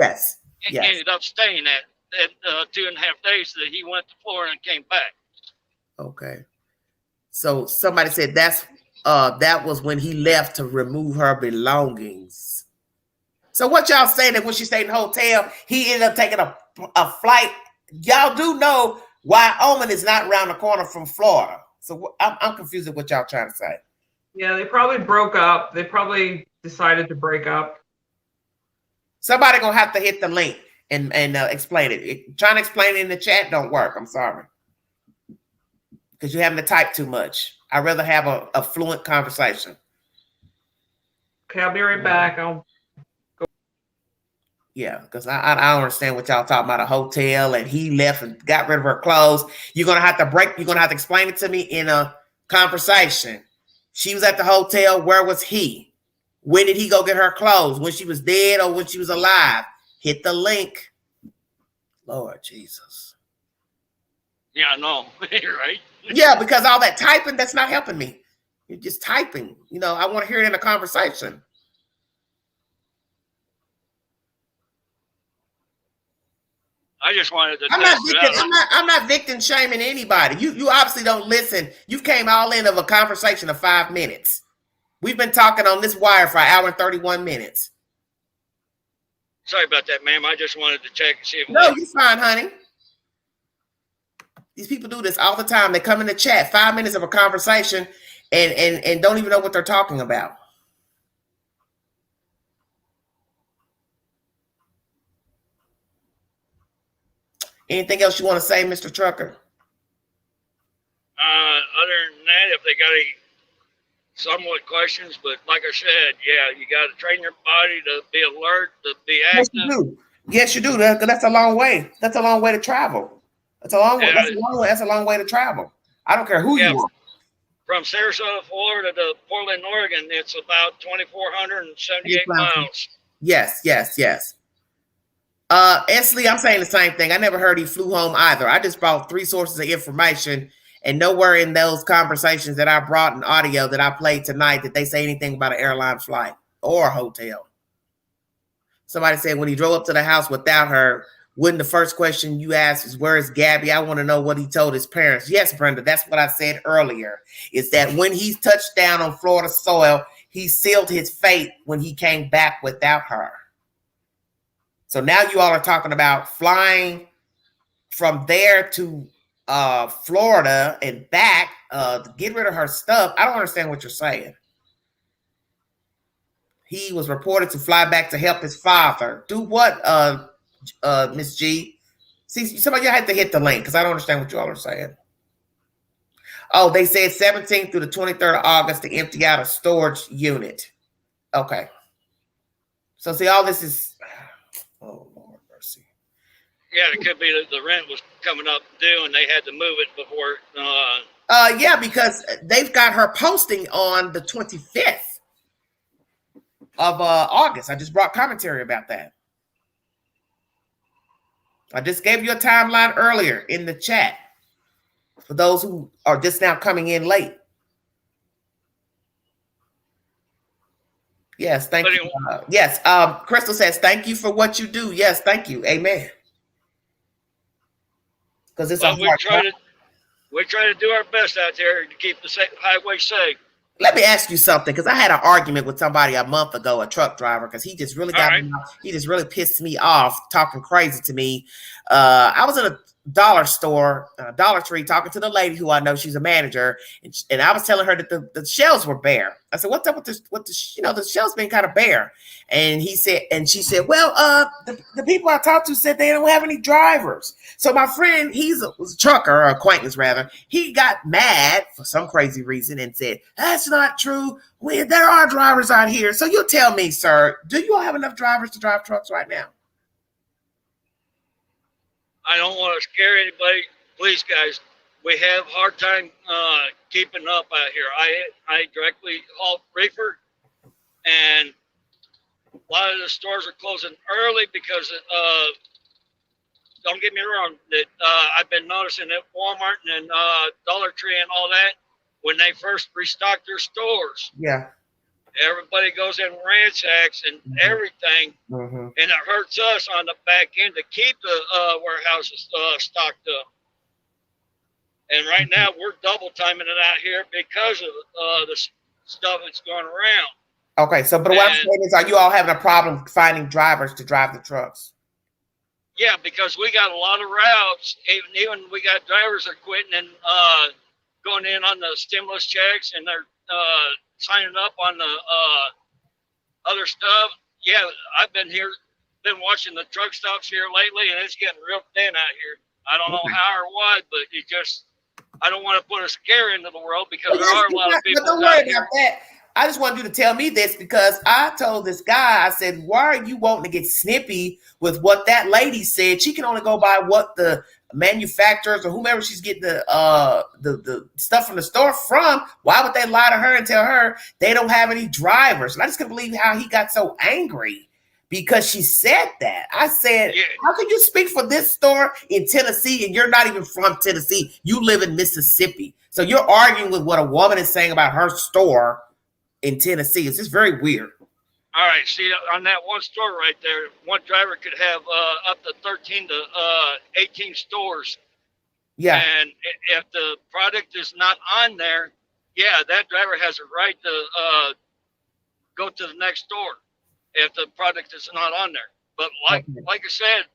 ended up staying at 2.5 days that he went to Florida and came back? Okay. So somebody said that was when he left to remove her belongings. So what y'all saying that when she stayed in the hotel, he ended up taking a flight? Y'all do know Wyoming is not around the corner from Florida. So I'm confused with what y'all trying to say. Yeah, they probably broke up. They probably decided to break up. Somebody gonna have to hit the link and explain it. Trying to explain it in the chat don't work. I'm sorry. Because you're having to type too much. I'd rather have a fluent conversation. Okay, I'll be right back. I'll go. Yeah, because I don't understand what y'all talking about, a hotel and he left and got rid of her clothes. You're gonna have to explain it to me in a conversation. She was at the hotel. Where was he? When did he go get her clothes? When she was dead or when she was alive? Hit the link. Lord Jesus. Yeah, I know. You're right. Yeah, because all that typing, that's not helping me. You're just typing. I want to hear it in a conversation. I just wanted to. I'm not victim shaming anybody. You obviously don't listen. You came all in of a conversation of 5 minutes. We've been talking on this wire for 1 hour and 31 minutes. Sorry about that, ma'am. I just wanted to check and see if. No, you're fine, honey. These people do this all the time. They come in the chat, 5 minutes of a conversation, and don't even know what they're talking about. Anything else you want to say, Mr. Trucker? Other than that, if they got any somewhat questions, but like I said, yeah, you got to train your body to be alert, to be active. Yes, you do. Yes, you do. That's a long way. That's a long way to travel. That's a long way. That's a long way to travel. I don't care who you are. From Sarasota, Florida to Portland, Oregon, it's about 2,478 miles. Yes. Esley, I'm saying the same thing. I never heard he flew home either. I just brought 3 sources of information, and nowhere in those conversations that I brought in audio that I played tonight did they say anything about an airline flight or a hotel. Somebody said when he drove up to the house without her, wouldn't the first question you asked is, where is Gabby? I want to know what he told his parents. Yes, Brenda, that's what I said earlier, is that when he touched down on Florida soil, he sealed his fate when he came back without her. So now you all are talking about flying from there to Florida and back to get rid of her stuff. I don't understand what you're saying. He was reported to fly back to help his father. Do what, Miss G? See, somebody had to hit the link because I don't understand what you all are saying. Oh, they said 17th through the 23rd of August to empty out a storage unit. Okay. So see, all this is... Oh, Lord mercy. Yeah, it could be that the rent was coming up due and they had to move it before. Yeah, because they've got her posting on the 25th of August. I just brought commentary about that. I just gave you a timeline earlier in the chat for those who are just now coming in late. Yes, thank you. Yes, Crystal says, thank you for what you do. Yes, thank you. Amen. Because it's we try to do our best out there to keep the highway safe. Let me ask you something, because I had an argument with somebody a month ago, a truck driver, because he just really he just really pissed me off, talking crazy to me. I was in a dollar store, Dollar Tree, talking to the lady who I know, she's a manager, and I was telling her that the shelves were bare. I said, "What's up with this? The shelves being kind of bare?" And she said, "Well, the people I talked to said they don't have any drivers." So my friend, was a trucker, or acquaintance rather, he got mad for some crazy reason and said, "That's not true. There are drivers out here." So you tell me, sir, do you all have enough drivers to drive trucks right now? I don't want to scare anybody. Please, guys, we have a hard time keeping up out here. I directly haul reefer, and a lot of the stores are closing early because don't get me wrong, that I've been noticing at Walmart and Dollar Tree and all that, when they first restock their stores. Yeah. Everybody goes in ransacks and everything, and it hurts us on the back end to keep the warehouses stocked up. And right now we're double timing it out here because of the stuff that's going around. Okay, so but what I'm saying is, are you all having a problem finding drivers to drive the trucks? Yeah, because we got a lot of routes. Even we got drivers that are quitting, and going in on the stimulus checks and they're signing up on the other stuff. Yeah, I've been watching the truck stops here lately, and it's getting real thin out here. I don't know how or what, but it just, I don't want to put a scare into the world because there are a lot of people out here. I just want you to tell me this because I told this guy, I said, why are you wanting to get snippy with what that lady said? She can only go by what the manufacturers or whomever she's getting the stuff from the store from. Why would they lie to her and tell her they don't have any drivers? And I just couldn't believe how he got so angry because she said that. I said, how can you speak for this store in Tennessee and you're not even from Tennessee? You live in Mississippi. So you're arguing with what a woman is saying about her store in Tennessee. It's just very weird. All right, see, on that one store right there, one driver could have up to 13 to 18 stores. Yeah. And if the product is not on there, yeah, that driver has a right to go to the next store if the product is not on there. But like I said,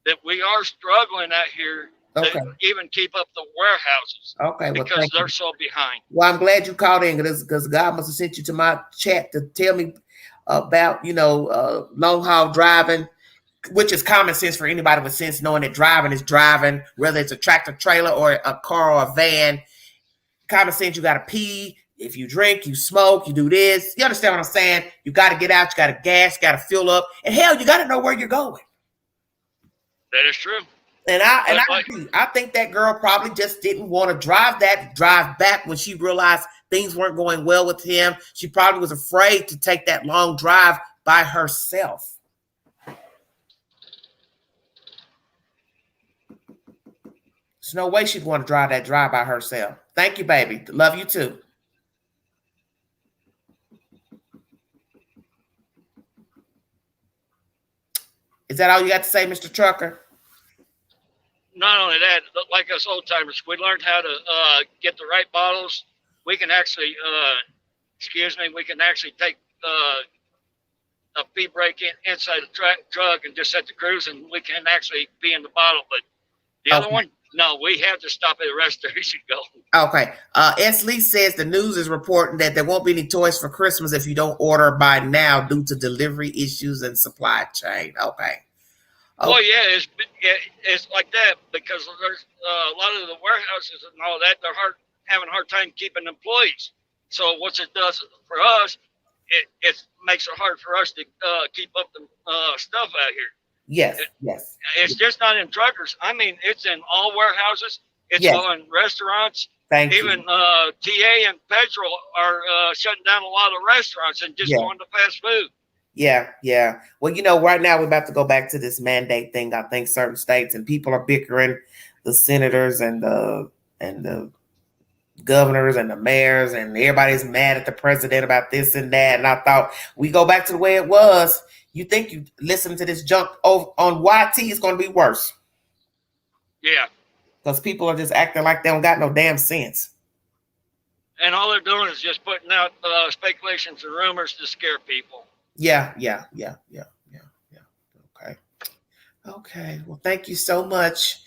that we are struggling out here to even keep up the warehouses. Okay, well, because they're so behind. Well, I'm glad you called in because God must have sent you to my chat to tell me about, long haul driving, which is common sense for anybody with sense, knowing that driving is driving, whether it's a tractor trailer or a car or a van. Common sense, you got to pee. If you drink, you smoke, you do this. You understand what I'm saying? You got to get out, you got to gas, you got to fill up. And hell, you got to know where you're going. That is true. And I think that girl probably just didn't want to drive back when she realized things weren't going well with him. She probably was afraid to take that long drive by herself. There's no way she'd want to drive that drive by herself. Thank you, baby. Love you too. Is that all you got to say, Mr. Trucker? Not only that, like us old timers, we learned how to get the right bottles. We can actually, we can actually take a pee break inside the truck and just set the cruise, and we can actually be in the bottle. But the other one, no, we have to stop at the rest station go. Okay. S. Lee says the news is reporting that there won't be any toys for Christmas if you don't order by now due to delivery issues and supply chain. Okay. Oh yeah, it's like that because there's a lot of the warehouses and all that. They're having a hard time keeping employees. So what it does for us, it makes it hard for us to keep up the stuff out here. Yes, It's just not in truckers. I mean, it's in all warehouses. It's in restaurants. Thank you. Even TA and Petrol are shutting down a lot of restaurants and just going to fast food. Yeah. Well, right now we're about to go back to this mandate thing. I think certain states and people are bickering, the senators and the governors and the mayors, and everybody's mad at the president about this and that. And I thought we go back to the way it was. You think you listen to this junk on YT is going to be worse. Yeah. Because people are just acting like they don't got no damn sense. And all they're doing is just putting out speculations and rumors to scare people. Yeah. Okay. Well, thank you so much.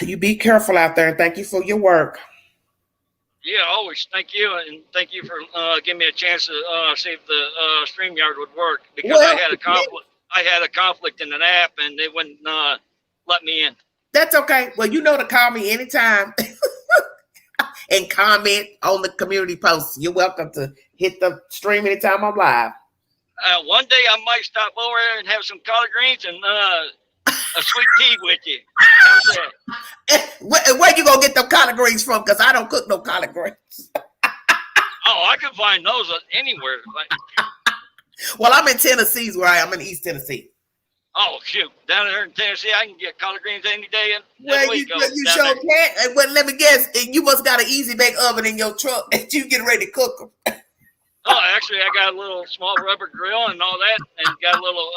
You be careful out there, and thank you for your work. Yeah, always. Thank you, and thank you for giving me a chance to see if the StreamYard would work because I had a conflict. I had a conflict in an app, and they wouldn't let me in. That's okay. Well, you know to call me anytime and comment on the community posts. You're welcome to hit the stream anytime I'm live. One day I might stop over there and have some collard greens and a sweet tea with you. How's that? Where you gonna get them collard greens from? Because I don't cook no collard greens. Oh, I can find those anywhere. Well, I'm in Tennessee, where I am in East Tennessee. Oh shoot! Down there in Tennessee, I can get collard greens any day. Well, you sure can. Well, let me guess, you must got an easy bake oven in your truck that you get ready to cook them. Oh, actually, I got a little small rubber grill and all that, and got a little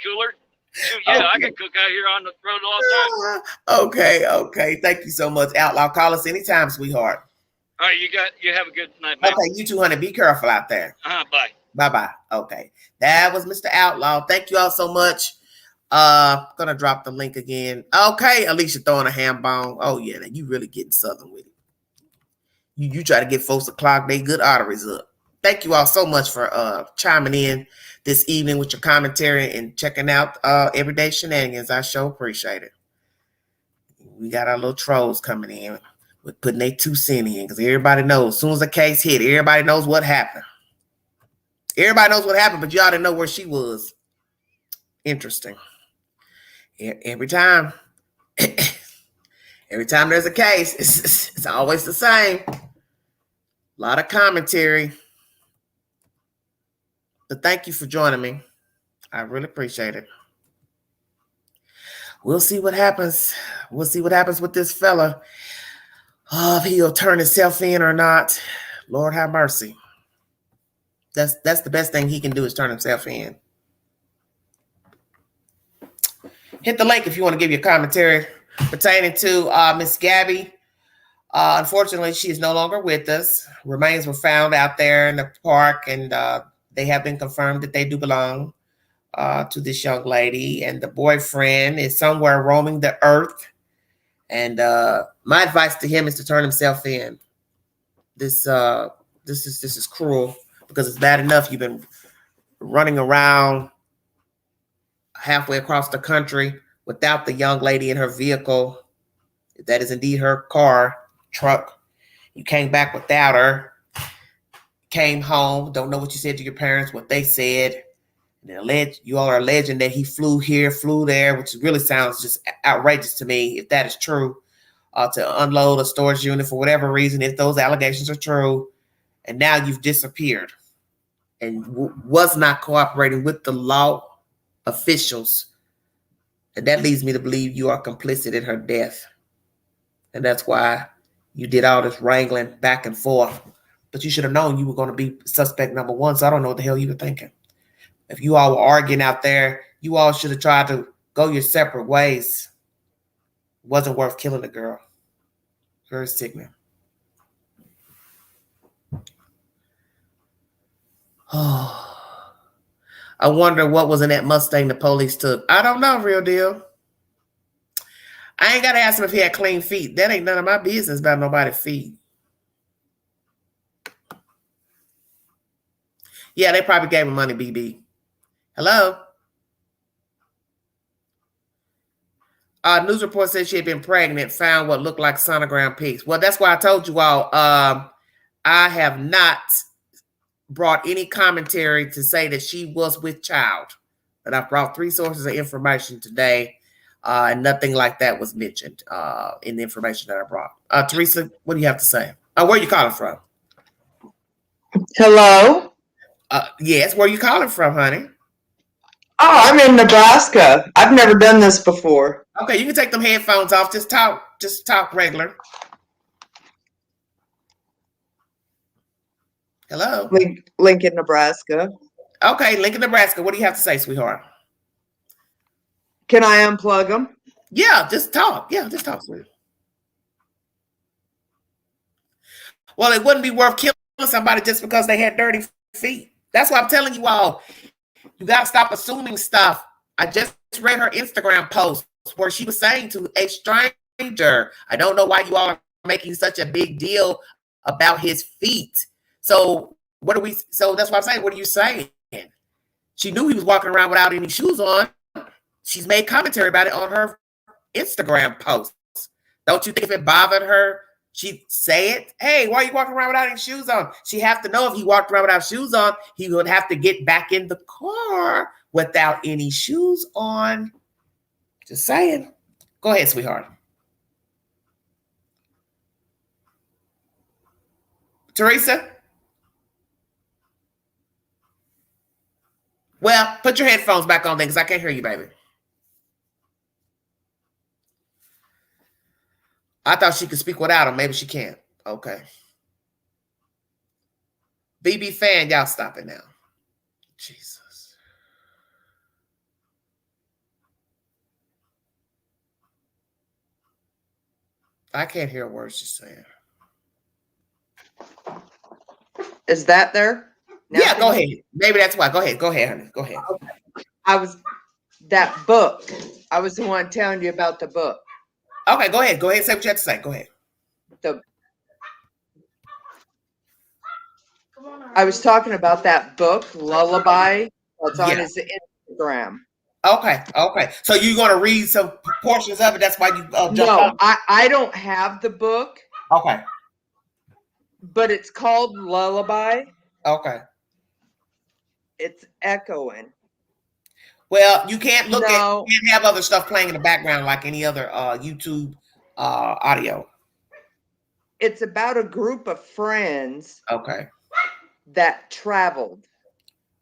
cooler. Shoot, yeah, okay. I can cook out here on the road all the time. Okay. Thank you so much, Outlaw. Call us anytime, sweetheart. All right, you have a good night, man. Okay, you too, honey. Be careful out there. Bye. Bye. Okay, that was Mr. Outlaw. Thank you all so much. Gonna drop the link again. Okay, Alicia throwing a ham bone. Oh yeah, you really getting southern with it. You try to get folks to clog their good arteries up. Thank you all so much for chiming in this evening with your commentary and checking out Everyday Shenanigans. I sure appreciate it. We got our little trolls coming in. We're putting their 2 cents in because everybody knows. As soon as the case hit, everybody knows what happened. Everybody knows what happened, but you ought to know where she was. Interesting. Every time there's a case, it's always the same. A lot of commentary. But thank you for joining me. I really appreciate it. We'll see what happens. We'll see what happens with this fella. If he'll turn himself in or not. Lord have mercy. That's the best thing he can do is turn himself in. Hit the link if you want to give your commentary pertaining to Miss Gabby. Unfortunately, she is no longer with us. Remains were found out there in the park, and they have been confirmed that they do belong to this young lady. And the boyfriend is somewhere roaming the earth. And my advice to him is to turn himself in. This is cruel because it's bad enough you've been running around halfway across the country without the young lady in her vehicle. That is indeed her car, truck. You came back without her, came home, don't know what you said to your parents, what they said. And you all are alleging that he flew here, flew there, which really sounds just outrageous to me, if that is true, to unload a storage unit for whatever reason, if those allegations are true. And now you've disappeared and was not cooperating with the law officials. And that leads me to believe you are complicit in her death. And that's why you did all this wrangling back and forth. But you should have known you were going to be suspect number 1. So I don't know what the hell you were thinking. If you all were arguing out there, you all should have tried to go your separate ways. It wasn't worth killing the girl. Very sickening. Oh, I wonder what was in that Mustang the police took. I don't know, real deal. I ain't got to ask him if he had clean feet. That ain't none of my business about nobody's feet. Yeah, they probably gave him money, BB. Hello? News report said she had been pregnant, found what looked like sonogram pics. Well, that's why I told you all, I have not brought any commentary to say that she was with child. But I brought 3 sources of information today, and nothing like that was mentioned in the information that I brought. Teresa, what do you have to say? Where are you calling from? Hello? Yes, where are you calling from, honey? Oh, I'm in Nebraska. I've never done this before. Okay, you can take them headphones off. Just talk regular. Hello? Lincoln, Nebraska. Okay, Lincoln, Nebraska. What do you have to say, sweetheart? Can I unplug them? Yeah, just talk. Yeah, just talk, sweetie. Well, it wouldn't be worth killing somebody just because they had dirty feet. That's why I'm telling you all, you got to stop assuming stuff. I just read her Instagram post where she was saying to a stranger, I don't know why you all are making such a big deal about his feet. So that's what I'm saying. What are you saying? She knew he was walking around without any shoes on. She's made commentary about it on her Instagram posts. Don't you think if it bothered her, she'd say it? Hey, why are you walking around without any shoes on? She'd have to know if he walked around without shoes on, he would have to get back in the car without any shoes on. Just saying. Go ahead, sweetheart. Teresa? Well, put your headphones back on then because I can't hear you, baby. I thought she could speak without him. Maybe she can't. Okay. BB fan, y'all stop it now. Jesus. I can't hear a word she's saying. Is that there? Now yeah, go ahead. Maybe that's why. Go ahead, honey. Go ahead. Okay. That book. I was the one telling you about the book. Okay, go ahead. Go ahead. Say what you have to say. Go ahead. I was talking about that book, Lullaby, that's on his Instagram. Okay. So you're going to read some portions of it. That's why you jumped No, on. I don't have the book. Okay. But it's called Lullaby. Okay. It's echoing. Well, you can't you can't have other stuff playing in the background like any other YouTube audio. It's about a group of friends. Okay. That traveled.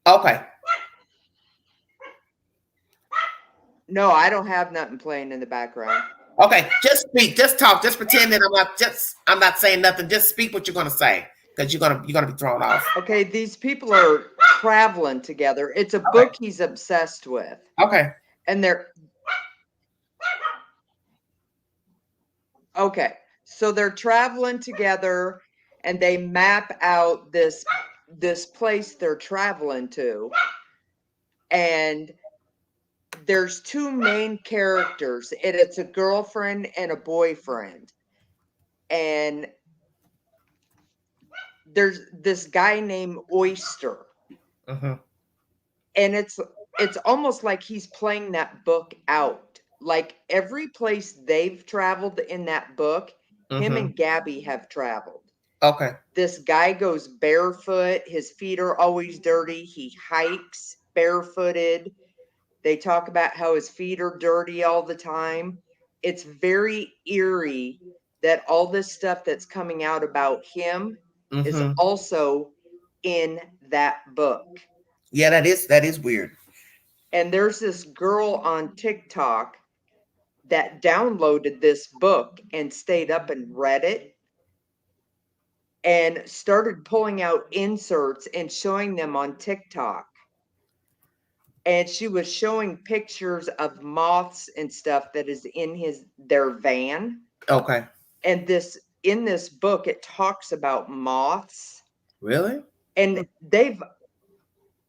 Okay. No, I don't have nothing playing in the background. Okay, just speak, just talk, just pretend that I'm not saying nothing. Just speak what you're gonna say, because you're gonna be thrown off. Okay, these people are traveling together. It's a book he's obsessed with. Okay. And so they're traveling together and they map out this place they're traveling to. And there's two main characters, and it's a girlfriend and a boyfriend. And there's this guy named Oyster. Uh-huh. And it's almost like he's playing that book out. Like every place they've traveled in that book, him and Gabby have traveled. Okay. This guy goes barefoot. His feet are always dirty. He hikes barefooted. They talk about how his feet are dirty all the time. It's very eerie that all this stuff that's coming out about him is also in that book. Yeah, that is weird. And there's this girl on TikTok that downloaded this book and stayed up and read it and started pulling out inserts and showing them on TikTok. And she was showing pictures of moths and stuff that is in their van. Okay. And in this book, it talks about moths. Really? And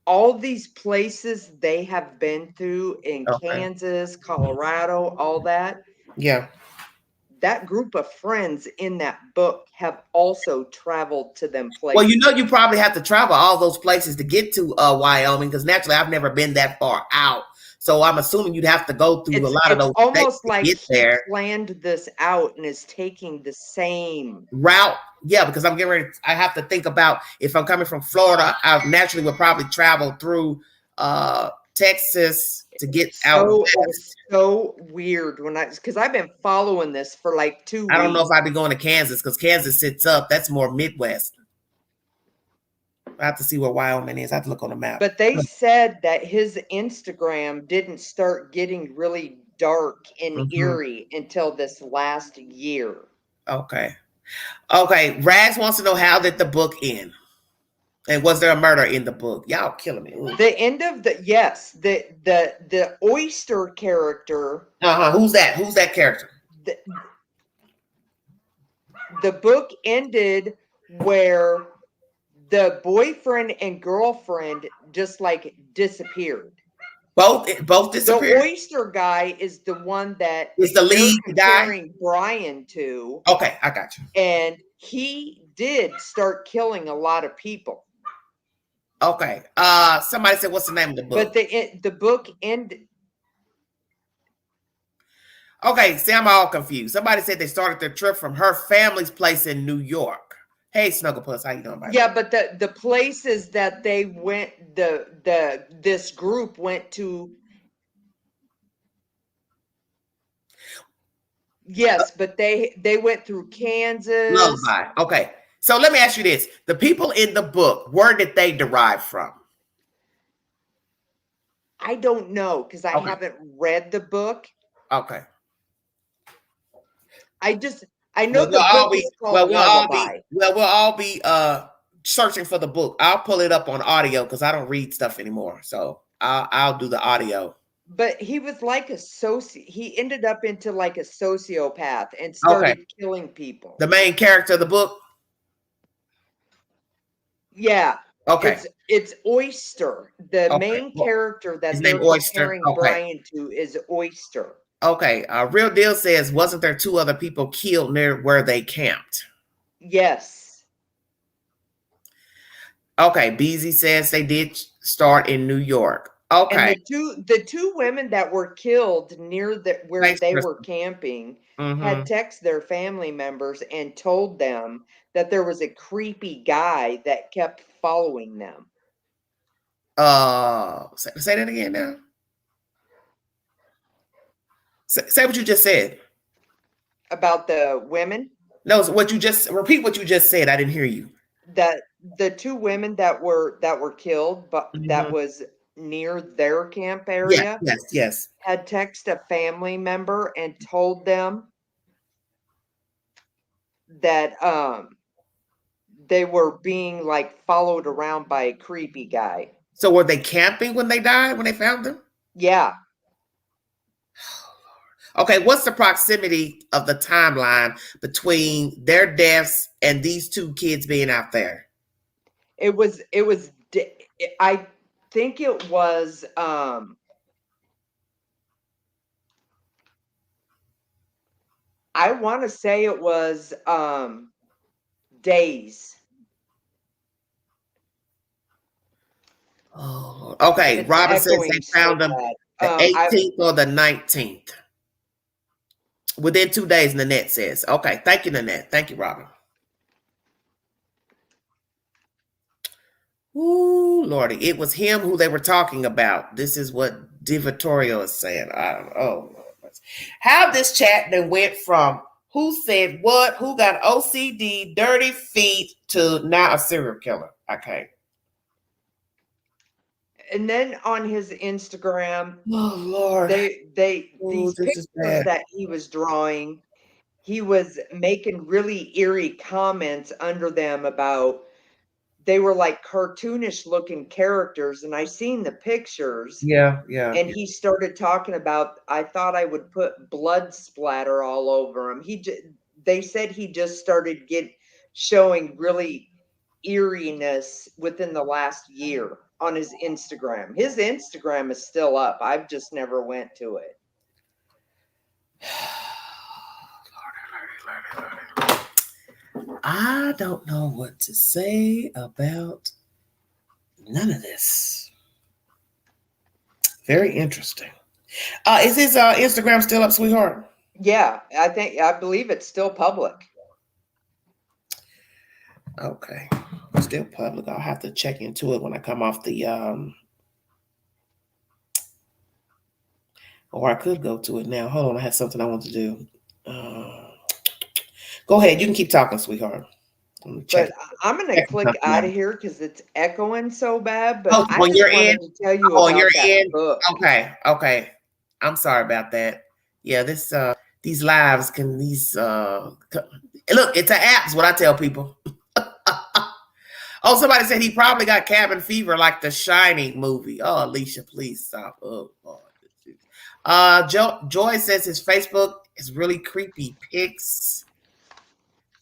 all these places they have been through in Kansas, Colorado, all that. Yeah. That group of friends in that book have also traveled to them places. Well, you probably have to travel all those places to get to Wyoming, because naturally I've never been that far out. So I'm assuming you'd have to go through a lot of those. It's almost like he planned this out and is taking the same route. Yeah, because I'm getting ready. I have to think about, if I'm coming from Florida, I naturally would probably travel through Texas to get out. It's so weird because I've been following this for like 2 weeks. I don't know if I'd be going to Kansas, because Kansas sits up. That's more Midwest. I have to see where Wyoming is. I have to look on the map. But they said that his Instagram didn't start getting really dark and eerie until this last year. Okay. Rags wants to know, how did the book end? And was there a murder in the book? Y'all killing me. Ooh. The end of the Oyster character. Who's that? Who's that character? The book ended where the boyfriend and girlfriend just like disappeared. Both disappeared. The Oyster guy is the one that is the lead guy. Brian to. Okay, I got you. And he did start killing a lot of people. Okay. Somebody said, what's the name of the book? But the book ended. Okay, see, I'm all confused. Somebody said they started their trip from her family's place in New York. Hey, Snugglepuss, how you doing, buddy? Yeah, but the places that they went, this group went to. Yes, but they went through Kansas. Lullaby. Okay. So let me ask you this. The people in the book, where did they derive from? I don't know, because I haven't read the book. Okay. I know the book is called Lullaby. We'll all be searching for the book. I'll pull it up on audio because I don't read stuff anymore. So I'll do the audio. But he was like he ended up into like a sociopath and started killing people. The main character of the book? Yeah. Okay. It's Oyster. The main character that they're comparing Brian to is Oyster. Okay. Real Deal says, wasn't there 2 other people killed near where they camped? Yes. Okay, Beezy says they did start in New York. Okay. And the two women that were killed near where they were camping had texted their family members and told them that there was a creepy guy that kept following them. Say that again now. Say what you just said. About the women? No, repeat what you just said. I didn't hear you. That the two women that were killed, but that was near their camp area. Yes. Had texted a family member and told them that they were being like followed around by a creepy guy. So were they camping when they died, when they found them? Yeah. Okay, what's the proximity of the timeline between their deaths and these two kids being out there? It was I think it was I want to say it was days. Oh, okay. Robin says they found them the 18th or the 19th. Within 2 days, Nanette says. Okay, thank you, Nanette. Thank you, Robin. Ooh, Lordy. It was him who they were talking about. This is what Divatorio is saying. I don't know. How this chat then went from who said what, who got OCD, dirty feet, to now a serial killer. Okay. And then on his Instagram, oh Lord, these pictures that he was drawing, he was making really eerie comments under them about they were like cartoonish looking characters, and I seen the pictures. Yeah. And he started talking about, I thought I would put blood splatter all over him. They said he just started showing really eeriness within the last year on his Instagram. His Instagram is still up. I've just never went to it. I don't know what to say about none of this. Very interesting. Is his Instagram still up, sweetheart? Yeah, I believe it's still public. Okay. Still public. I'll have to check into it when I come off the or I could go to it now. Hold on, I had something I want to do. Go ahead, you can keep talking, sweetheart. But I'm gonna click out of here because it's echoing so bad. But I when just you're wanted in, to tell you about that book. Okay. I'm sorry about that. Yeah, these lives can look, it's an app, is what I tell people. Oh, somebody said he probably got cabin fever like the Shining movie. Oh, Alicia, please stop. Oh, Lord. Joy says his Facebook is really creepy pics.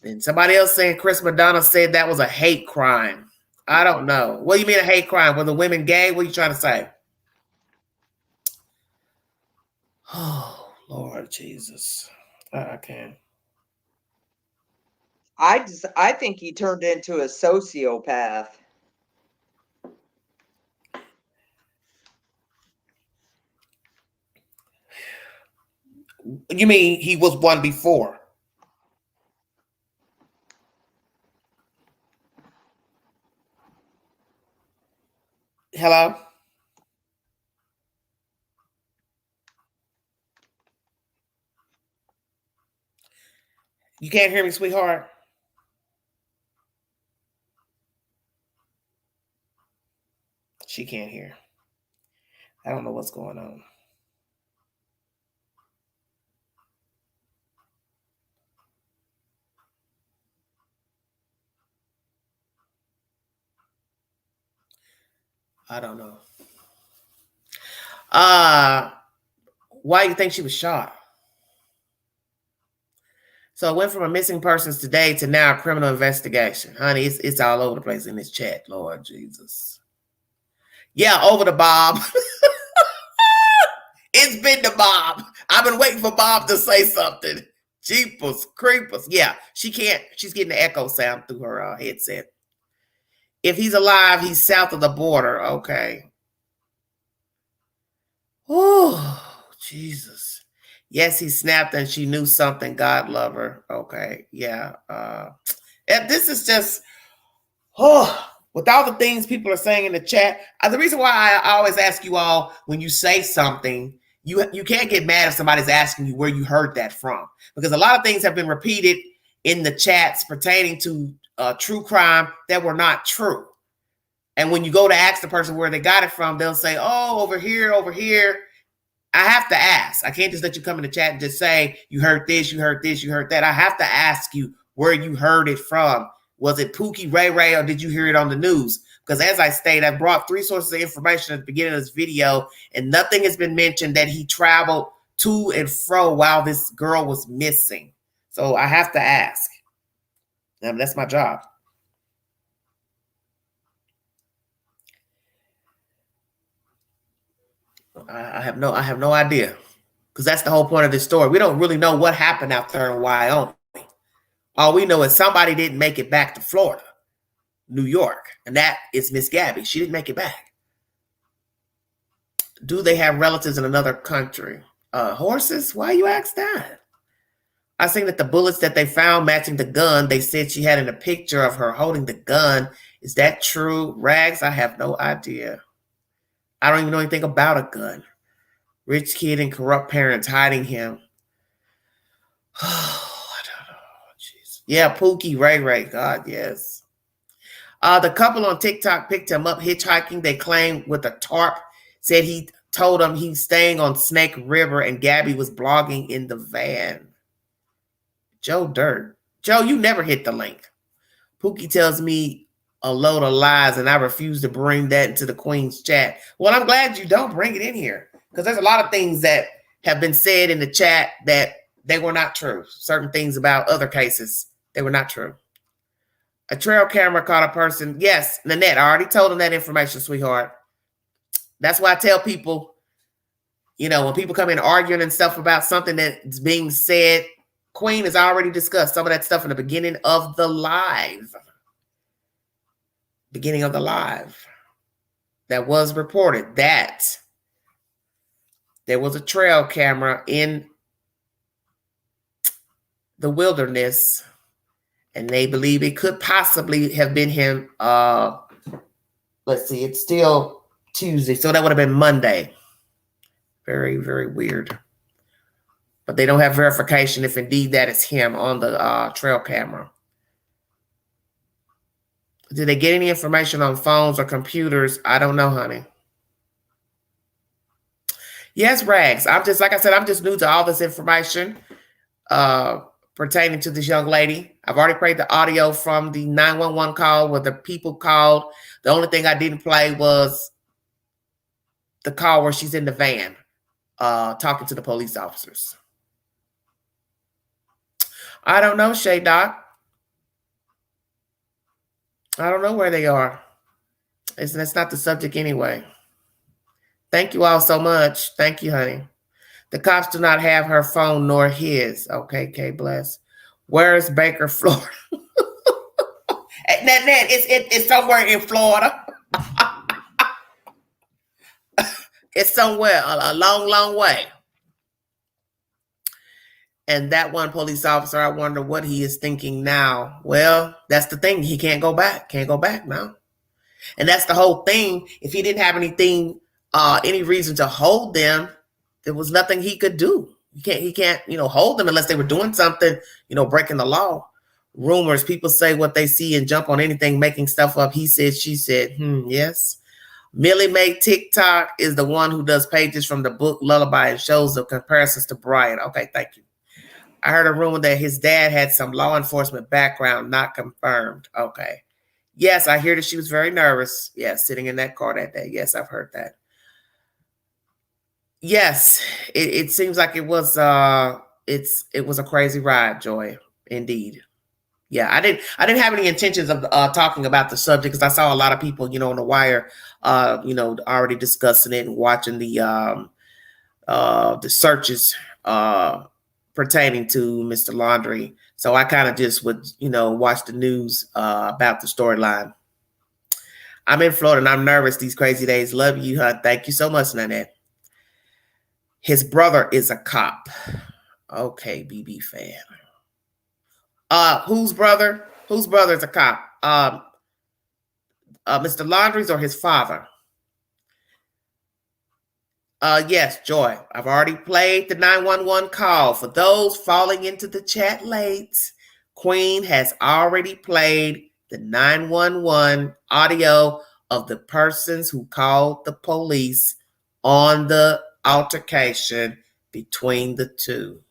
And somebody else saying Chris Madonna said that was a hate crime. I don't know. What do you mean a hate crime? Were the women gay? What are you trying to say? Oh, Lord Jesus. I can't. I think he turned into a sociopath. You mean he was one before? Hello? You can't hear me, sweetheart? She can't hear. I don't know what's going on. I don't know. Why do you think she was shot? So it went from a missing persons today to now a criminal investigation. Honey, it's all over the place in this chat, Lord Jesus. Yeah, over to Bob. It's been to Bob. I've been waiting for Bob to say something. Jeepers creepers. Yeah, she can't. She's getting the echo sound through her headset. If he's alive, he's south of the border. Okay. Oh, Jesus. Yes, he snapped and she knew something. God love her. Okay. Yeah. And this is just, with all the things people are saying in the chat. The reason why I always ask you all, when you say something, you can't get mad if somebody's asking you where you heard that from. Because a lot of things have been repeated in the chats pertaining to true crime that were not true. And when you go to ask the person where they got it from, they'll say, oh, over here, over here. I have to ask. I can't just let you come in the chat and just say, you heard this, you heard this, you heard that. I have to ask you where you heard it from. Was it Pookie, Ray Ray, or did you hear it on the news? Because as I stated, I brought 3 sources of information at the beginning of this video, and nothing has been mentioned that he traveled to and fro while this girl was missing. So I have to ask. That's my job. I have no idea, because that's the whole point of this story. We don't really know what happened out there in Wyoming. All we know is somebody didn't make it back to Florida, New York, and that is Miss Gabby. She didn't make it back. Do they have relatives in another country? Horses? Why you ask that? I think that the bullets that they found matching the gun, they said she had in a picture of her holding the gun. Is that true? Rags, I have no idea. I don't even know anything about a gun. Rich kid and corrupt parents hiding him. Oh, I don't know. Jeez. Yeah, Pookie, Ray Ray. God, yes. The couple on TikTok picked him up hitchhiking, they claimed, with a tarp. Said he told him he's staying on Snake River and Gabby was blogging in the van. Joe Dirt. Joe, you never hit the link. Pookie tells me a load of lies, and I refuse to bring that into the Queen's chat. Well, I'm glad you don't bring it in here, because there's a lot of things that have been said in the chat that they were not true. Certain things about other cases, they were not true. A trail camera caught a person. Yes, Nanette, I already told them that information, sweetheart. That's why I tell people, when people come in arguing and stuff about something that's being said, Queen has already discussed some of that stuff in the beginning of the live. That was reported that there was a trail camera in the wilderness, and they believe it could possibly have been him. Let's see, it's still Tuesday, so that would have been Monday. Very, very weird. But they don't have verification if indeed that is him on the trail camera. Did they get any information on phones or computers? I don't know, honey. Yes, Rags. I'm just new to all this information pertaining to this young lady. I've already played the audio from the 911 call where the people called. The only thing I didn't play was the call where she's in the van talking to the police officers. I don't know, Shay Doc. I don't know where they are. That's not the subject anyway. Thank you all so much. Thank you, honey. The cops do not have her phone nor his. Okay, K bless. Where is Baker, Florida? It's somewhere in Florida. It's somewhere a long, long way. And that one police officer, I wonder what he is thinking now. Well, that's the thing. He can't go back. Can't go back now. And that's the whole thing. If he didn't have anything, any reason to hold them, there was nothing he could do. He can't, hold them unless they were doing something, breaking the law. Rumors, people say what they see and jump on anything, making stuff up. He said, she said, yes. Millie Mae TikTok is the one who does pages from the book Lullaby and shows the comparisons to Brian. Okay, thank you. I heard a rumor that his dad had some law enforcement background, not confirmed. Okay. Yes, I hear that she was very nervous. Yes, sitting in that car that day. Yes, I've heard that. Yes, it seems like it was it was a crazy ride, Joy. Indeed. Yeah, I didn't have any intentions of talking about the subject because I saw a lot of people, on the wire, already discussing it and watching the searches pertaining to Mr. Laundrie. So I kind of just would, watch the news about the storyline. I'm in Florida and I'm nervous these crazy days. Love you, huh? Thank you so much, Nanette. His brother is a cop. Okay, BB fan. Whose brother? Whose brother is a cop? Mr. Laundrie's or his father? Yes, Joy. I've already played the 911 call. For those falling into the chat late, Queen has already played the 911 audio of the persons who called the police on the altercation between the two.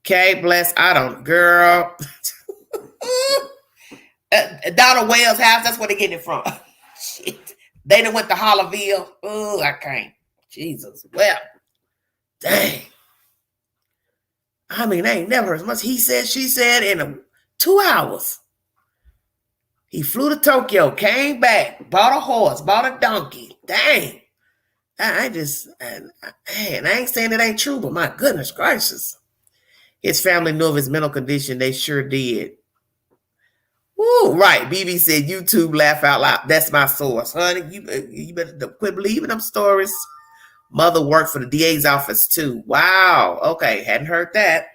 Okay, bless. I don't, girl. Donald Wells' house, that's where they getting it from. Shit. They done went to Hollerville. Oh, I can't. Jesus. Well, dang. I mean, I ain't never as much he said, she said in 2 hours. He flew to Tokyo, came back, bought a horse, bought a donkey. Dang. I ain't saying it ain't true, but my goodness gracious. His family knew of his mental condition. They sure did. Woo, right. BB said, YouTube laugh out loud. That's my source. Honey, you better quit believing them stories. Mother worked for the DA's office too. Wow. Okay. Hadn't heard that.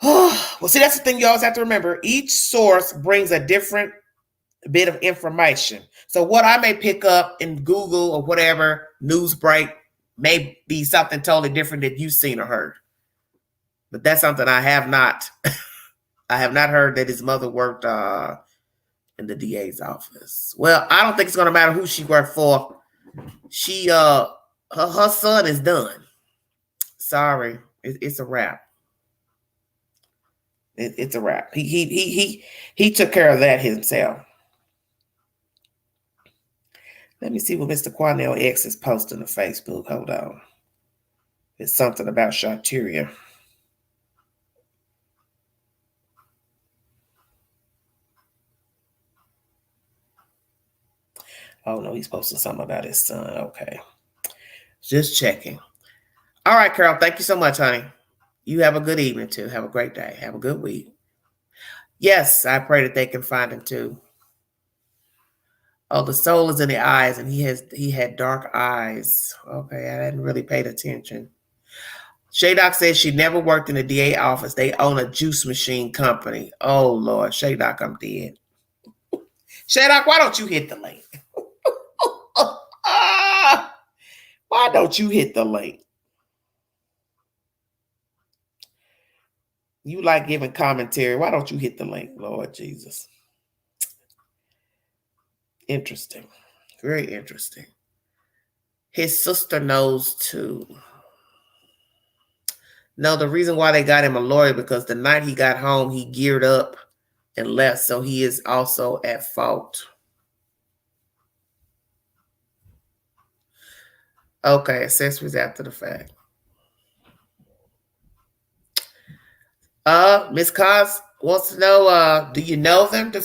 Well, see, that's the thing you always have to remember. Each source brings a different bit of information. So what I may pick up in Google or whatever news break may be something totally different that you've seen or heard. But that's something I have not. I have not heard that his mother worked in the DA's office. Well, I don't think it's going to matter who she worked for. She, her son is done. Sorry, it's a wrap. It's a wrap. He took care of that himself. Let me see what Mr. Quanell X is posting on Facebook. Hold on. It's something about Sharteria. Oh, no, he's posting something about his son. Okay. Just checking. All right, Carol. Thank you so much, honey. You have a good evening, too. Have a great day. Have a good week. Yes, I pray that they can find him, too. Oh, the soul is in the eyes, and he had dark eyes. Okay, I hadn't really paid attention. Shaydoc says she never worked in the DA office. They own a juice machine company. Oh, Lord. Shaydoc, I'm dead. Shaydoc, why don't you hit the link? Why don't you hit the link? You like giving commentary. Why don't you hit the link, Lord Jesus? Interesting. Very interesting. His sister knows too. No, the reason why they got him a lawyer because the night he got home, he geared up and left. So he is also at fault. Okay, accessories after the fact. Miss Cos wants to know, do you know them, the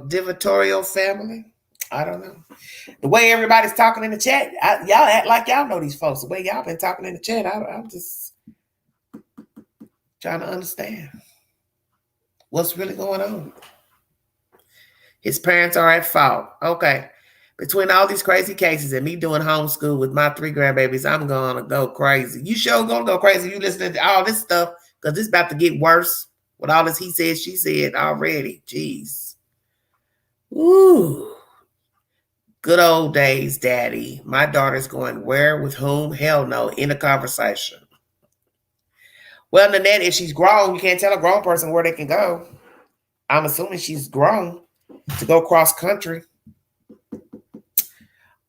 Divatorial family? I don't know. The way everybody's talking in the chat, y'all act like y'all know these folks. The way y'all been talking in the chat, I'm just trying to understand what's really going on. His parents are at fault. Okay. Between all these crazy cases and me doing homeschool with my 3 grandbabies, I'm going to go crazy. You sure going to go crazy if you listening to all this stuff because it's about to get worse with all this he said, she said already. Jeez. Ooh. Good old days, Daddy. My daughter's going where, with whom? Hell no. In a conversation. Well, Nanette, if she's grown, you can't tell a grown person where they can go. I'm assuming she's grown to go cross country.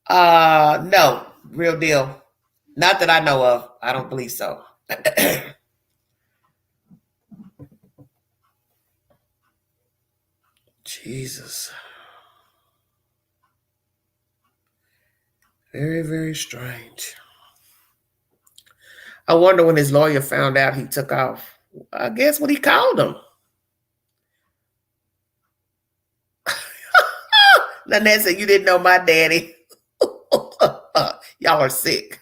No, real deal. Not that I know of. I don't believe so. Jesus. Very, very strange. I wonder when his lawyer found out he took off. I guess what he called him. Nanette said, you didn't know my daddy. Y'all are sick.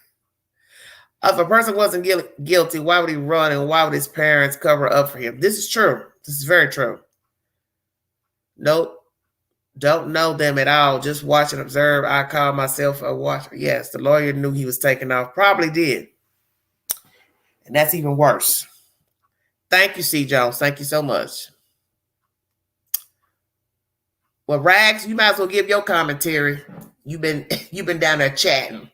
If a person wasn't guilty, why would he run and why would his parents cover up for him? This is true. This is very true. Nope. Don't know them at all. Just watch and observe. I call myself a watcher. Yes, the lawyer knew he was taking off. Probably did. And that's even worse. Thank you, C. Jones. Thank you so much. Well, Rags, you might as well give your commentary. You've been down there chatting.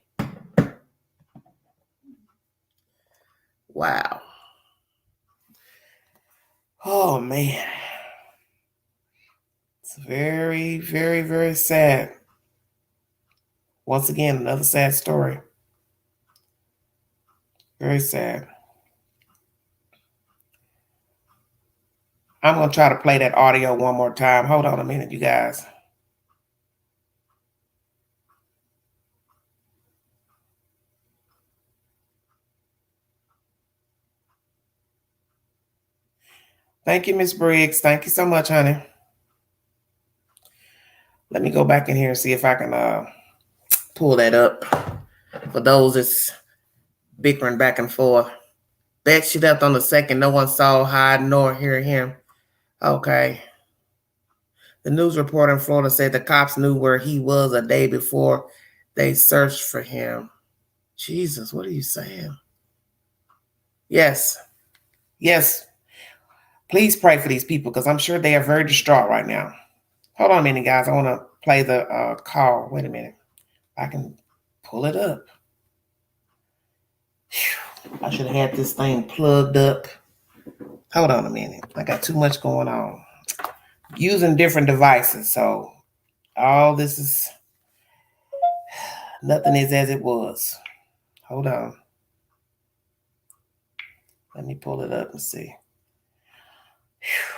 Wow. Oh man. It's very, very, very sad. Once again, another sad story. Very sad. I'm going to try to play that audio one more time. Hold on a minute, you guys. Thank you, Miss Briggs. Thank you so much, honey. Let me go back in here and see if I can pull that up. For those that's bickering back and forth. Bet she left on the second. No one saw, heard, nor hear him. Okay. The news reporter in Florida said the cops knew where he was a day before they searched for him. Jesus, what are you saying? Yes. Yes. Please pray for these people because I'm sure they are very distraught right now. Hold on a minute, guys. I want to play the call. Wait a minute. I can pull it up. Whew. I should have had this thing plugged up. Hold on a minute. I got too much going on. Using different devices. So all this is, nothing is as it was. Hold on. Let me pull it up and see. Whew.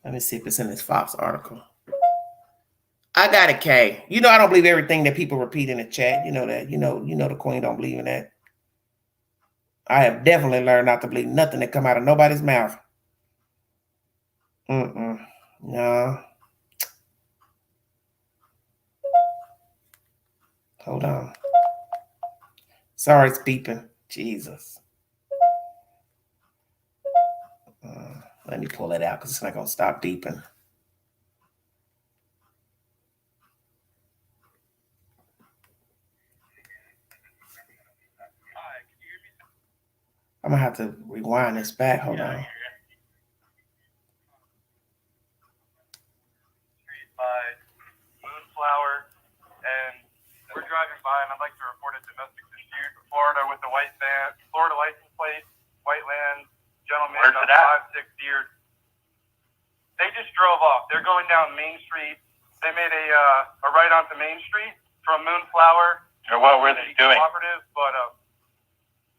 Let me see if it's in this Fox article. I got it, Kay. You know I don't believe everything that people repeat in the chat. You know that. You know the Queen don't believe in that. I have definitely learned not to believe nothing that come out of nobody's mouth. No. Hold on. Sorry, it's beeping. Jesus. Let me pull it out because it's not going to stop beeping. I'm going to have to rewind this back. Hold on. Moonflower, and we're driving by, and I'd like to report a domestic dispute in Florida with the white van, Florida license plate, white land, gentleman, about 5-6 years. They just drove off. They're going down Main Street. They made a right onto Main Street from Moonflower. Or what were they doing? Cooperative, but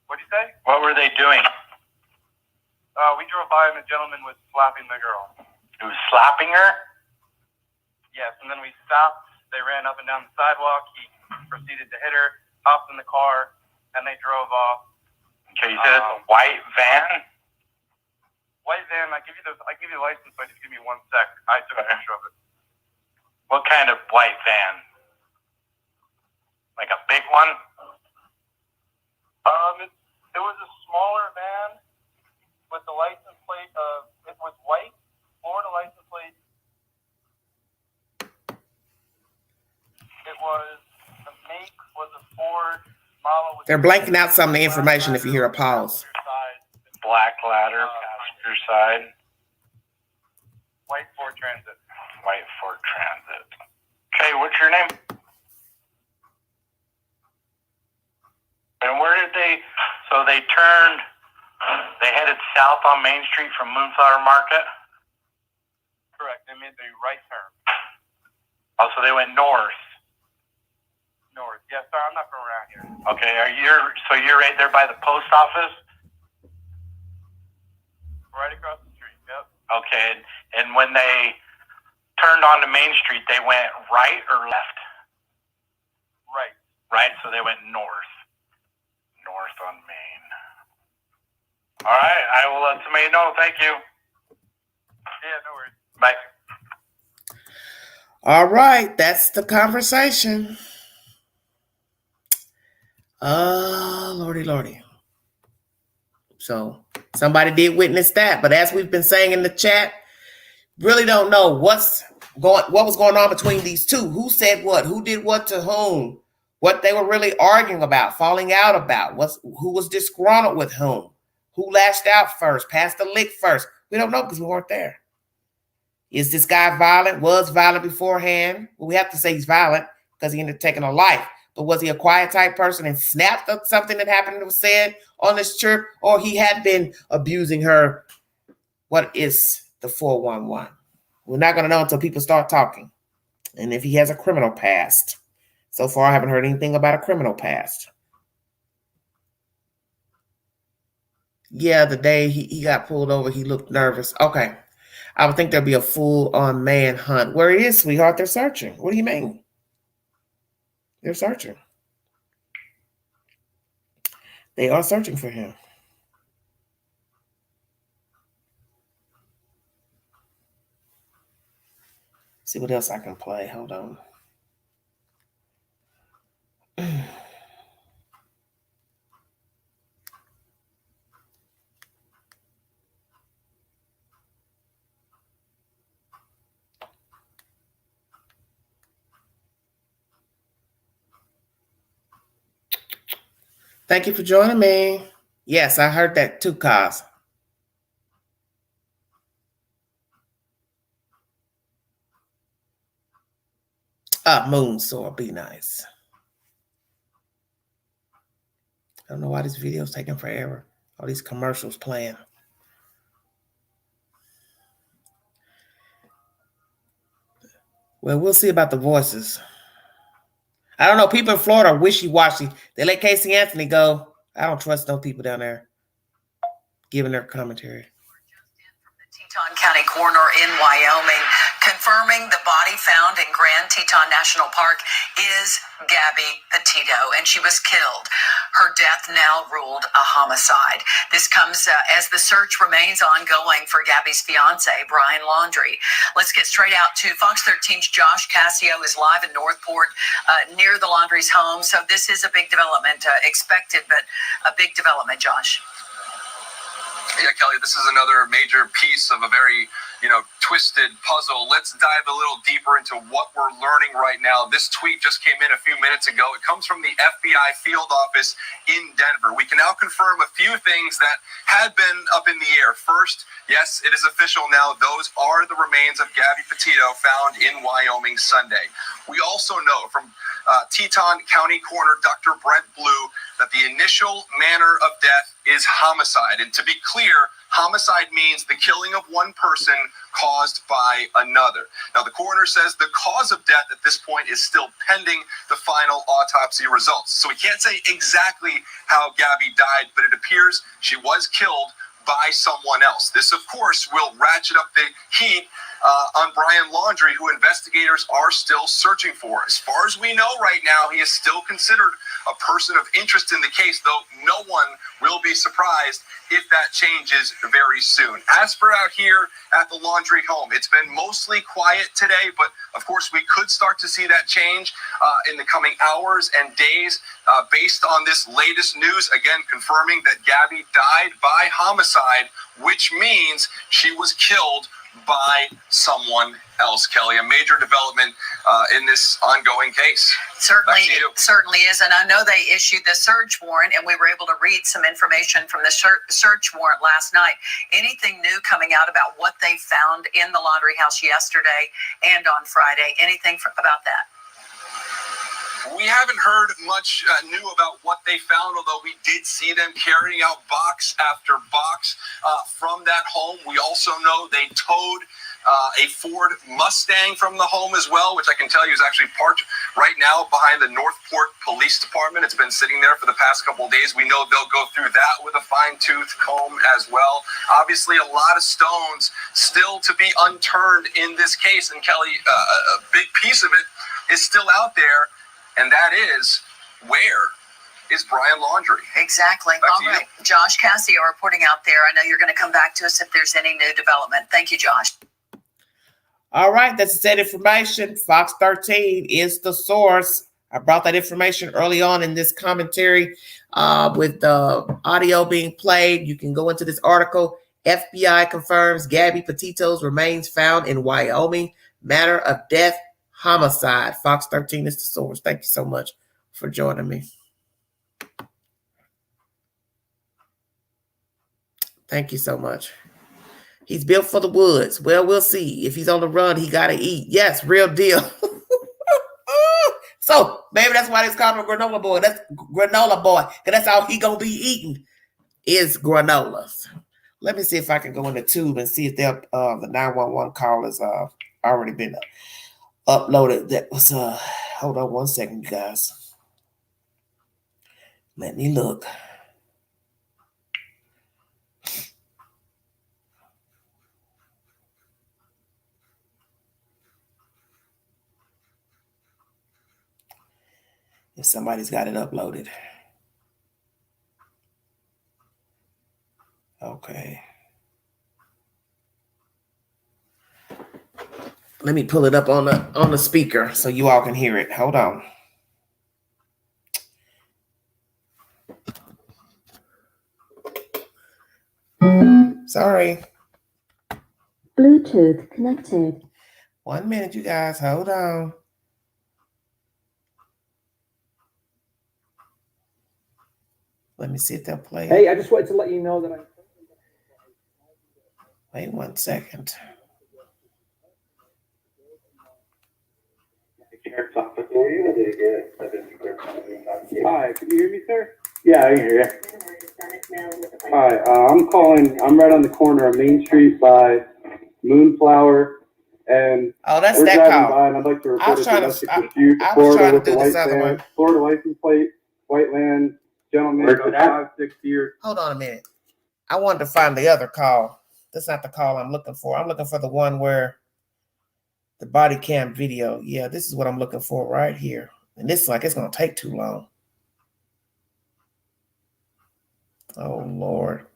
what'd you say? What were they doing? We drove by, and the gentleman was slapping the girl. He was slapping her? Yes, and then we stopped. They ran up and down the sidewalk. He proceeded to hit her, hopped in the car, and they drove off. Okay, you said it's a white van? White van. I give you the license plate. Just give me 1 sec. I took a picture of it. What kind of white van? Like a big one? It was a smaller van with the license plate of, it was white, Florida license plate. It was, the make was a Ford model. They're blanking out some of the information if you hear a pause. Black ladder, passenger side. White Ford Transit. White Ford Transit. Okay, what's your name? And where did so they headed south on Main Street from Moonflower Market? Correct, they made the right turn. Oh, so they went north. North, yes, sir, I'm not from around here. Okay, so you're right there by the post office? Right across the street, yep. Okay, and when they turned onto Main Street, they went right or left? Right. Right, so they went north. North on Main. All right, I will let somebody know. Thank you. Yeah, no worries. Bye. All right, that's the conversation. Lordy. So somebody did witness that. But as we've been saying in the chat, really don't know what was going on between these two. Who said what? Who did what to whom? What they were really arguing about, falling out about. Who was disgruntled with whom? Who lashed out first? Passed the lick first? We don't know because we weren't there. Is this guy violent? Was violent beforehand? Well, we have to say he's violent because he ended up taking a life. But was he a quiet type person and snapped up something that happened and was said on this trip? Or he had been abusing her? What is the 411? We're not going to know until people start talking. And if he has a criminal past. So far, I haven't heard anything about a criminal past. Yeah, the day he got pulled over, he looked nervous. Okay. I would think there'd be a full-on manhunt. Where he is, sweetheart, they're searching. What do you mean? They're searching. They are searching for him. See what else I can play. Hold on. Thank you for joining me. Yes, I heard that too, Kaz. Moon Soar, be nice. I don't know why this video is taking forever. All these commercials playing. Well, we'll see about the voices. I don't know. People in Florida are wishy-washy. They let Casey Anthony go. I don't trust those people down there giving their commentary. Teton County Coroner in Wyoming confirming the body found in Grand Teton National Park is Gabby Petito, and she was killed. Her death now ruled a homicide. This comes as the search remains ongoing for Gabby's fiance, Brian Laundrie. Let's get straight out to Fox 13's Josh Cassio is live in Northport near the Laundrie's home. So this is a big development, expected, but a big development, Josh. Yeah, Kelly, this is another major piece of a very, twisted puzzle. Let's dive a little deeper into what we're learning right now. This tweet just came in a few minutes ago. It comes from the FBI field office in Denver. We can now confirm a few things that had been up in the air. First, yes, it is official now. Those are the remains of Gabby Petito found in Wyoming Sunday. We also know from Teton County Coroner Dr. Brent Blue that the initial manner of death is homicide. And to be clear, homicide means the killing of one person caused by another. Now, the coroner says the cause of death at this point is still pending the final autopsy results. So we can't say exactly how Gabby died, but it appears she was killed by someone else. This, of course, will ratchet up the heat on Brian Laundrie, who investigators are still searching for. As far as we know right now, he is still considered a person of interest in the case, though no one will be surprised if that changes very soon. As for out here at the Laundrie home, it's been mostly quiet today, but of course we could start to see that change in the coming hours and days based on this latest news, again confirming that Gabby died by homicide, which means she was killed by someone else. Kelly, a major development in this ongoing case. Certainly is. And I know they issued the search warrant, and we were able to read some information from the search warrant last night. Anything new coming out about what they found in the Laundrie house yesterday and on Friday? Anything about that? We haven't heard much new about what they found, although we did see them carrying out box after box from that home. We also know they towed a Ford Mustang from the home as well, which I can tell you is actually parked right now behind the Northport Police Department. It's been sitting there for the past couple of days. We know they'll go through that with a fine-tooth comb as well. Obviously, a lot of stones still to be unturned in this case. And Kelly, a big piece of it is still out there, and that is where is Brian Laundrie. Exactly. All right. Josh Cassio reporting out there. I know you're going to come back to us if there's any new development. Thank you, Josh. All right, that's that information. Fox 13 is the source. I brought that information early on in this commentary with the audio being played. You can go into this article. FBI confirms Gabby Petito'S remains found in Wyoming. Matter of death, homicide. Fox 13 is the source. Thank you so much for joining me. Thank you so much. He's built for the woods. Well, we'll see. If he's on the run, he got to eat. Yes, real deal. So maybe that's why it's called a granola boy. That's granola boy. Because that's all he going to be eating is granolas. Let me see if I can go in the tube and see if the 911 call has already been uploaded. That was, hold on one second, you guys. Let me look. If somebody's got it uploaded. Okay. Let me pull it up on the speaker so you all can hear it. Hold on. Sorry. Bluetooth connected. 1 minute, you guys. Hold on. Let me see if they'll play. Hey, I just wanted to let you know that I... Wait 1 second. Hi, can you hear me, sir? Yeah, I can hear you. Hi, I'm calling. I'm right on the corner of Main Street by Moonflower, and that's we're that driving call. by, and I'd like to report a domestic dispute to I was Florida trying to with do a this white other van, one. Florida license plate, white land, gentleman, Where's it at? 5-6 years. Hold on a minute. I wanted to find the other call. That's not the call I'm looking for. I'm looking for the one where the body cam video. Yeah, this is what I'm looking for right here. And this is like it's going to take too long. Oh, Lord.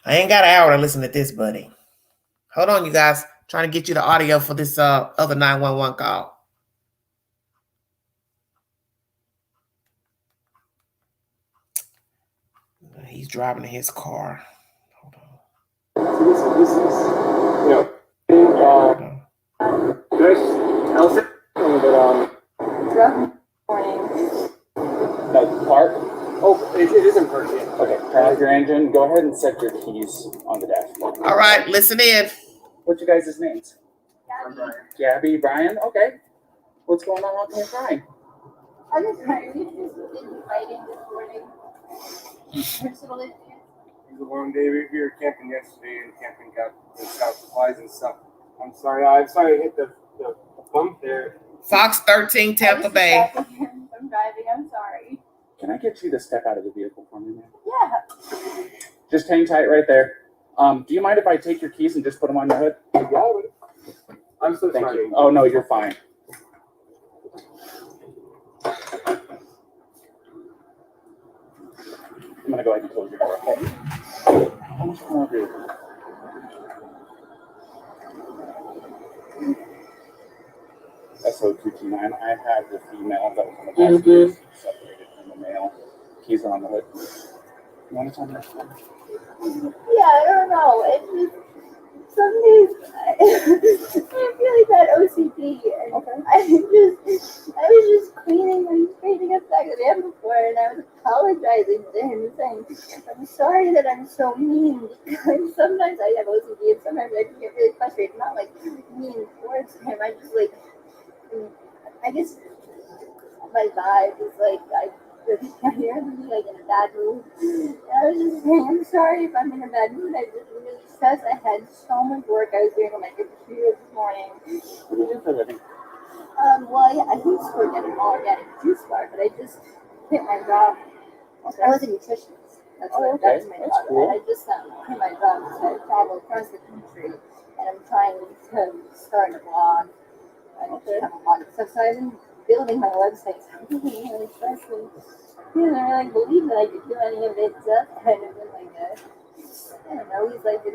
I ain't got an hour to listen to this, buddy. Hold on, you guys. Trying to get you the audio for this other 911 call. He's driving in his car. Hold on. This is, Elsie? The park? Oh, it is in person. Okay, turn off your engine. Go ahead and set your keys on the dashboard. All right, listen in. What's your guys' names? Gabby, Brian? Okay. What's going on out there, Brian? I'm just tired. We've just been fighting this morning. Personal issues. It was a long day. We were camping yesterday and camping got supplies and stuff. I'm sorry I hit the bump there. Fox 13, Tampa Bay. I'm driving. I'm sorry. Can I get you to step out of the vehicle for me, man? Yeah. Just hang tight right there. Do you mind if I take your keys and just put them on your hood? Yeah. I'm so sorry. Thank you. Oh, no, you're fine. I'm going to go ahead and close your door. Okay. How much more do you? SO229. I had the female that was on the passenger separated from the male. Keys are on the hood. You want to tell me your story? Yeah, I don't know. It's just some days I feel like that OCD. And I was just cleaning up back the day before, and I was apologizing to him, saying, "I'm sorry that I'm so mean." Because sometimes I have OCD, and sometimes I can get really frustrated. Not like mean towards him. I just like. I guess my vibe is like you're like in a bad mood. And I was just saying, I'm sorry if I'm in a bad mood. I just really stressed. I had so much work I was doing on my computer this morning. What do you do for a living? Well, I used to work at an organic juice bar, but I just quit my job. Okay. I was a nutritionist. That's what that's my job. Cool. And I just quit my job, so I travel across the country, and I'm trying to start a blog. I have a lot of stuff, so I've been building my website. So I'm really stressed, and I don't really believe that I could do any of it. Kind of been like I don't know. He's like been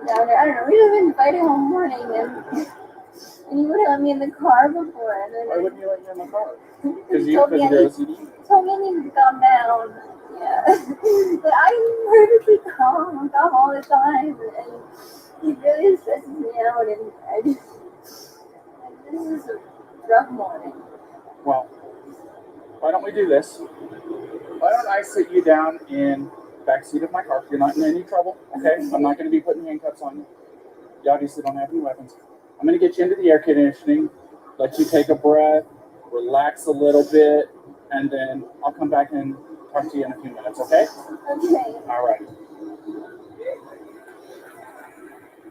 down there. I don't know. We've been fighting all morning, and And you would let me in the car before, and then Why wouldn't you let me in the car? Because you told me I need to calm down. Yeah. But I'm perfectly calm. I'm calm all the time. And it really stresses me out. And this is a rough morning. Well, why don't we do this? Why don't I sit you down in the back seat of my car? You're not in any trouble, okay? I'm not going to be putting handcuffs on you. You obviously don't have any weapons. I'm going to get you into the air conditioning, let you take a breath, relax a little bit, and then I'll come back and talk to you in a few minutes, okay? Okay. All right.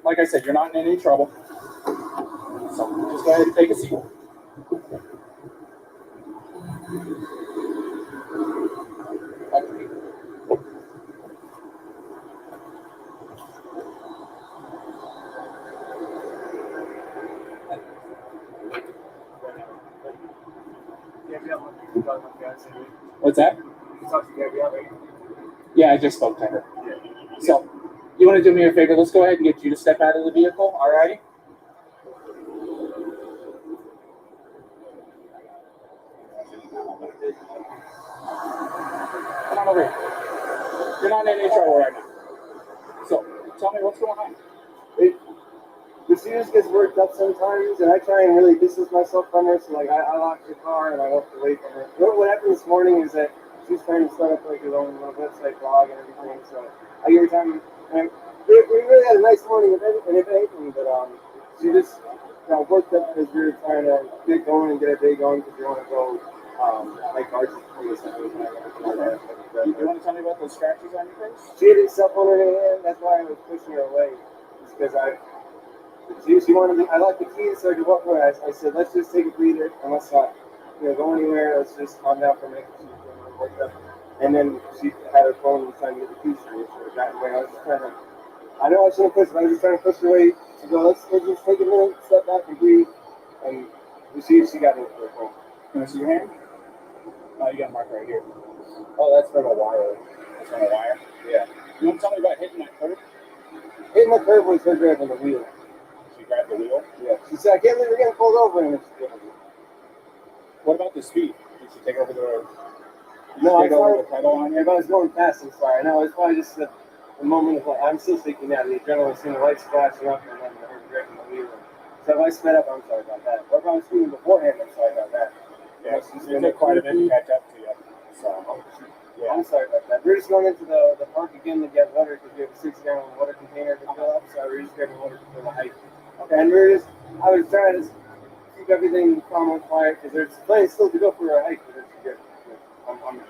Like I said, you're not in any trouble. So just go ahead and take a seat. What's that? Yeah, I just spoke to her. So, you want to do me a favor? Let's go ahead and get you to step out of the vehicle, all righty? Come on over here. You're not in any trouble right now. So, tell me what's going on. She just gets worked up sometimes, and I try and really distance myself from her. So, like, I lock the car and I walk away from her. What happened this morning is that she's trying to start up like her own little website blog and everything. So, I give her time. And we really had a nice morning, if anything, but she just got worked up because we were trying to get going and get our day going because we want to go like arts and stuff. You want to tell me about those scratches on your face? She had stuff on her hand. That's why I was pushing her away. It's because she wanted me. I locked the keys so I could walk away. I said, let's just take a breather and let's not, go anywhere. Let's just calm down for a minute. She was getting worked up, and then she had her phone and was trying to get the keys for me. So I got away. I was just trying to. I know I shouldn't push, but I was just trying to push her away to go. Let's just take a minute, step back, and breathe. And she got me with her phone. Can I see your hand? Oh, you got a mark right here. Oh, that's from a wire. That's from a wire? Yeah. You want to tell me about hitting that curb? Hitting the curb was her grabbing the wheel. She grabbed the wheel? Yeah. She said, I can't believe we're getting pulled over. And what about the speed? Did she take over the pedal on you? If I was going fast, I'm sorry. No, it's probably just the moment of, like, I'm still thinking that the adrenaline, seeing the lights flashing up and then her grabbing the wheel. So if I sped up, I'm sorry about that. Or if I was speeding beforehand, I'm sorry about that. Yeah, she's going to take quite a bit to catch up to you. So, yeah. I'm sorry about that. We're just going into the park again to get water because we have a 6-gallon water container to fill up. So we're just grabbing water for the hike. Okay. And I was trying to keep everything calm and quiet because there's plans still to go for a hike. But it's good. I'm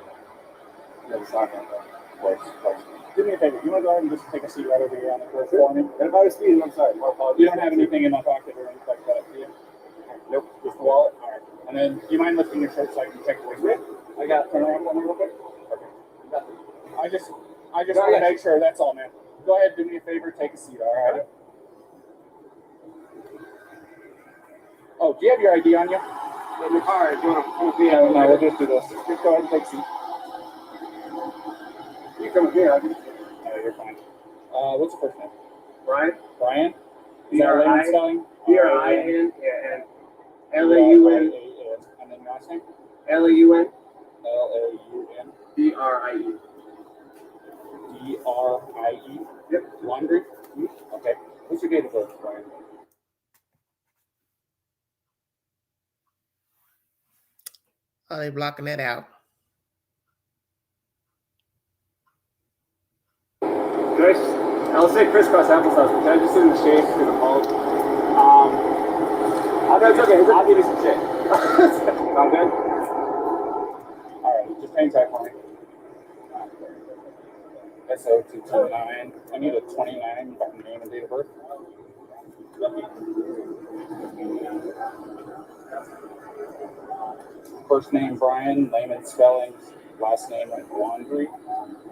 never sorry about that. Of course. Do me a favor. You want to go ahead and just take a seat right over here on the curb for me? And if I was speeding, I'm sorry. You don't have anything in my pocket or anything like that, do you? Nope. Just the wallet? All right. And then, do you mind lifting your shirt so I can check the weight? I got turn around for me real quick. Okay. I just want to make sure. That's all, man. Go ahead, do me a favor, take a seat. All right. Oh, do you have your ID on you? In the car. If you want to no, we'll just do this. Just go ahead and take a seat. You come here. No, you're fine. What's the first name? Brian. Brian? Is that Layman spelling? B-R-I-N, yeah, and L-A-U-N. And then last name? L-A-U-N. L-A-U-N. D-R-I-E. D-R-I-E? Yep. Laundry? Okay. What's your date of birth, Brian? Oh, they blocking that out. I'll say crisscross applesauce, but can I just sit in the shade because I'm cold? That's okay. I'll give you some shade. Sound good? Alright, just hang tight for me. SO229. I need a 29 name and date of birth. First name Brian, Layman spellings, last name Laundry,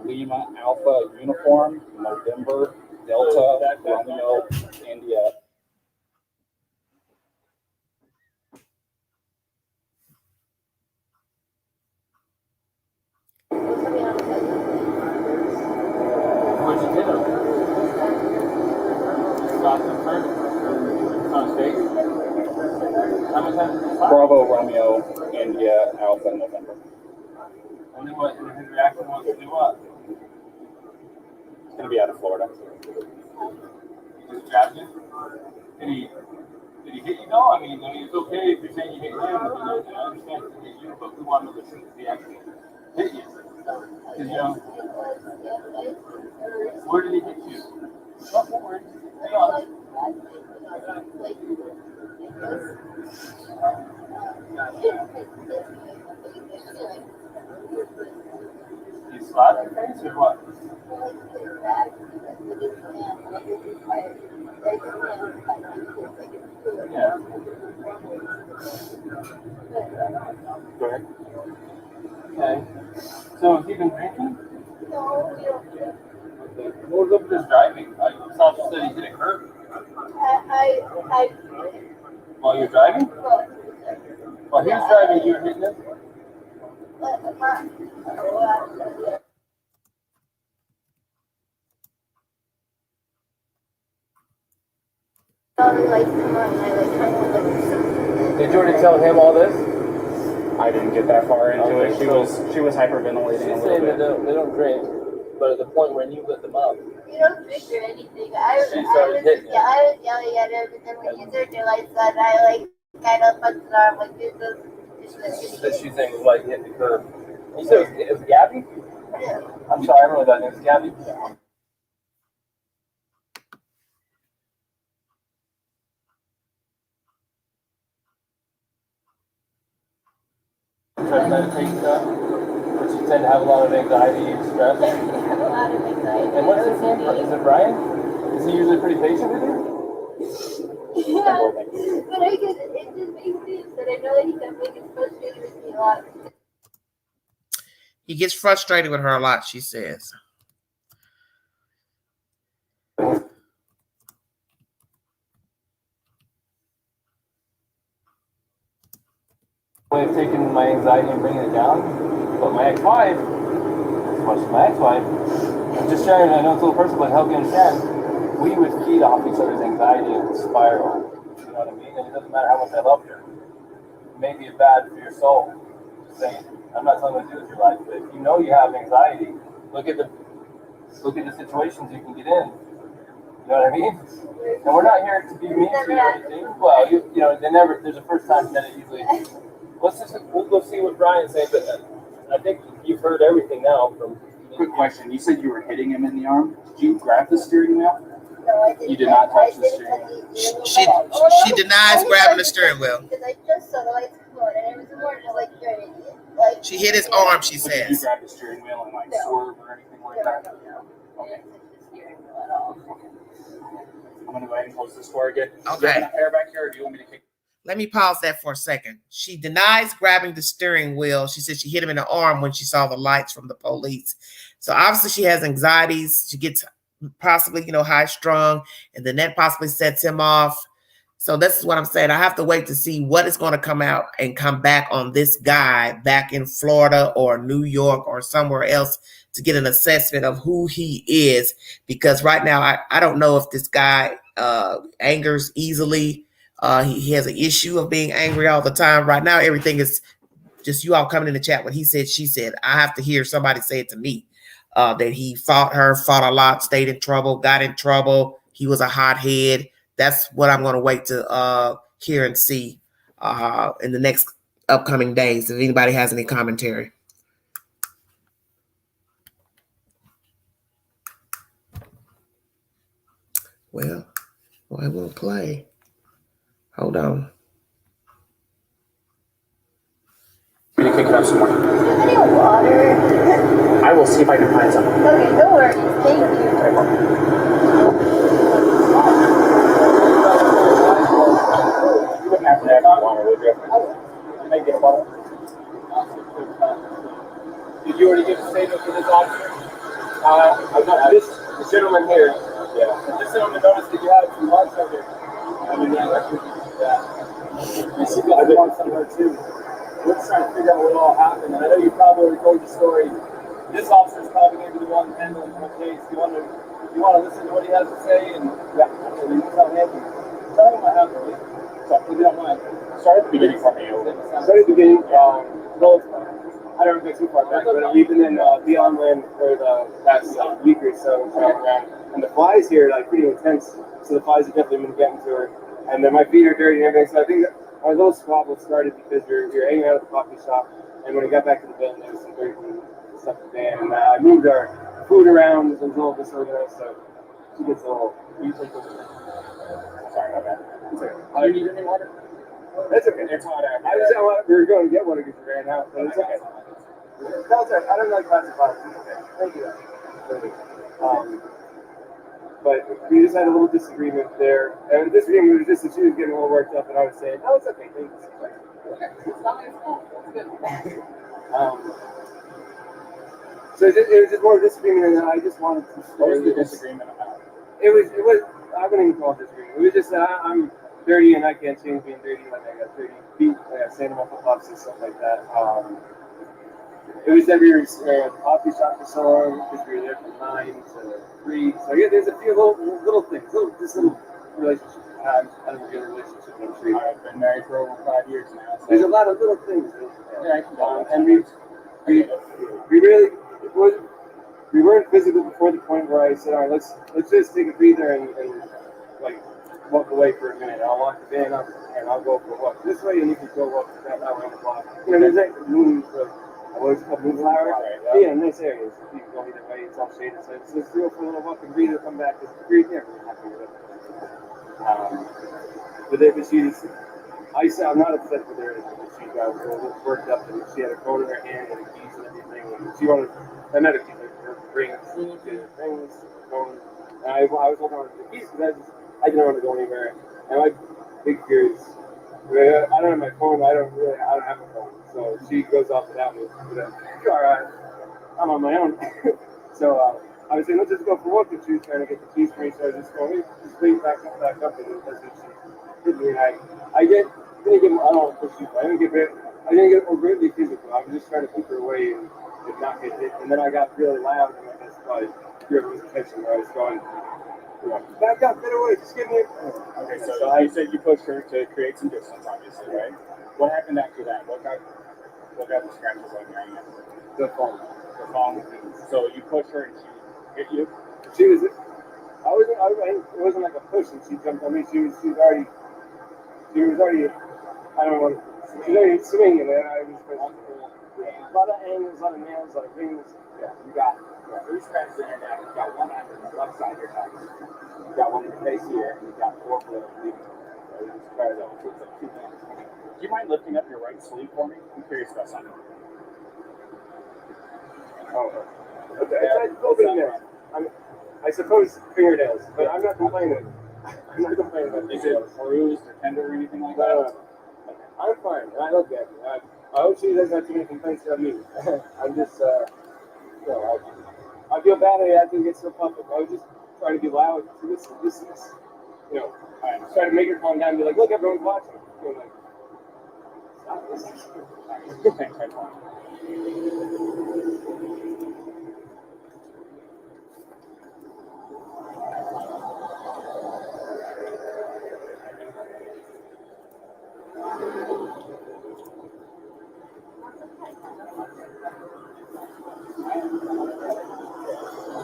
Lima Alpha Uniform, November Delta Romeo India. What'd you get him? Stop the front. On his face. Yeah, Alpha in November. And then what? His reaction was to do what? He's gonna be out of Florida. He just grabbed you. Did he hit you though? I mean, it's okay if you're saying you hit him. I understand he hit you, but we want to know the truth. He actually hit you. Because where did he hit you? Oh, don't worry. Hang on. You slapped your face or what? Yeah. Go ahead. Okay. So has he been drinking? What was up with his driving? I saw you said he didn't hurt. While you're driving? While he was driving, you were hitting him? Did you already tell him all this? I didn't get that far into it. She was hyperventilating. She's saying they don't drink, but at the point when you lit them up, You don't drink or anything. I was yelling at him, and then when he started to like that, I kind of punched his arm like this. that she's saying was like hit the curb. You said it was Gabby? Yeah. I'm sorry, I don't know that name. It's Gabby? Yeah. Try to meditate stuff, but you tend to have a lot of anxiety and stress. I have a lot of anxiety. And what's his name? Is it Brian? Is he usually pretty patient with you? Yeah, but it just makes me upset. I know that he gets frustrated with me a lot. He gets frustrated with her a lot, she says. Way of taking my anxiety and bringing it down, but my ex-wife, as much as my ex-wife, I'm just sharing, I know it's a little personal, but help you understand, we would feed off each other's anxiety and spiral, you know what I mean? And it doesn't matter how much I love her. It may be bad for your soul, just saying. I'm not telling you what to do with your life, but if you know you have anxiety, look at the situations you can get in. You know what I mean? And we're not here to be mean to you or anything. Well, you know, there's a first time that it usually. We'll go see what Brian's saying, but I think you've heard everything now from. Quick question. You said you were hitting him in the arm. Did you grab the steering wheel? No, I didn't. You did not touch the steering wheel. She denies grabbing the steering wheel. Because I just saw the lights come on, and it was more just like, you're an idiot. Like, She hit his arm, she But did you says. grab the steering wheel and swerve or anything like that? No. I didn't touch the steering wheel at all. I'm going to go ahead and close this door again. Okay. Do you have an air back here, or do you want me to kick? Let me pause that for a second. She denies grabbing the steering wheel. She said she hit him in the arm when she saw the lights from the police. So obviously she has anxieties. She gets possibly, high strung, and then that possibly sets him off. So this is what I'm saying. I have to wait to see what is going to come out and come back on this guy back in Florida or New York or somewhere else to get an assessment of who he is. Because right now, I don't know if this guy angers easily. He has an issue of being angry all the time. Right now, everything is just you all coming in the chat. When he said, she said, I have to hear somebody say it to me. That he fought a lot, stayed in trouble, got in trouble. He was a hothead. That's what I'm going to wait to hear and see in the next upcoming days. If anybody has any commentary. Well, I will play. Hold on. I'm going to kick it up some more. Do you have any water? I will see if I can find something. Okay, no worries. Thank you. You wouldn't have to have water, would you? You may get a bottle. Did you already give a statement for this officer? I've got this gentleman here. Yeah. This gentleman noticed that you had some marks over here. I mean, I see you got marks on her too. We're just trying to figure out what all happened. And I know you probably already told the story. This officer's probably going to be the one handling the whole case. You want to listen to what he has to say, and tell him what happened. So if you don't mind. Start at the beginning for me. Start at the beginning. Well, I don't go too far back, but we've been in Beyond Land for the past week or so, and the flies here are like pretty intense. So the flies have definitely been getting to her, and then my feet are dirty and everything. So I think our little squabble started because you're hanging out at the coffee shop, and when we got back to the building, there was some dirt and stuff in the van, and I moved our food around. It was a little disorganized, so she gets a little. Sorry about that. It's okay. Do you need any water? That's okay. It's hot out. We were going to get one because we ran out, but it's okay. I don't like classified. Thank you. But we just had a little disagreement there. And the disagreement was just that she was getting a little worked up, and I was saying, "Oh, it's okay. Thank you." So it was just more of a disagreement, and I just wanted to. What was the disagreement about? It was. I wouldn't even call it disagreement. It was just that I'm dirty and I can't change being dirty. Like I got dirty feet, I got sand on my flip-flops and stuff like that. It was that we were at the coffee shop for so long because we were there from 9 to 3. So yeah, there's a few little things, little relationships. I don't know if you have a relationship, I'm sure. I've been married for over 5 years now. So. There's a lot of little things. And we weren't physical before the point where I said, all right, let's just take a breather and like walk away for a minute. I'll lock the van up and I'll go for a walk this way, and you can go walk that way on the block. You know, there's like moon. What is it called? Moonflower? Yeah, in this area. So you can go either way. It's all shaded. So it's just go for a little walk and breathe and come back. Because breathe there. Really happy with it. But she's. I'm not upset with her. She got a little worked up and she had a phone in her hand and the keys and everything. And she wanted another key, her rings, things, phone. And I was holding on to the keys because I didn't want to go anywhere. And my big fear is, I don't have my phone. I don't have a phone. So she goes off without me. All right, I'm on my own. So I was saying, let's just go for a walk. And she was trying to get the keys for me. So I was just going, just wait back up. And that's what she did. And I didn't get, I don't want to push you. I didn't get overtly physical. I was just trying to keep her away and not get hit. And then I got really loud. And that's probably drew everyone's attention where I was going. Back up, get away, just give me a... Okay, so you said you pushed her to create some distance, obviously, right? What happened after that? What got the scratches on your hand? The phone. The phone. So you pushed her and she hit you? She was... it wasn't like a push and she jumped on me. She was already... I don't want to... She was already swinging and I was... A lot of angles, a lot of nails, a lot of rings. Yeah, you got it. Yeah, 3 scratches in your neck. You got one on the left side of your head. You got one in your face here, and you got 4 below the knee. So it's like 2 things. Do you mind lifting up your right sleeve for me? I'm curious about something. Oh, okay. It's a little bit in there. I suppose fingernails, but I'm not complaining. Is it bruised or tender or anything like that? I'm fine. I look at it. I hope she doesn't have too many complaints about me. I'm just, I feel bad I had to get so public. I was just trying to be loud. This is, I'm trying to make her calm down and be like, look, everyone's watching. I'm like, stop this.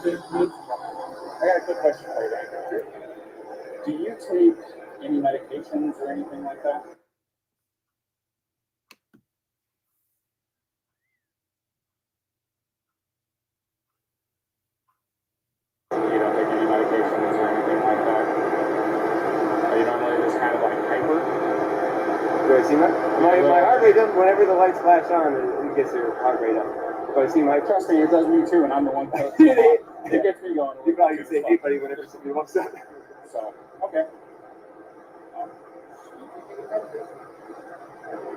I got a quick question for you right now. Do you take any medications or anything like that? You don't take any medications or anything like that? Are you normally just kind of like hyper? Do I see my heart rate up whenever the lights flash on? It gets your heart rate up. If I see my... Trust me, it does me too, and I'm the one it gets me going. You probably can say, hey buddy, whenever somebody walks up. So, okay.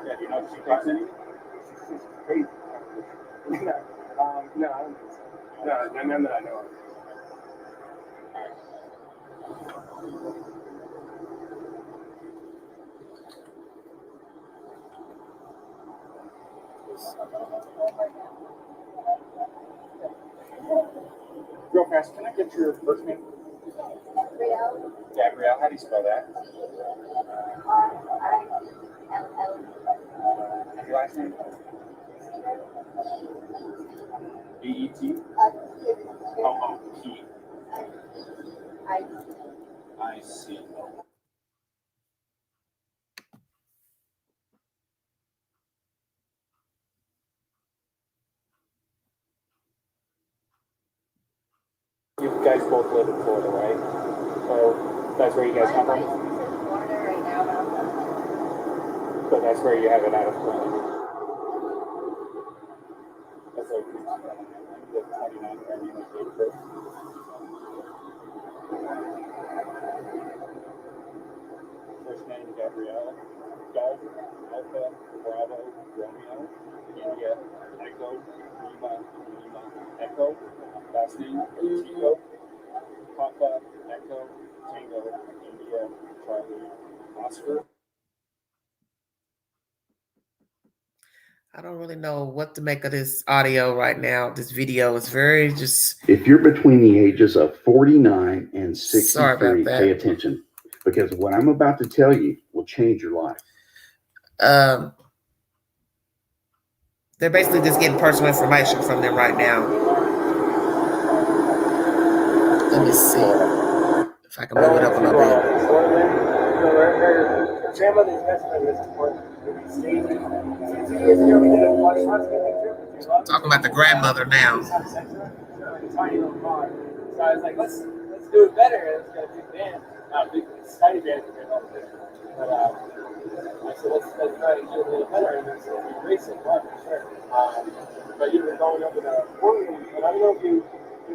Yeah, do you know if she takes any? She's crazy. No, I don't think so. No, none that I know of. Real fast, can I get your first name? Gabrielle. Gabrielle, how do you spell that? And your last name? B-E-T? Oh, P. I see. You guys both live in Florida, right? So that's where you guys come from? But that's where you have it out of Florida. That's like the 29th, I mean, like April. First name, Gabrielle. Golf, Alpha, Bravo, Romeo, India, Echo, Lima, Echo. Last name, Petito, Papa, Echo, Tango, India, Charlie, Oscar. I don't really know what to make of this audio right now. This video is very just... If you're between the ages of 49 and 63, Sorry about that. pay attention, because what I'm about to tell you will change your life. They're basically just getting personal information from them right now. Let me see if I can move it up a little Her grandmother's best friend was important. 2 years ago, we did a watch trip. Talking about the grandmother now. Tiny little car. So I was like, let's do it better. Let's get a big band. It's tiny band for me. But I said, let's try to do it a little better. And it's going to be racing, for sure. But you were going over the courtroom, and I don't know if you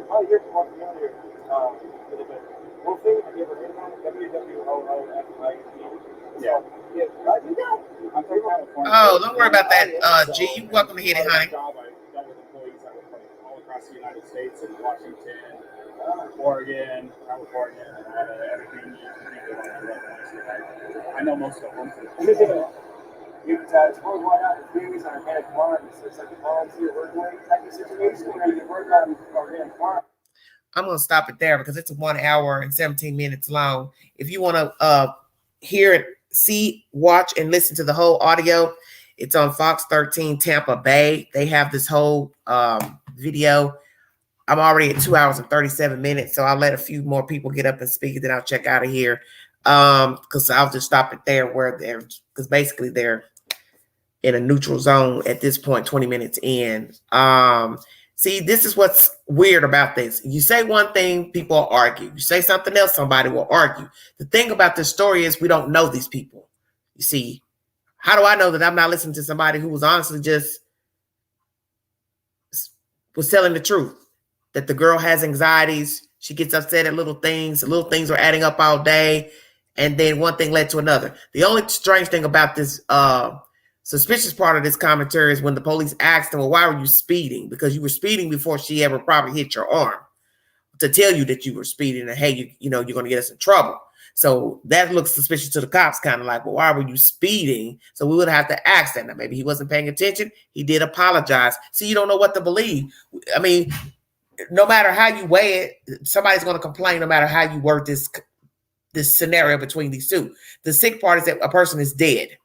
probably hear from one familiar. One thing have you ever heard about? WWOOFIE. Yeah. I'm from California. Oh, don't worry about that, G. You're welcome to hit it, honey. I dealt with employees that were all across the United States and Washington, Oregon, California, and everything I know most of them. It's worldwide opportunities on organic farms. So it's like a volunteer work type of situation where you can work on organic farms. I'm going to stop it there because it's 1 hour and 17 minutes long. If you want to hear it, see, watch, and listen to the whole audio, it's on Fox 13 Tampa Bay. They have this whole video. I'm already at 2 hours and 37 minutes, so I'll let a few more people get up and speak, and then I'll check out of here because I'll just stop it there because basically they're in a neutral zone at this point, 20 minutes in. See, this is what's weird about this. You say one thing, people will argue. You say something else, somebody will argue. The thing about this story is we don't know these people. You see, how do I know that I'm not listening to somebody who was honestly just was telling the truth? That the girl has anxieties. She gets upset at little things. The little things are adding up all day. And then one thing led to another. The only strange thing about this suspicious part of this commentary is when the police asked him, well, why were you speeding? Because you were speeding before she ever probably hit your arm to tell you that you were speeding and, hey, you know, you're going to get us in trouble. So that looks suspicious to the cops, kind of like, well, why were you speeding? So we would have to ask that. Now, maybe he wasn't paying attention. He did apologize. See, you don't know what to believe. I mean, no matter how you weigh it, somebody's going to complain no matter how you work this scenario between these two. The sick part is that a person is dead.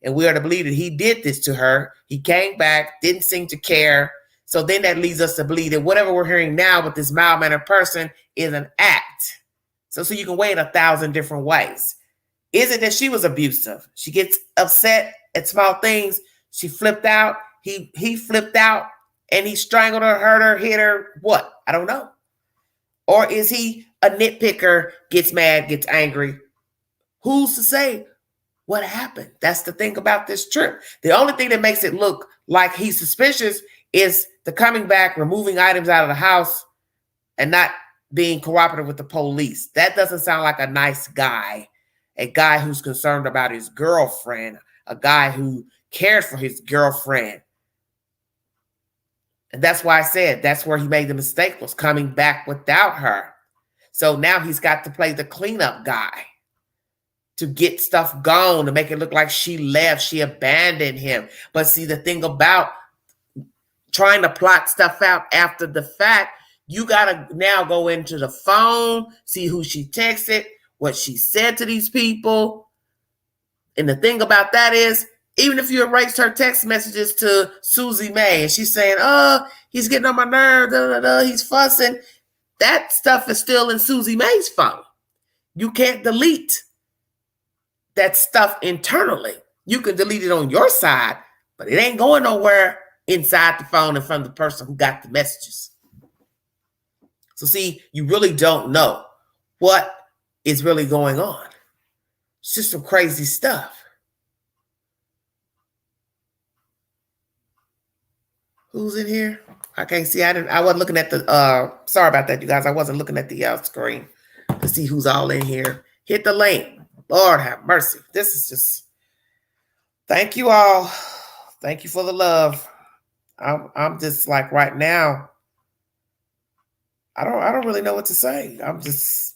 And we are to believe that he did this to her. He came back, didn't seem to care. So then that leads us to believe that whatever we're hearing now with this mild-mannered person is an act. So you can weigh it 1,000 different ways. Is it that she was abusive? She gets upset at small things. She flipped out. He flipped out and he strangled her, hurt her, hit her. What? I don't know. Or is he a nitpicker, gets mad, gets angry? Who's to say what happened? That's the thing about this trip. The only thing that makes it look like he's suspicious is the coming back, removing items out of the house, and not being cooperative with the police. That doesn't sound like a nice guy, a guy who's concerned about his girlfriend, a guy who cares for his girlfriend. And that's why I said that's where he made the mistake, was coming back without her. So now he's got to play the cleanup guy to get stuff gone, to make it look like she left, she abandoned him. But see, the thing about trying to plot stuff out after the fact, you got to now go into the phone, see who she texted, what she said to these people. And the thing about that is, even if you erased her text messages to Susie May and she's saying, oh, he's getting on my nerves, he's fussing, that stuff is still in Susie May's phone. You can't delete that stuff internally. You can delete it on your side, but it ain't going nowhere inside the phone and from the person who got the messages. So see, you really don't know what is really going on. It's just some crazy stuff. Who's in here? I can't see. I wasn't looking at the sorry about that, you guys. I wasn't looking at the screen to see who's all in here. Hit the link. Lord have mercy. This is just, thank you all. Thank you for the love. I'm just like right now, I don't really know what to say. I'm just,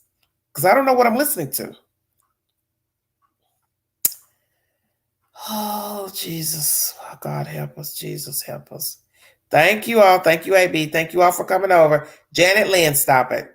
because I don't know what I'm listening to. Oh, Jesus. Oh, God help us. Jesus help us. Thank you all. Thank you, AB. Thank you all for coming over. Janet Lynn, stop it.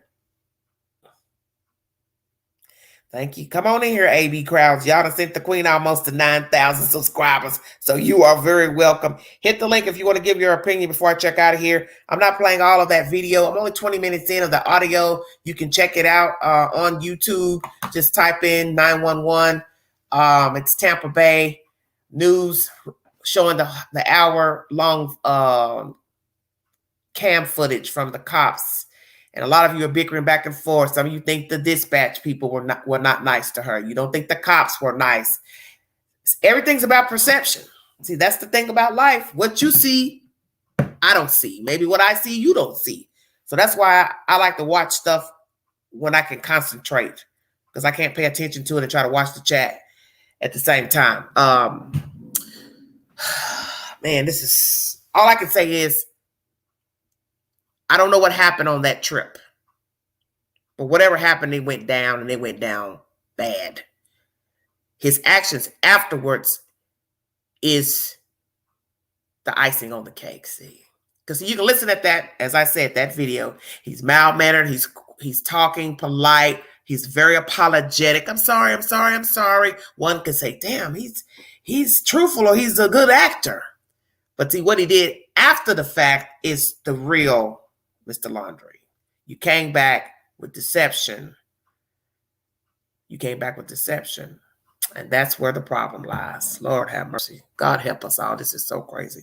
Thank you. Come on in here, AB crowds. Y'all done sent the queen almost to 9,000 subscribers. So you are very welcome. Hit the link if you want to give your opinion before I check out of here. I'm not playing all of that video. I'm only 20 minutes in of the audio. You can check it out on YouTube. Just type in 911. It's Tampa Bay news showing the hour-long cam footage from the cops. And a lot of you are bickering back and forth. Some of you think the dispatch people were not nice to her. You don't think the cops were nice. Everything's about perception. See, that's the thing about life. What you see, I don't see. Maybe what I see, you don't see. So that's why I like to watch stuff when I can concentrate, because I can't pay attention to it and try to watch the chat at the same time. Man, this is, all I can say is, I don't know what happened on that trip, but whatever happened, it went down, and it went down bad. His actions afterwards is the icing on the cake, see? Because you can listen at that, as I said, that video. He's mild-mannered, he's talking polite, he's very apologetic. I'm sorry. One could say, damn, he's truthful, or he's a good actor. But see, what he did after the fact is the real Mr. Laundrie. You came back with deception. And that's where the problem lies. Lord have mercy. God help us all. This is so crazy.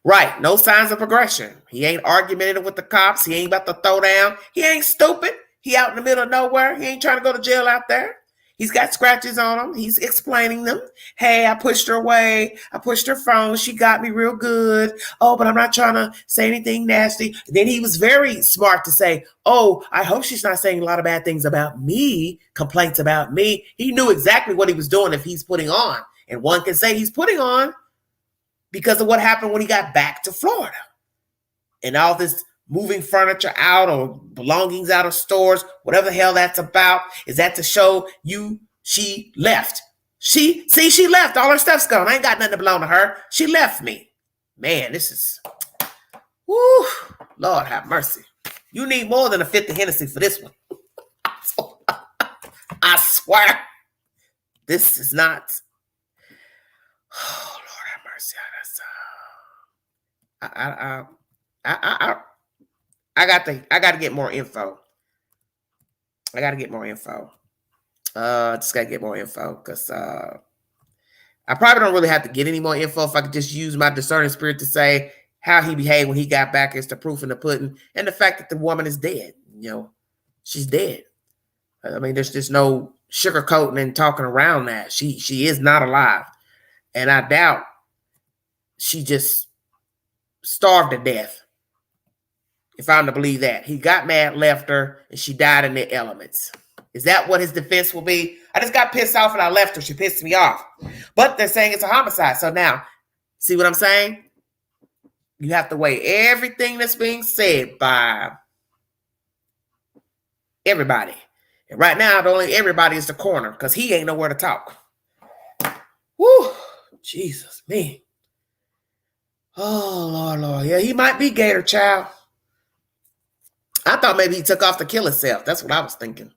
Right. No signs of progression. He ain't argumentative with the cops. He ain't about to throw down. He ain't stupid. He out in the middle of nowhere. He ain't trying to go to jail out there. He's got scratches on him. He's explaining them. Hey, I pushed her away. I pushed her phone. She got me real good. Oh, but I'm not trying to say anything nasty. And then he was very smart to say, oh, I hope she's not saying a lot of bad things about me, complaints about me. He knew exactly what he was doing if he's putting on. And one can say he's putting on because of what happened when he got back to Florida. And all this moving furniture out or belongings out of stores, whatever the hell that's about. Is that to show you she left? She left. All her stuff's gone. I ain't got nothing to belong to her. She left me. Man, this is, whoo, Lord have mercy. You need more than a 50 Hennessy for this one. I swear. This is not. Oh, Lord have mercy. I got to get more info. Just got to get more info because I probably don't really have to get any more info if I could just use my discerning spirit to say how he behaved when he got back is the proof in the pudding, and the fact that the woman is dead. You know, she's dead. I mean, there's just no sugarcoating and talking around that. She is not alive, and I doubt she just starved to death. If I'm to believe that. He got mad, left her, and she died in the elements. Is that what his defense will be? I just got pissed off and I left her. She pissed me off. But they're saying it's a homicide. So now, see what I'm saying? You have to weigh everything that's being said by everybody. And right now, the only everybody is the coroner because he ain't nowhere to talk. Woo! Jesus, me. Oh, Lord. Yeah, he might be Gator Child. I thought maybe he took off to kill himself. That's what I was thinking.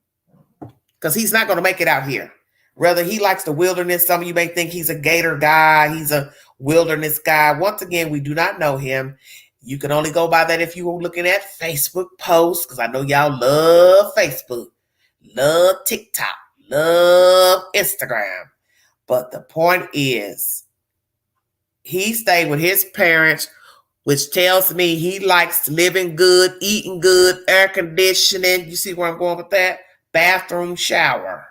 Because he's not going to make it out here. Whether he likes the wilderness, some of you may think he's a gator guy. He's a wilderness guy. Once again, we do not know him. You can only go by that if you were looking at Facebook posts, because I know y'all love Facebook, love TikTok, love Instagram. But the point is, he stayed with his parents, which tells me he likes living good, eating good, air conditioning. You see where I'm going with that? Bathroom, shower.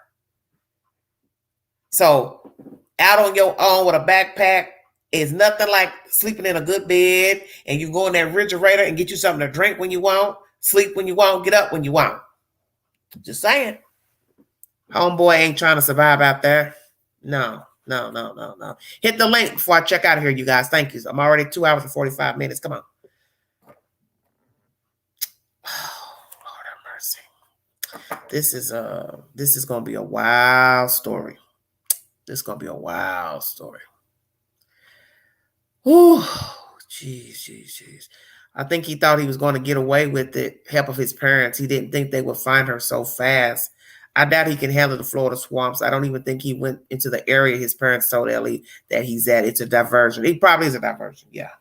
So out on your own with a backpack is nothing like sleeping in a good bed and you go in that refrigerator and get you something to drink when you want, sleep when you want, get up when you want. Just saying. Homeboy ain't trying to survive out there. No. Hit the link before I check out of here, you guys. Thank you. I'm already 2 hours and 45 minutes. Come on. Oh, Lord have mercy. This is gonna be a wild story. This is gonna be a wild story. Ooh, jeez. I think he thought he was going to get away with the help of his parents. He didn't think they would find her so fast. I doubt he can handle the Florida swamps. I don't even think he went into the area his parents told Ellie that he's at. It's a diversion. He probably is a diversion. Yeah.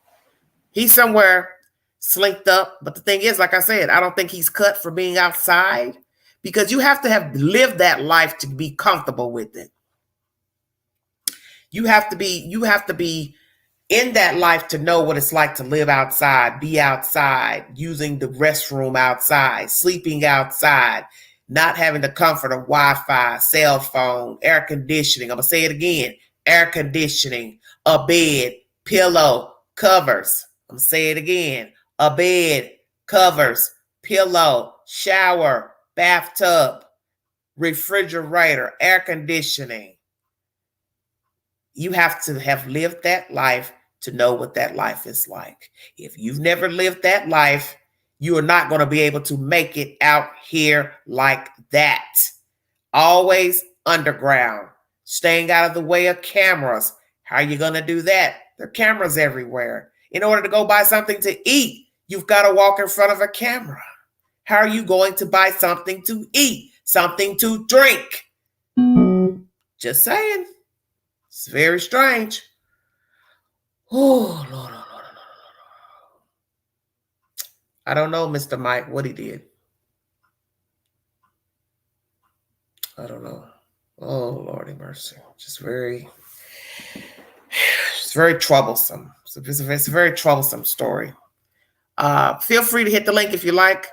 He's somewhere slinked up. But the thing is, like I said, I don't think he's cut for being outside, because you have to have lived that life to be comfortable with it. You have to be in that life to know what it's like to live outside, be outside, using the restroom outside, sleeping outside, not having the comfort of Wi-Fi, cell phone, air conditioning. I'm going to say it again. Air conditioning, a bed, pillow, covers. I'm going to say it again. A bed, covers, pillow, shower, bathtub, refrigerator, air conditioning. You have to have lived that life to know what that life is like. If you've never lived that life, you are not going to be able to make it out here like that. Always underground, staying out of the way of cameras. How are you going to do that? There are cameras everywhere. In order to go buy something to eat, you've got to walk in front of a camera. How are you going to buy something to eat, something to drink? Just saying. It's very strange. Oh, Lord. I don't know, Mr. Mike, what he did. I don't know. Oh, Lordy mercy. Just very troublesome. It's a very troublesome story. Feel free to hit the link if you like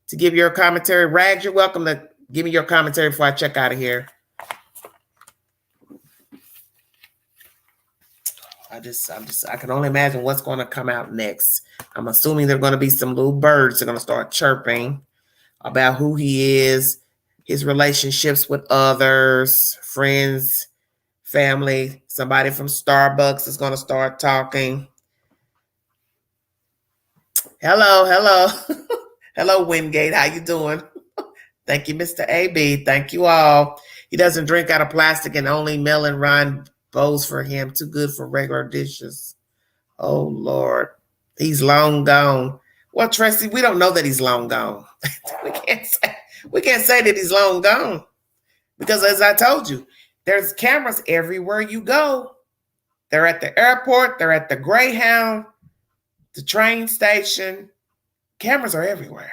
to give your commentary. Rags, you're welcome to give me your commentary before I check out of here. I can only imagine what's going to come out next. I'm assuming there are going to be some little birds that are going to start chirping about who he is, his relationships with others, friends, family. Somebody from Starbucks is going to start talking. Hello. Hello, Wingate. How you doing? Thank you, Mr. AB. Thank you all. He doesn't drink out of plastic and only melon rind bowls for him. Too good for regular dishes. Oh, Lord. He's long gone. Well, Tracy, we don't know that he's long gone. we can't say that he's long gone. Because as I told you, there's cameras everywhere you go. They're at the airport. They're at the Greyhound, the train station. Cameras are everywhere.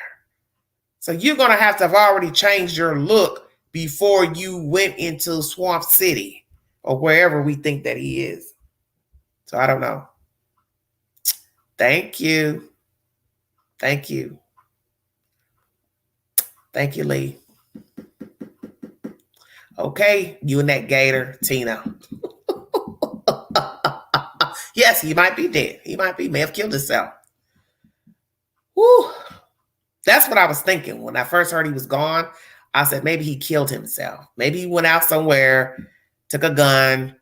So you're going to have already changed your look before you went into Swamp City or wherever we think that he is. So I don't know. Thank you. Thank you, Lee. Okay, you and that gator, Tina. Yes, he might be dead. He may have killed himself. Whew. That's what I was thinking. When I first heard he was gone, I said maybe he killed himself. Maybe he went out somewhere, took a gun.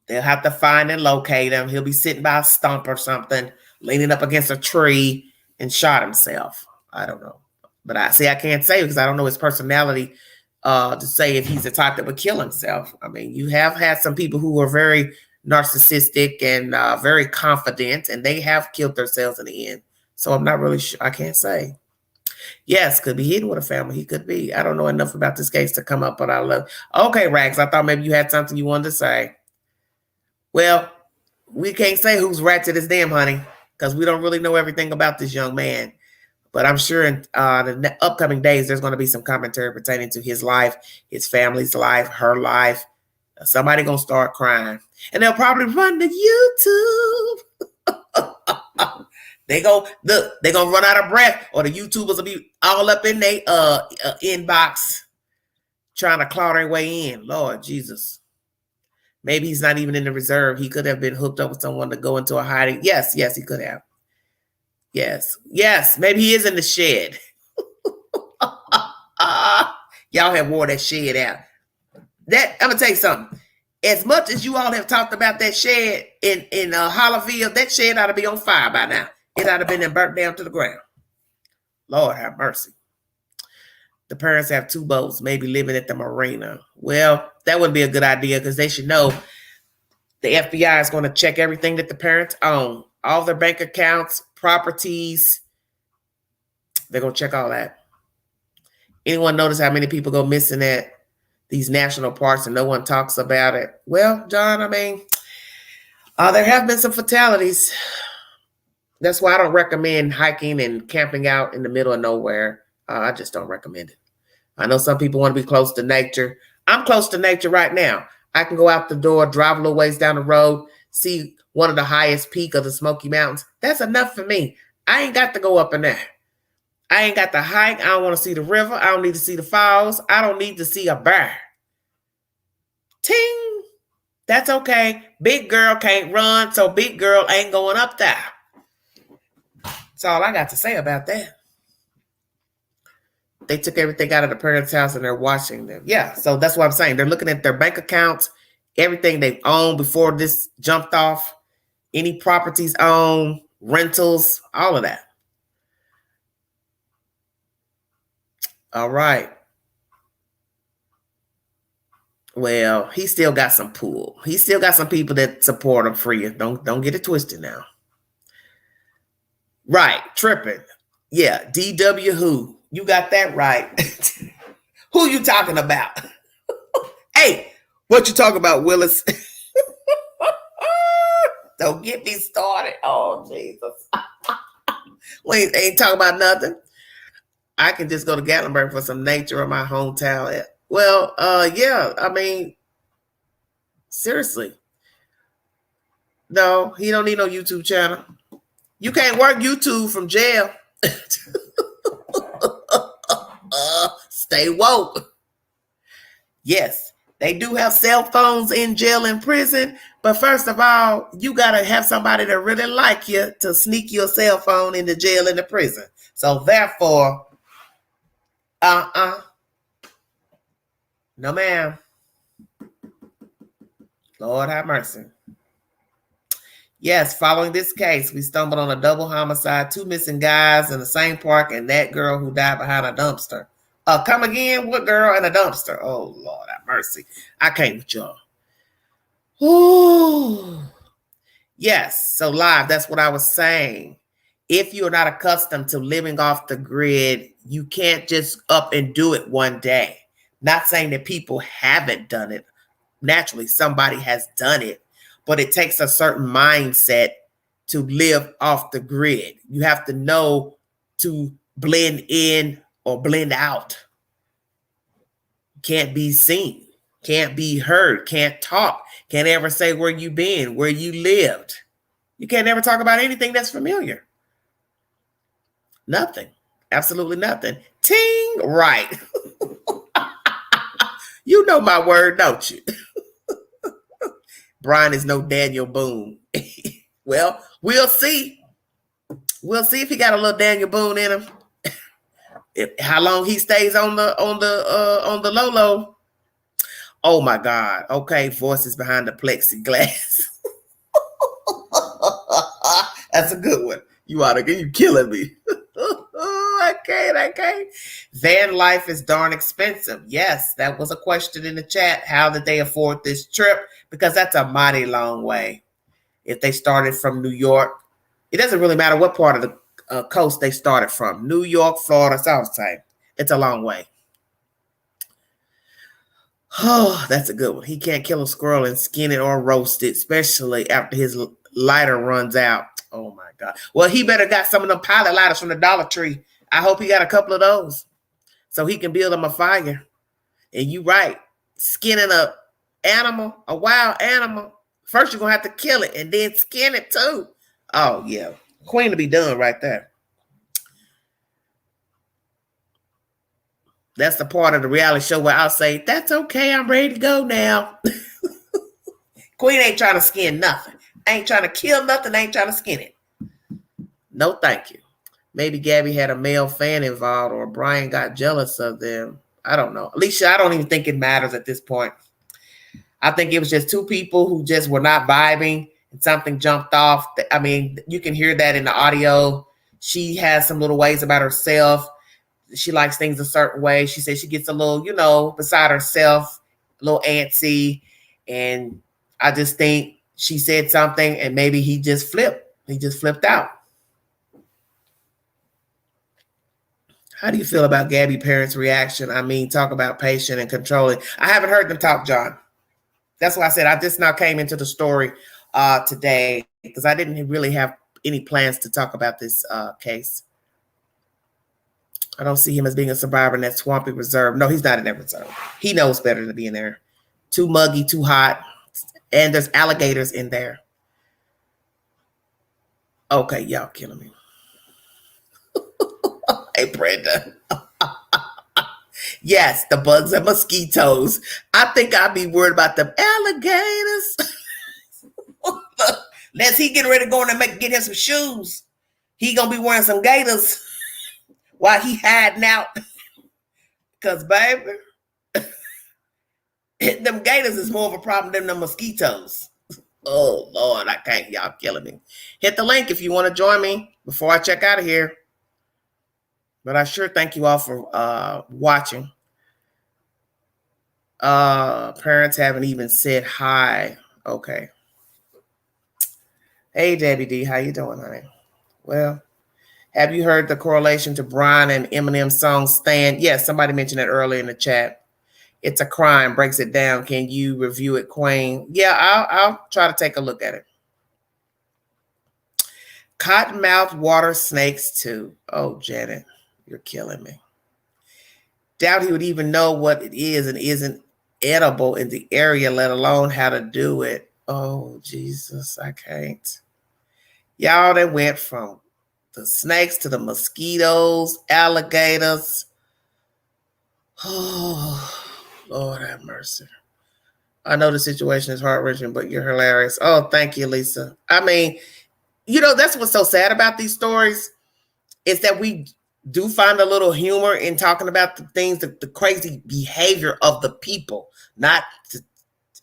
They'll have to find and locate him. He'll be sitting by a stump or something, leaning up against a tree, and shot himself. I don't know. But I can't say because I don't know his personality to say if he's the type that would kill himself. I mean, you have had some people who are very narcissistic and very confident, and they have killed themselves in the end. So I'm not really sure. I can't say. Yes, could be hidden with a family. He could be. I don't know enough about this case to come up, but I love. Okay, Rags, I thought maybe you had something you wanted to say. Well, we can't say who's ratchet as them, honey, because we don't really know everything about this young man. But I'm sure in the upcoming days, there's going to be some commentary pertaining to his life, his family's life, her life. Somebody going to start crying. And they'll probably run to YouTube. They're going to run out of breath, or the YouTubers will be all up in their inbox trying to claw their way in. Lord Jesus. Maybe he's not even in the reserve. He could have been hooked up with someone to go into a hiding. Yes, he could have. Yes. Maybe he is in the shed. Y'all have wore that shed out. I'm gonna tell you something. As much as you all have talked about that shed in Hollerville, that shed ought to be on fire by now. It ought to have been burnt down to the ground. Lord have mercy. The parents have 2 boats, maybe living at the marina. Well, that wouldn't be a good idea because they should know the FBI is going to check everything that the parents own, all their bank accounts, properties. They're going to check all that. Anyone notice how many people go missing at these national parks and no one talks about it? Well, John, I mean, there have been some fatalities. That's why I don't recommend hiking and camping out in the middle of nowhere. I just don't recommend it. I know some people want to be close to nature. I'm close to nature right now. I can go out the door, drive a little ways down the road, see one of the highest peak of the Smoky Mountains. That's enough for me. I ain't got to go up in there. I ain't got to hike. I don't want to see the river. I don't need to see the falls. I don't need to see a bear. Ting. That's okay. Big girl can't run, so big girl ain't going up there. That's all I got to say about that. They took everything out of the parents' house and they're watching them. Yeah, so that's what I'm saying. They're looking at their bank accounts, everything they've owned before this jumped off, any properties owned, rentals, all of that. All right. Well, he still got some pull. He still got some people that support him for you. Don't get it twisted now. Right, tripping. Yeah, DW who? You got that right. Who you talking about? Hey, what you talking about, Willis? Don't get me started. Oh, Jesus. We ain't talking about nothing. I can just go to Gatlinburg for some nature in my hometown. Well, yeah, I mean, seriously. No, he don't need no YouTube channel. You can't work YouTube from jail. Stay woke. Yes, they do have cell phones in jail and prison, but first of all, you gotta have somebody that really like you to sneak your cell phone in the jail and the prison. So therefore, no ma'am. Lord have mercy. Yes, following this case, we stumbled on a double homicide, 2 missing guys in the same park, and that girl who died behind a dumpster. Come again? What girl in a dumpster? Oh, Lord have mercy. I can't with y'all. Ooh. Yes, so live, that's what I was saying. If you're not accustomed to living off the grid, you can't just up and do it one day. Not saying that people haven't done it. Naturally, somebody has done it, but it takes a certain mindset to live off the grid. You have to know to blend in or blend out. Can't be seen, can't be heard, can't talk, can't ever say where you been, where you lived. You can't ever talk about anything that's familiar. Nothing. Absolutely nothing. Ting, right. You know my word, don't you? Brian is no Daniel Boone. Well, we'll see. We'll see if he got a little Daniel Boone in him. How long he stays on the low. Oh my God. Okay, voices behind the plexiglass. That's a good one. You killing me. I can't. Van life is darn expensive. Yes, that was a question in the chat. How did they afford this trip? Because that's a mighty long way. If they started from New York, it doesn't really matter what part of coast they started from. New York, Florida, it's all the same. It's a long way. Oh, that's a good one. He can't kill a squirrel and skin it or roast it, especially after his lighter runs out. Oh my God. Well, he better got some of them pilot lighters from the Dollar Tree. I hope he got a couple of those so he can build him a fire. And you right, skinning a animal, a wild animal. First, you're going to have to kill it and then skin it too. Oh, yeah. Queen to be done right there. That's the part of the reality show where I'll say, that's okay, I'm ready to go now. Queen ain't trying to skin nothing. Ain't trying to kill nothing, ain't trying to skin it. No, thank you. Maybe Gabby had a male fan involved or Brian got jealous of them. I don't know. Alicia, I don't even think it matters at this point. I think it was just two people who just were not vibing and something jumped off. I mean, you can hear that in the audio. She has some little ways about herself. She likes things a certain way. She says she gets a little, beside herself, a little antsy. And I just think she said something and maybe he just flipped. He just flipped out. How do you feel about Gabby parents' reaction? I mean, talk about patient and controlling. I haven't heard them talk, John. That's why I said I just now came into the story today because I didn't really have any plans to talk about this case. I don't see him as being a survivor in that swampy reserve. No, he's not in that reserve. He knows better than to be in there. Too muggy, too hot. And there's alligators in there. Okay, y'all killing me. Hey, Brenda. Yes, the bugs and mosquitoes. I think I'd be worried about the alligators. Unless he getting ready to go in and get him some shoes. He gonna be wearing some gators while he hiding out. Because, baby, them gators is more of a problem than the mosquitoes. Oh, Lord, I can't. Y'all killing me. Hit the link if you want to join me before I check out of here. But I sure thank you all for watching. Parents haven't even said hi. Okay. Hey, Debbie D, how you doing, honey? Well, have you heard the correlation to Brian and Eminem's song Stand? Yes, somebody mentioned it earlier in the chat. It's a crime, breaks it down. Can you review it, Queen? Yeah, I'll try to take a look at it. Cottonmouth water snakes too. Oh, Janet, you're killing me. Doubt he would even know what it is and isn't edible in the area, let alone how to do it. Oh, Jesus, I can't. Y'all, they went from the snakes to the mosquitoes, alligators. Oh, Lord have mercy. I know the situation is heart-wrenching, but you're hilarious. Oh, thank you, Lisa. I mean, that's what's so sad about these stories is that we do find a little humor in talking about the things, the crazy behavior of the people, not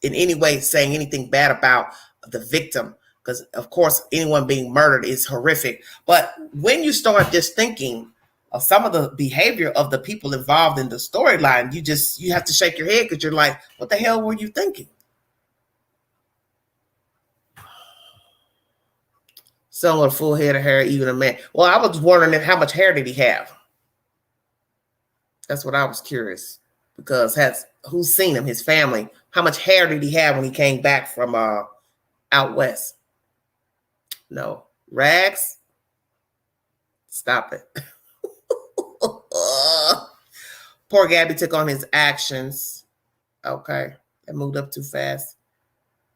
in any way saying anything bad about the victim. Because, of course, anyone being murdered is horrific. But when you start just thinking of some of the behavior of the people involved in the storyline, you have to shake your head because you're like, what the hell were you thinking? Someone with a full head of hair, even a man. Well, I was wondering how much hair did he have? That's what I was curious. Because who's seen him, his family? How much hair did he have when he came back from out west? No. Rags? Stop it. Poor Gabby took on his actions. Okay. That moved up too fast.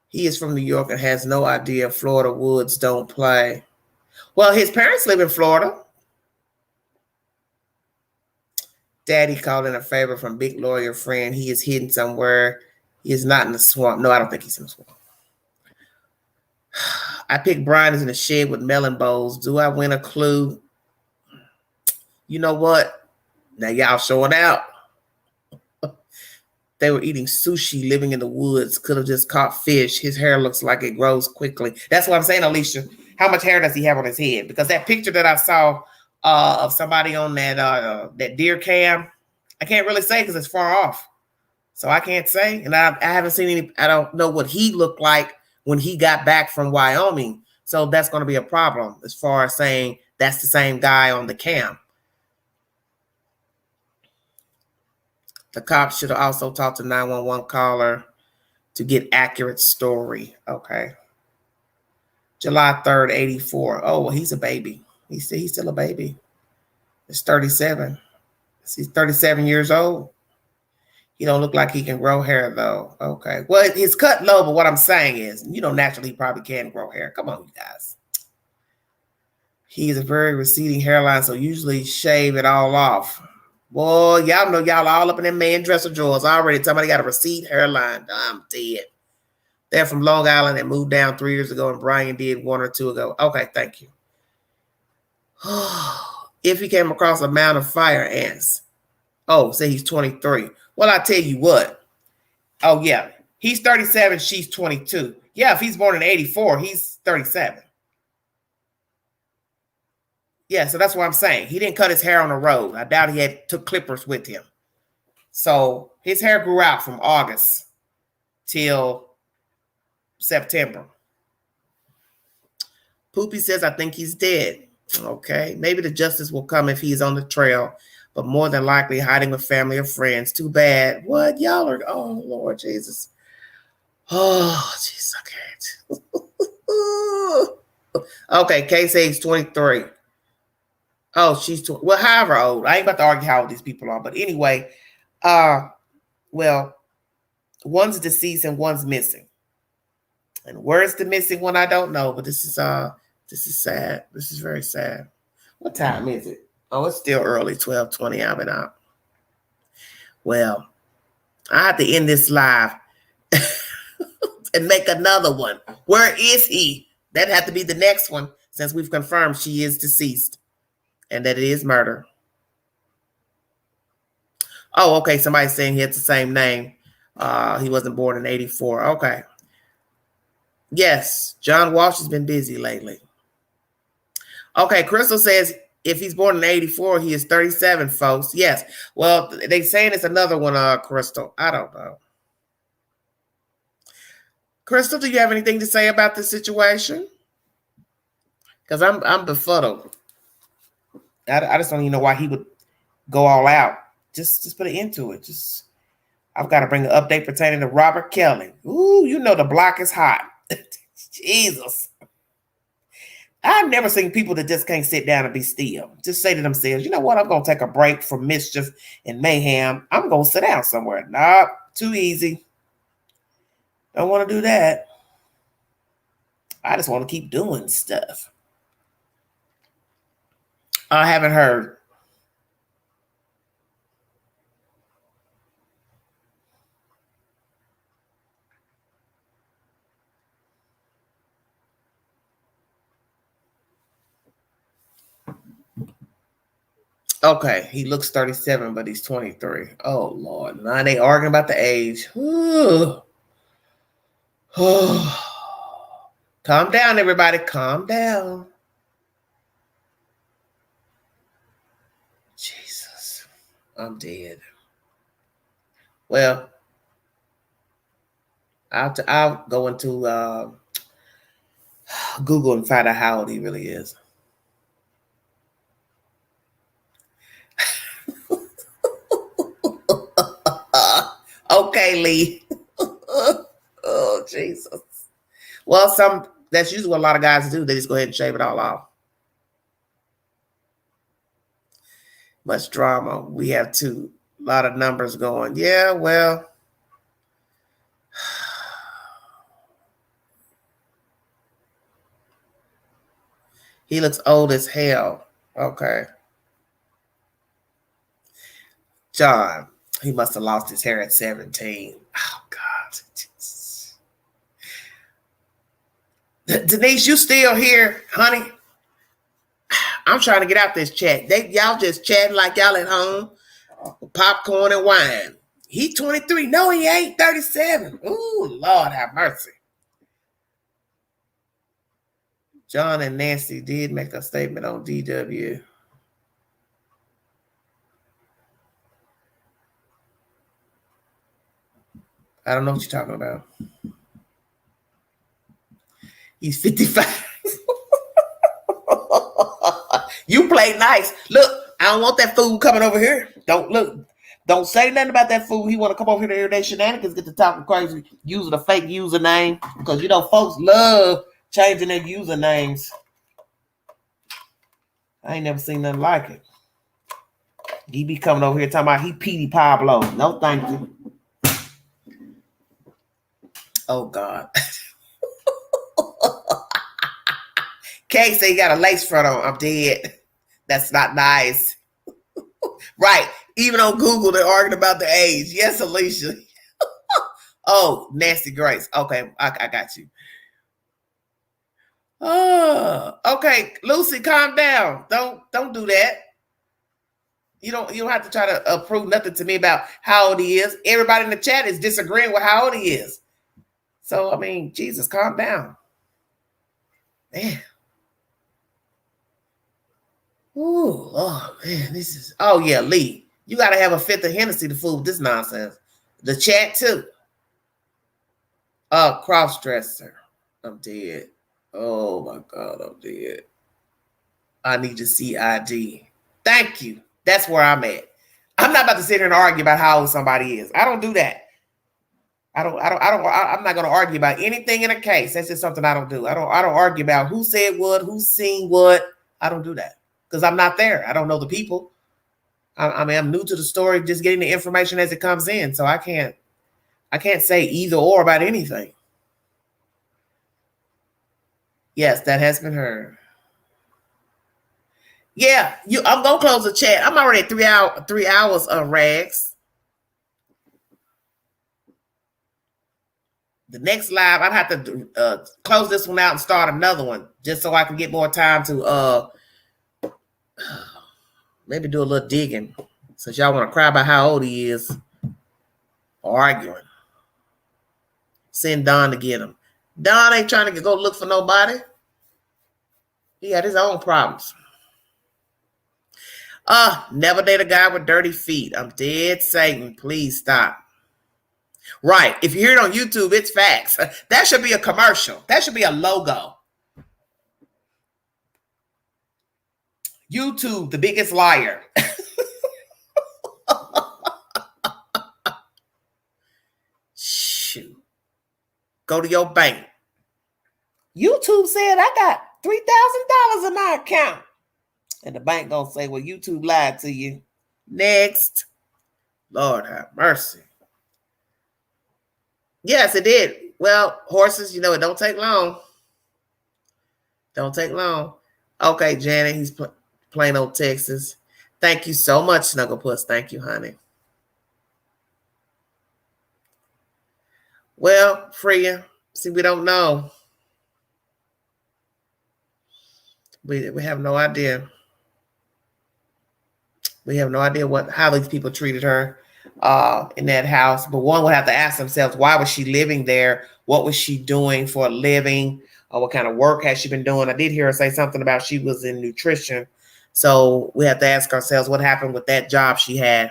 He is from New York and has no idea Florida woods don't play. Well, his parents live in Florida. Daddy called in a favor from big lawyer friend. He is hidden somewhere. He is not in the swamp. No, I don't think he's in the swamp. I picked Brian is in the shed with melon bowls. Do I win a clue? You know what? Now y'all showing out. They were eating sushi, living in the woods. Could have just caught fish. His hair looks like it grows quickly. That's what I'm saying, Alicia. How much hair does he have on his head? Because that picture that I saw of somebody on that deer cam, I can't really say because it's far off. So I can't say. And I haven't seen any. I don't know what he looked like when he got back from Wyoming. So that's going to be a problem as far as saying that's the same guy on the cam. The cops should have also talked to 911 caller to get accurate story. Okay. July 3rd, 84. Oh, well, he's a baby. He's still a baby. It's 37. He's 37 years old. He don't look like he can grow hair, though. Okay. Well, he's cut low, but what I'm saying is, naturally he probably can grow hair. Come on, you guys. He's a very receding hairline, so usually shave it all off. Boy, y'all know y'all all up in them man dresser drawers already. Somebody got a receding hairline. I'm dead. They're from Long Island and moved down 3 years ago, and Brian did 1 or 2 ago. Okay, thank you. If he came across a mound of fire ants. Oh, say he's 23. Well, I tell you what. Oh, yeah. He's 37. She's 22. Yeah, if he's born in 84, he's 37. Yeah, so that's what I'm saying. He didn't cut his hair on the road. I doubt he took clippers with him. So his hair grew out from August till September. Poopy says, I think he's dead. Okay, maybe the justice will come if he's on the trail, but more than likely hiding with family or friends. Too bad. What? Y'all are, oh, Lord Jesus. Oh, jeez, I can't. Okay, Kay says he's 23. Oh, she's 20. Well, however old. I ain't about to argue how old these people are. But anyway, well, one's deceased and one's missing. And where's the missing one? I don't know. But this is sad. This is very sad. What time is it? Oh, it's still early, 12:20. I've been out. Well, I have to end this live and make another one. Where is he? That'd have to be the next one, since we've confirmed she is deceased and that it is murder. Oh, okay. Somebody's saying he has the same name. He wasn't born in 84. Okay. Yes, John Walsh has been busy lately. Okay, Crystal says if he's born in 84, he is 37, folks. Yes. Well, they saying it's another one, Crystal. I don't know. Crystal, do you have anything to say about this situation? Because I'm befuddled. I just don't even know why he would go all out. Just put an end to it. I've got to bring an update pertaining to Robert Kelly. Ooh, the block is hot. Jesus. I've never seen people that just can't sit down and be still. Just say to themselves, you know what? I'm going to take a break from mischief and mayhem. I'm going to sit down somewhere. Nah, too easy. Don't want to do that. I just want to keep doing stuff. I haven't heard. Okay, he looks 37, but he's 23. Oh, Lord. Now they arguing about the age. Calm down, everybody. Calm down. Jesus. I'm dead. Well, I'll go into Google and find out how old he really is. Okay, Lee. Oh, Jesus. Well, that's usually what a lot of guys do. They just go ahead and shave it all off. Much drama. We have a lot of numbers going. Yeah, well. He looks old as hell. Okay. John. He must have lost his hair at 17. Oh, God. Denise, you still here, honey? I'm trying to get out this chat. Y'all just chatting like y'all at home. Popcorn and wine. He 23. No, he ain't 37. Ooh, Lord have mercy. John and Nancy did make a statement on DW. I don't know what you're talking about. He's 55. You play nice. Look, I don't want that fool coming over here. Don't say nothing about that fool. He want to come over here to everyday shenanigans, get to talking crazy, using a fake username. Because, you know, folks love changing their usernames. I ain't never seen nothing like it. He be coming over here talking about he Petey Pablo. No, thank you. Oh, God. Kay say you got a lace front on. I'm dead. That's not nice. Right. Even on Google, they're arguing about the age. Yes, Alicia. Oh, Nancy Grace. Okay, I got you. Oh, okay, Lucy, calm down. Don't do that. You don't have to try to prove nothing to me about how old he is. Everybody in the chat is disagreeing with how old he is. So, I mean, Jesus, calm down. Man. Ooh, oh man, this is. Oh yeah, Lee, you got to have a fifth of Hennessy to fool with this nonsense. The chat too. Cross-dresser. I'm dead. Oh my God, I'm dead. I need to see ID. Thank you. That's where I'm at. I'm not about to sit here and argue about how old somebody is. I don't do that. I'm not going to argue about anything in a case. That's just something I don't do. I don't argue about who said what, who's seen what. I don't do that because I'm not there. I don't know the people. I mean, I'm new to the story, just getting the information as it comes in. So I can't say either or about anything. Yes, that has been heard. Yeah, I'm gonna close the chat. I'm already at 3 hours of Rags. The next live, I'd have to close this one out and start another one just so I can get more time to maybe do a little digging. Since y'all want to cry about how old he is, or arguing. Send Don to get him. Don ain't trying to go look for nobody. He had his own problems. Never date a guy with dirty feet. I'm dead Satan. Please stop. Right. If you hear it on YouTube, it's facts. That should be a commercial. That should be a logo. YouTube, the biggest liar. Shoot. Go to your bank. YouTube said I got $3,000 in my account. And the bank gonna say, well, YouTube lied to you. Next. Lord have mercy. Yes, it did. Well, horses, you know, it don't take long. Don't take long. Okay, Janet, he's Plano, Texas. Thank you so much, Snugglepuss. Thank you, honey. Well, Freya, see, we don't know. We have no idea. We have no idea how these people treated her in that house. But one would have to ask themselves, why was she living there? What was she doing for a living? What kind of work has she been doing? I did hear her say something about she was in nutrition. So we have to ask ourselves what happened with that job she had.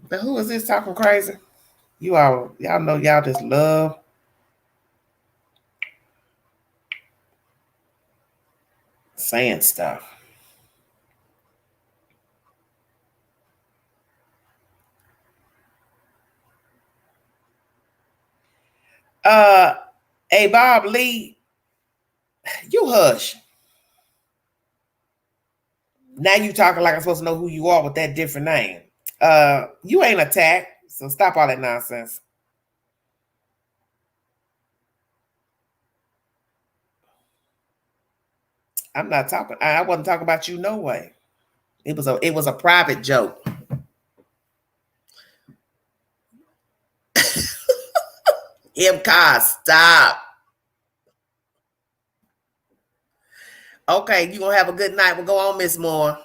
Now, who is this talking crazy? Y'all know y'all just love saying stuff. Hey, Bob Lee, you hush. Now you talking like I'm supposed to know who you are with that different name. You ain't attacked, so stop all that nonsense. I'm not talking. I wasn't talking about you no way. It was a private joke. MCA, stop. Okay, you gonna have a good night. We'll go on, Miss Moore.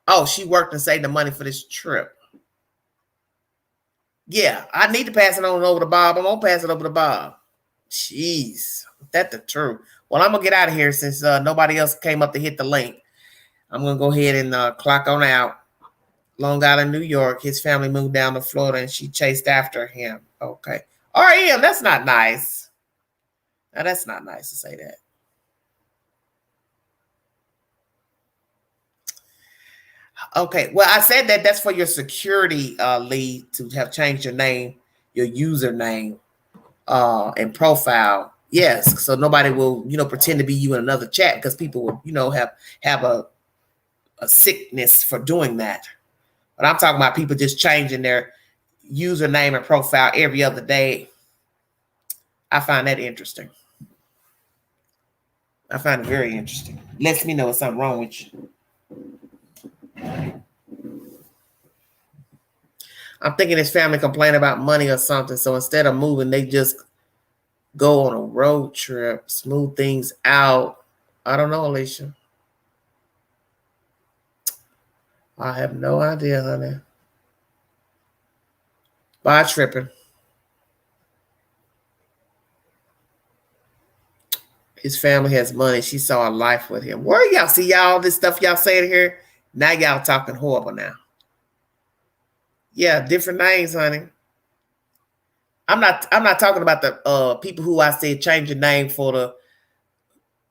Oh, she worked and saved the money for this trip. Yeah, I need to pass it on over to Bob. I'm gonna pass it over to Bob. Jeez, that's the truth. Well, I'm gonna get out of here since nobody else came up to hit the link. I'm gonna go ahead and clock on out. Long Island, New York. His family moved down to Florida and she chased after him. Okay. RM, that's not nice. Now, that's not nice to say that. Okay, well, I said that that's for your security lead to have changed your name, your username, and profile. Yes, so nobody will, pretend to be you in another chat, because people will, have a sickness for doing that. But I'm talking about people just changing their username and profile every other day. I find that interesting. I find it very interesting. Lets me know there's something wrong with you. I'm thinking his family complain about money or something. So instead of moving, they just go on a road trip, smooth things out. I don't know, Alicia. I have no idea, honey. Bye, tripping. His family has money. She saw a life with him. Where y'all see y'all this stuff y'all saying here? Now y'all talking horrible now. Yeah, different names, honey. I'm not talking about the people who I said change your name for the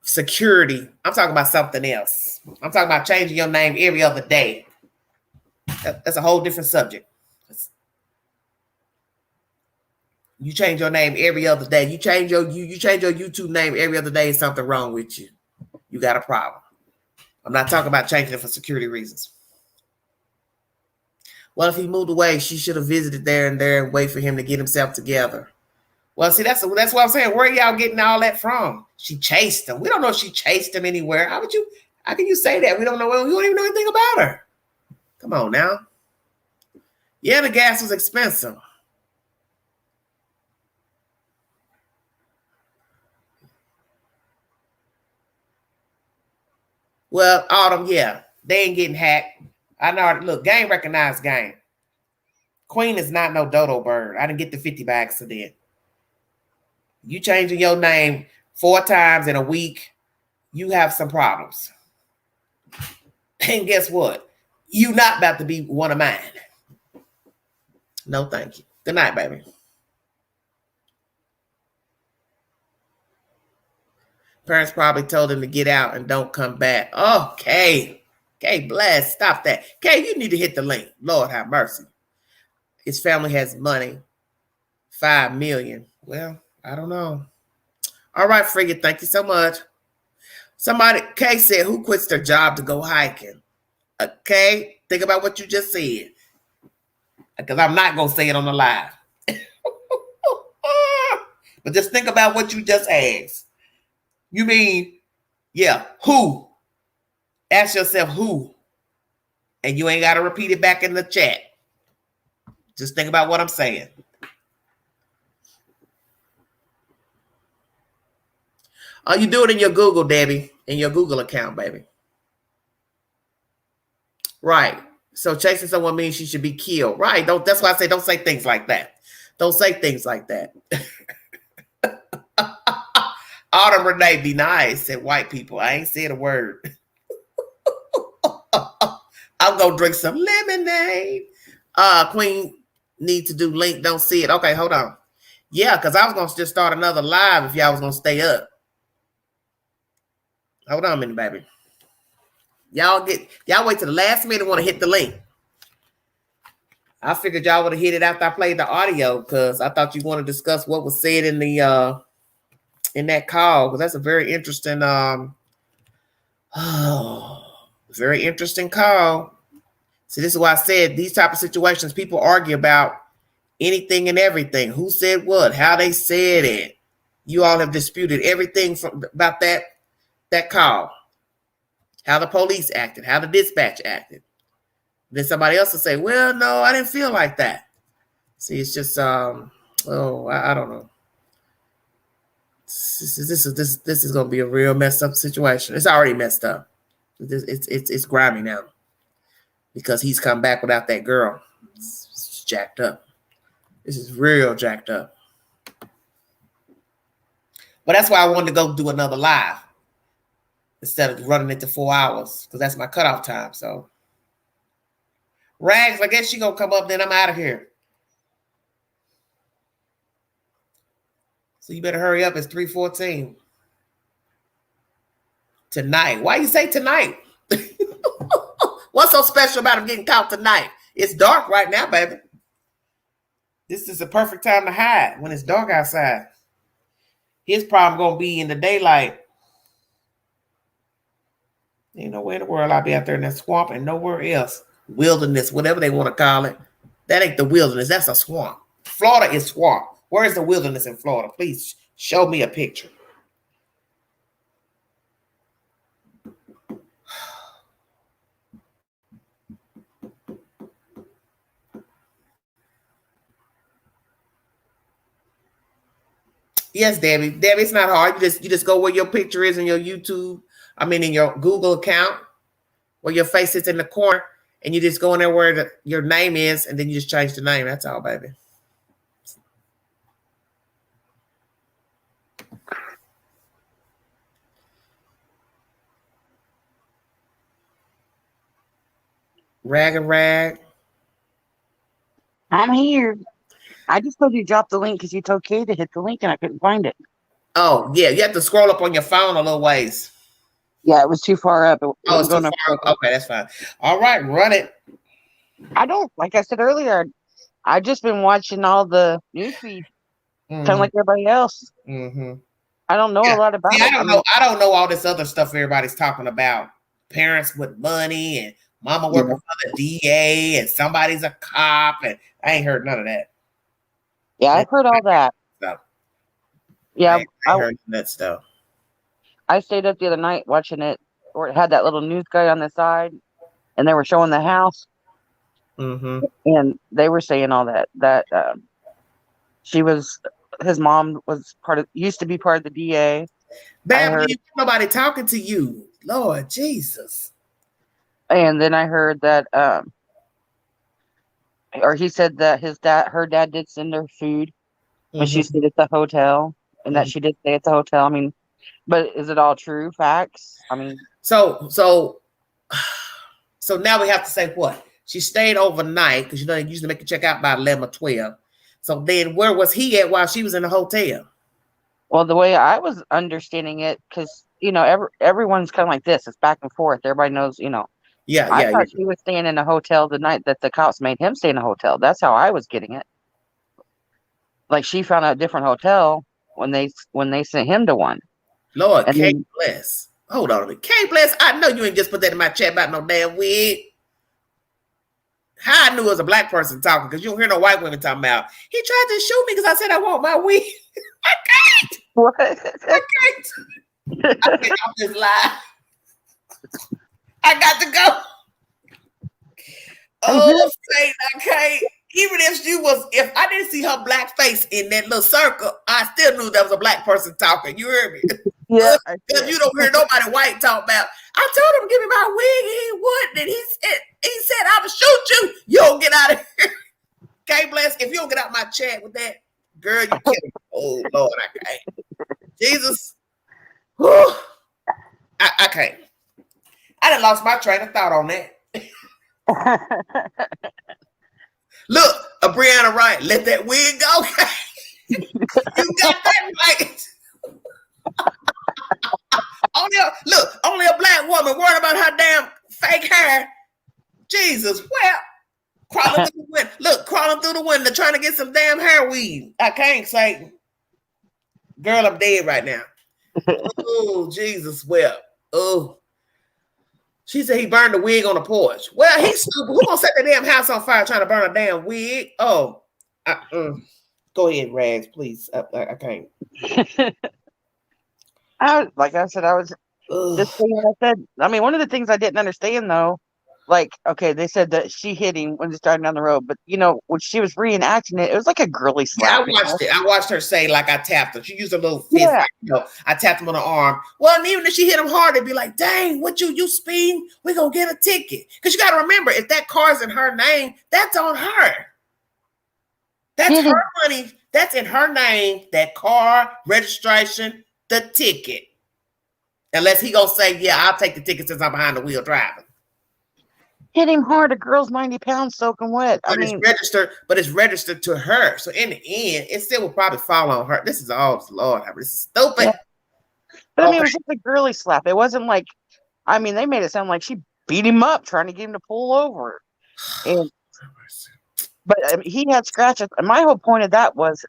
security. I'm talking about something else. I'm talking about changing your name every other day. That's a whole different subject. You change your name every other day. You change your YouTube name every other day. Something wrong with you. You got a problem. I'm not talking about changing it for security reasons. Well, if he moved away, she should have visited there and wait for him to get himself together. Well, see, that's what I'm saying. Where are y'all getting all that from? She chased him. We don't know if she chased him anywhere. How can you say that? We don't know. We don't even know anything about her. Come on now. Yeah, the gas was expensive. Well, Autumn, yeah, they ain't getting hacked. I know. Look, game recognized game. Queen is not no dodo bird. I didn't get the 50 by accident. You changing your name 4 times in a week, you have some problems. And guess what? You not about to be one of mine. No, thank you. Good night, baby. Parents probably told him to get out and don't come back. Okay. Okay, bless. Stop that. Okay, you need to hit the link. Lord have mercy. His family has money. $5 million. Well, I don't know. All right, Frigid. Thank you so much. Somebody, Kay said, who quits their job to go hiking? Okay, think about what you just said. Because I'm not going to say it on the live. But just think about what you just asked. You mean, yeah, who? Ask yourself who. And you ain't got to repeat it back in the chat. Just think about what I'm saying. Oh, you do it in your Google, Debbie. In your Google account, baby. Right. So chasing someone means she should be killed. Right. That's why I say don't say things like that. Don't say things like that. Autumn Renee, be nice, said white people. I ain't said a word. I'm going to drink some lemonade. Queen need to do link. Don't see it. Okay, hold on. Yeah, because I was going to just start another live if y'all was going to stay up. Hold on a minute, baby. Y'all wait to the last minute want to hit the link. I figured y'all would have hit it after I played the audio because I thought you want to discuss what was said in the in that call, because that's a very interesting very interesting call. See, this is why I said these type of situations, people argue about anything and everything. Who said what, how they said it. You all have disputed everything about that call. How the police acted, how the dispatch acted. Then somebody else will say, well, no, I didn't feel like that. See, it's just, I don't know. This is going to be a real messed up situation. It's already messed up. It's grimy now because he's come back without that girl. It's jacked up. This is real jacked up. But that's why I wanted to go do another live instead of running it to 4 hours because that's my cutoff time. So, Rags, I guess she gonna come up. Then I'm out of here. So you better hurry up. It's 3:14 tonight. Why you say tonight? What's so special about him getting caught tonight? It's dark right now, baby. This is the perfect time to hide when it's dark outside. His problem gonna be in the daylight. Ain't nowhere in the world I'll be out there in that swamp and nowhere else. Wilderness, whatever they want to call it. That ain't the wilderness. That's a swamp. Florida is swamp. Where is the wilderness in Florida? Please show me a picture. Yes, Debbie. Debbie, it's not hard. You just go where your picture is in your YouTube. I mean, in your Google account, where your face is in the corner, and you just go in there where your name is, and then you just change the name. That's all, baby. Rag and rag. I'm here. I just told you drop the link because you told Kay to hit the link and I couldn't find it. Oh, yeah. You have to scroll up on your phone a little ways. Yeah, it was too far up. It's too far up. Okay, that's fine. All right, run it. I don't, like I said earlier, I've just been watching all the news feed, kind of like everybody else. Mm-hmm. I don't know a lot about it. I don't know all this other stuff everybody's talking about. Parents with money and mama working for the DA and somebody's a cop, and I ain't heard none of that. Yeah, I've heard all that. So, yeah, I heard that stuff. I stayed up the other night watching it, where it had that little news guy on the side, and they were showing the house, and they were saying all that his mom was used to be part of the DA. Baby, nobody talking to you, Lord Jesus. And then I heard that, or he said that her dad did send her food when she stayed at the hotel, and that she did stay at the hotel. I mean, but is it all true facts? I mean, so now we have to say what? She stayed overnight because they usually make you check out by 11 or 12. So then where was he at while she was in the hotel? Well, the way I was understanding it, because, everyone's kind of like this. It's back and forth. Everybody knows, I thought she was staying in a hotel the night that the cops made him stay in a hotel. That's how I was getting it. Like she found a different hotel when they sent him to one. Lord, K bless. Hold on a minute. K bless, I know you ain't just put that in my chat about no damn wig. How I knew it was a black person talking, because you don't hear no white women talking about, he tried to shoot me because I said I want my wig. I can't. What? I can't. I can't off this live. I got to go. Oh, Satan, I can't. Even if I didn't see her black face in that little circle, I still knew that was a black person talking. You heard me? Yeah. Because you don't hear nobody white talk about, I told him to give me my wig and he wouldn't. And he said, I would shoot you. You don't get out of here. Okay, bless. If you don't get out my chat with that, girl, you kill me. Oh, Lord, I can't. Jesus. Whew. I can't. I done lost my train of thought on that. Look, Brianna Wright, let that wig go. You got that right. Only a black woman worried about her damn fake hair. Jesus, well, crawling through the window. Look, crawling through the window trying to get some damn hair weave. I can't, Satan. Girl, I'm dead right now. Oh, Jesus, well, oh. She said he burned the wig on the porch. Well, he's stupid. Who gonna set the damn house on fire trying to burn a damn wig? Oh, go ahead, Rags, please. I can't. Like I said, I was just saying what I said. I mean, one of the things I didn't understand though, like, okay, they said that she hit him when he's driving down the road, but when she was reenacting it, it was like a girly slap. Yeah, I watched it. I watched her say, like, I tapped her. She used a little fist. Yeah. I tapped him on the arm. Well, and even if she hit him hard, it'd be like, dang, what you speeding? We're going to get a ticket. Because you got to remember, if that car's in her name, that's on her. That's her money. That's in her name, that car, registration, the ticket. Unless he going to say, yeah, I'll take the ticket since I'm behind the wheel driving. hit him hard. A girl's 90 pounds soaking wet. But it's registered to her. So in the end, it still will probably fall on her. This is all Lord. This is stupid. Yeah. But I mean, it was just a girly slap. It wasn't like, I mean, they made it sound like she beat him up trying to get him to pull over. But I mean, he had scratches. And my whole point of that was,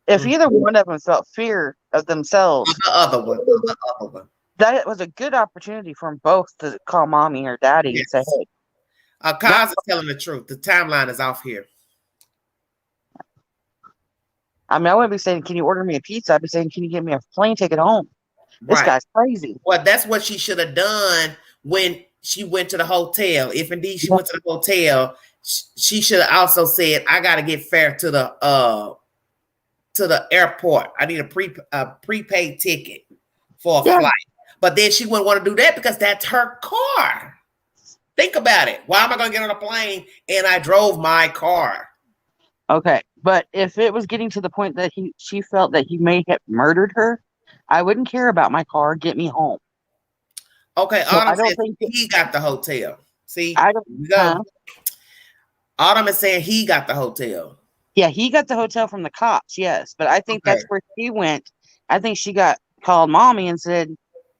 if either one of them felt fear of themselves, the other one, that was a good opportunity for them both to call mommy or daddy and say, hey. Kaz is telling the truth. The timeline is off here. I mean, I wouldn't be saying, can you order me a pizza? I'd be saying, can you get me a plane ticket home? This guy's crazy. Well, that's what she should have done when she went to the hotel. If indeed she went to the hotel, she should have also said, I got to get fare to the airport. I need a prepaid ticket for a flight. But then she wouldn't want to do that because that's her car. Think about it. Why am I going to get on a plane and I drove my car? Okay, but if it was getting to the point that she felt that he may have murdered her, I wouldn't care about my car. Get me home. Okay, so Autumn says he got the hotel. See, we go. Autumn is saying he got the hotel. Yeah, he got the hotel from the cops. Yes, but I think that's where she went. I think she called mommy and said,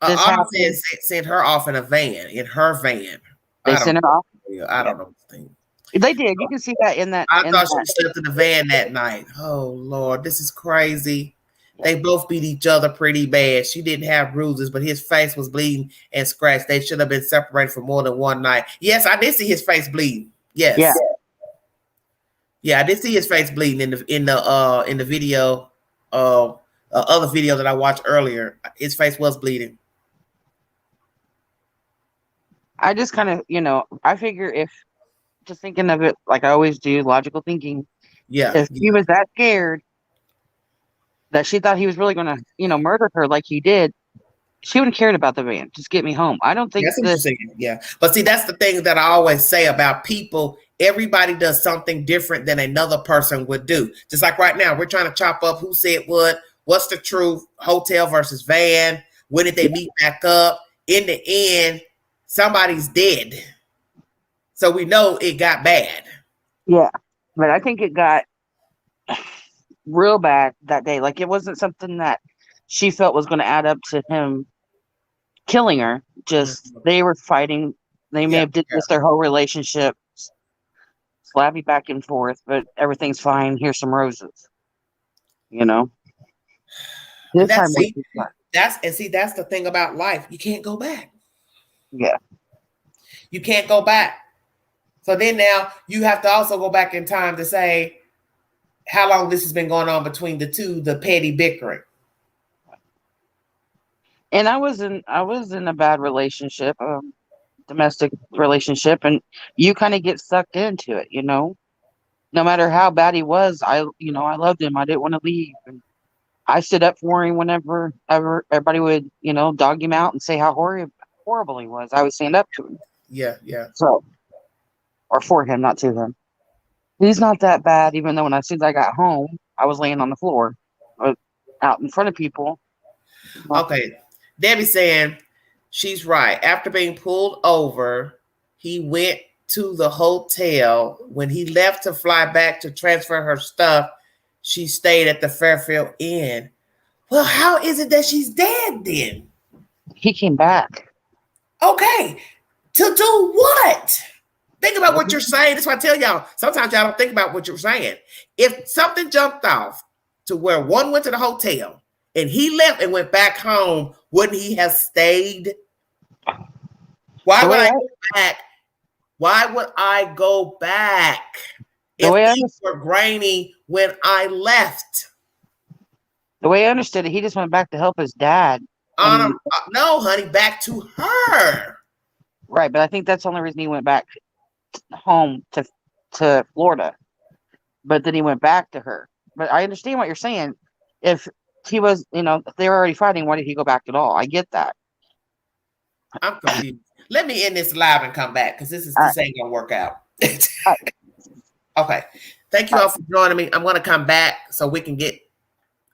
"This Autumn says sent her off in a van. In her van, they sent her off. I don't know. They did. You can see that in that. I thought she slept in the van that night. Oh Lord, this is crazy. They both beat each other pretty bad. She didn't have bruises, but his face was bleeding and scratched. They should have been separated for more than one night. Yes, I did see his face bleeding. Yes. Yeah, I did see his face bleeding in the video, other video that I watched earlier. His face was bleeding. I just kind of, I figure if just thinking of it like I always do, logical thinking. Yeah. If he was that scared that she thought he was really going to, murder her like he did, she wouldn't have cared about the van. Just get me home. I don't think that's interesting. Yeah. But see, that's the thing that I always say about people. Everybody does something different than another person would do. Just like right now, we're trying to chop up who said what, what's the truth, hotel versus van, when did they meet back up? In the end, somebody's dead. So we know it got bad. Yeah. But I think it got real bad that day. Like it wasn't something that she felt was going to add up to him killing her. Just they were fighting. They may have did this their whole relationship. Slappy back and forth, but everything's fine. Here's some roses. This time that's the thing about life. You can't go back. Yeah. You can't go back. So then now you have to also go back in time to say how long this has been going on between the two, the petty bickering. And I was in a bad relationship, domestic relationship, and you kind of get sucked into it, no matter how bad he was. I loved him. I didn't want to leave. And I stood up for him whenever everybody would, dog him out and say how horrible he was. I would stand up to him. Yeah. So, or for him, not to him. He's not that bad, even though as soon as I got home, I was laying on the floor out in front of people. Okay. Debbie's saying she's right. After being pulled over, he went to the hotel. When he left to fly back to transfer her stuff, she stayed at the Fairfield Inn. Well, how is it that she's dead then? He came back. Okay. To do what? Think about what you're saying. That's why I tell y'all, sometimes y'all don't think about what you're saying. If something jumped off to where one went to the hotel and he left and went back home, wouldn't he have stayed? Why would I go back? Why would I go back if things were grainy when I left? The way I understood it, he just went back to help his dad. No, honey, back to her. Right, but I think that's the only reason he went back home to Florida. But then he went back to her. But I understand what you're saying. If he was, if they were already fighting, why did he go back at all? I get that. I'm confused. Let me end this live and come back because this ain't gonna work out. Okay. Thank you all for joining me. I'm gonna come back so we can get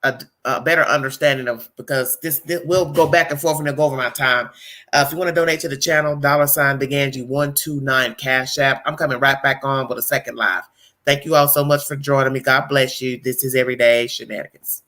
a better understanding of, because this will go back and forth and it'll go over my time. If you want to donate to the channel, $BigAngie129 Cash App. I'm coming right back on with a second live. Thank you all so much for joining me. God bless you. This is Everyday Shenanigans.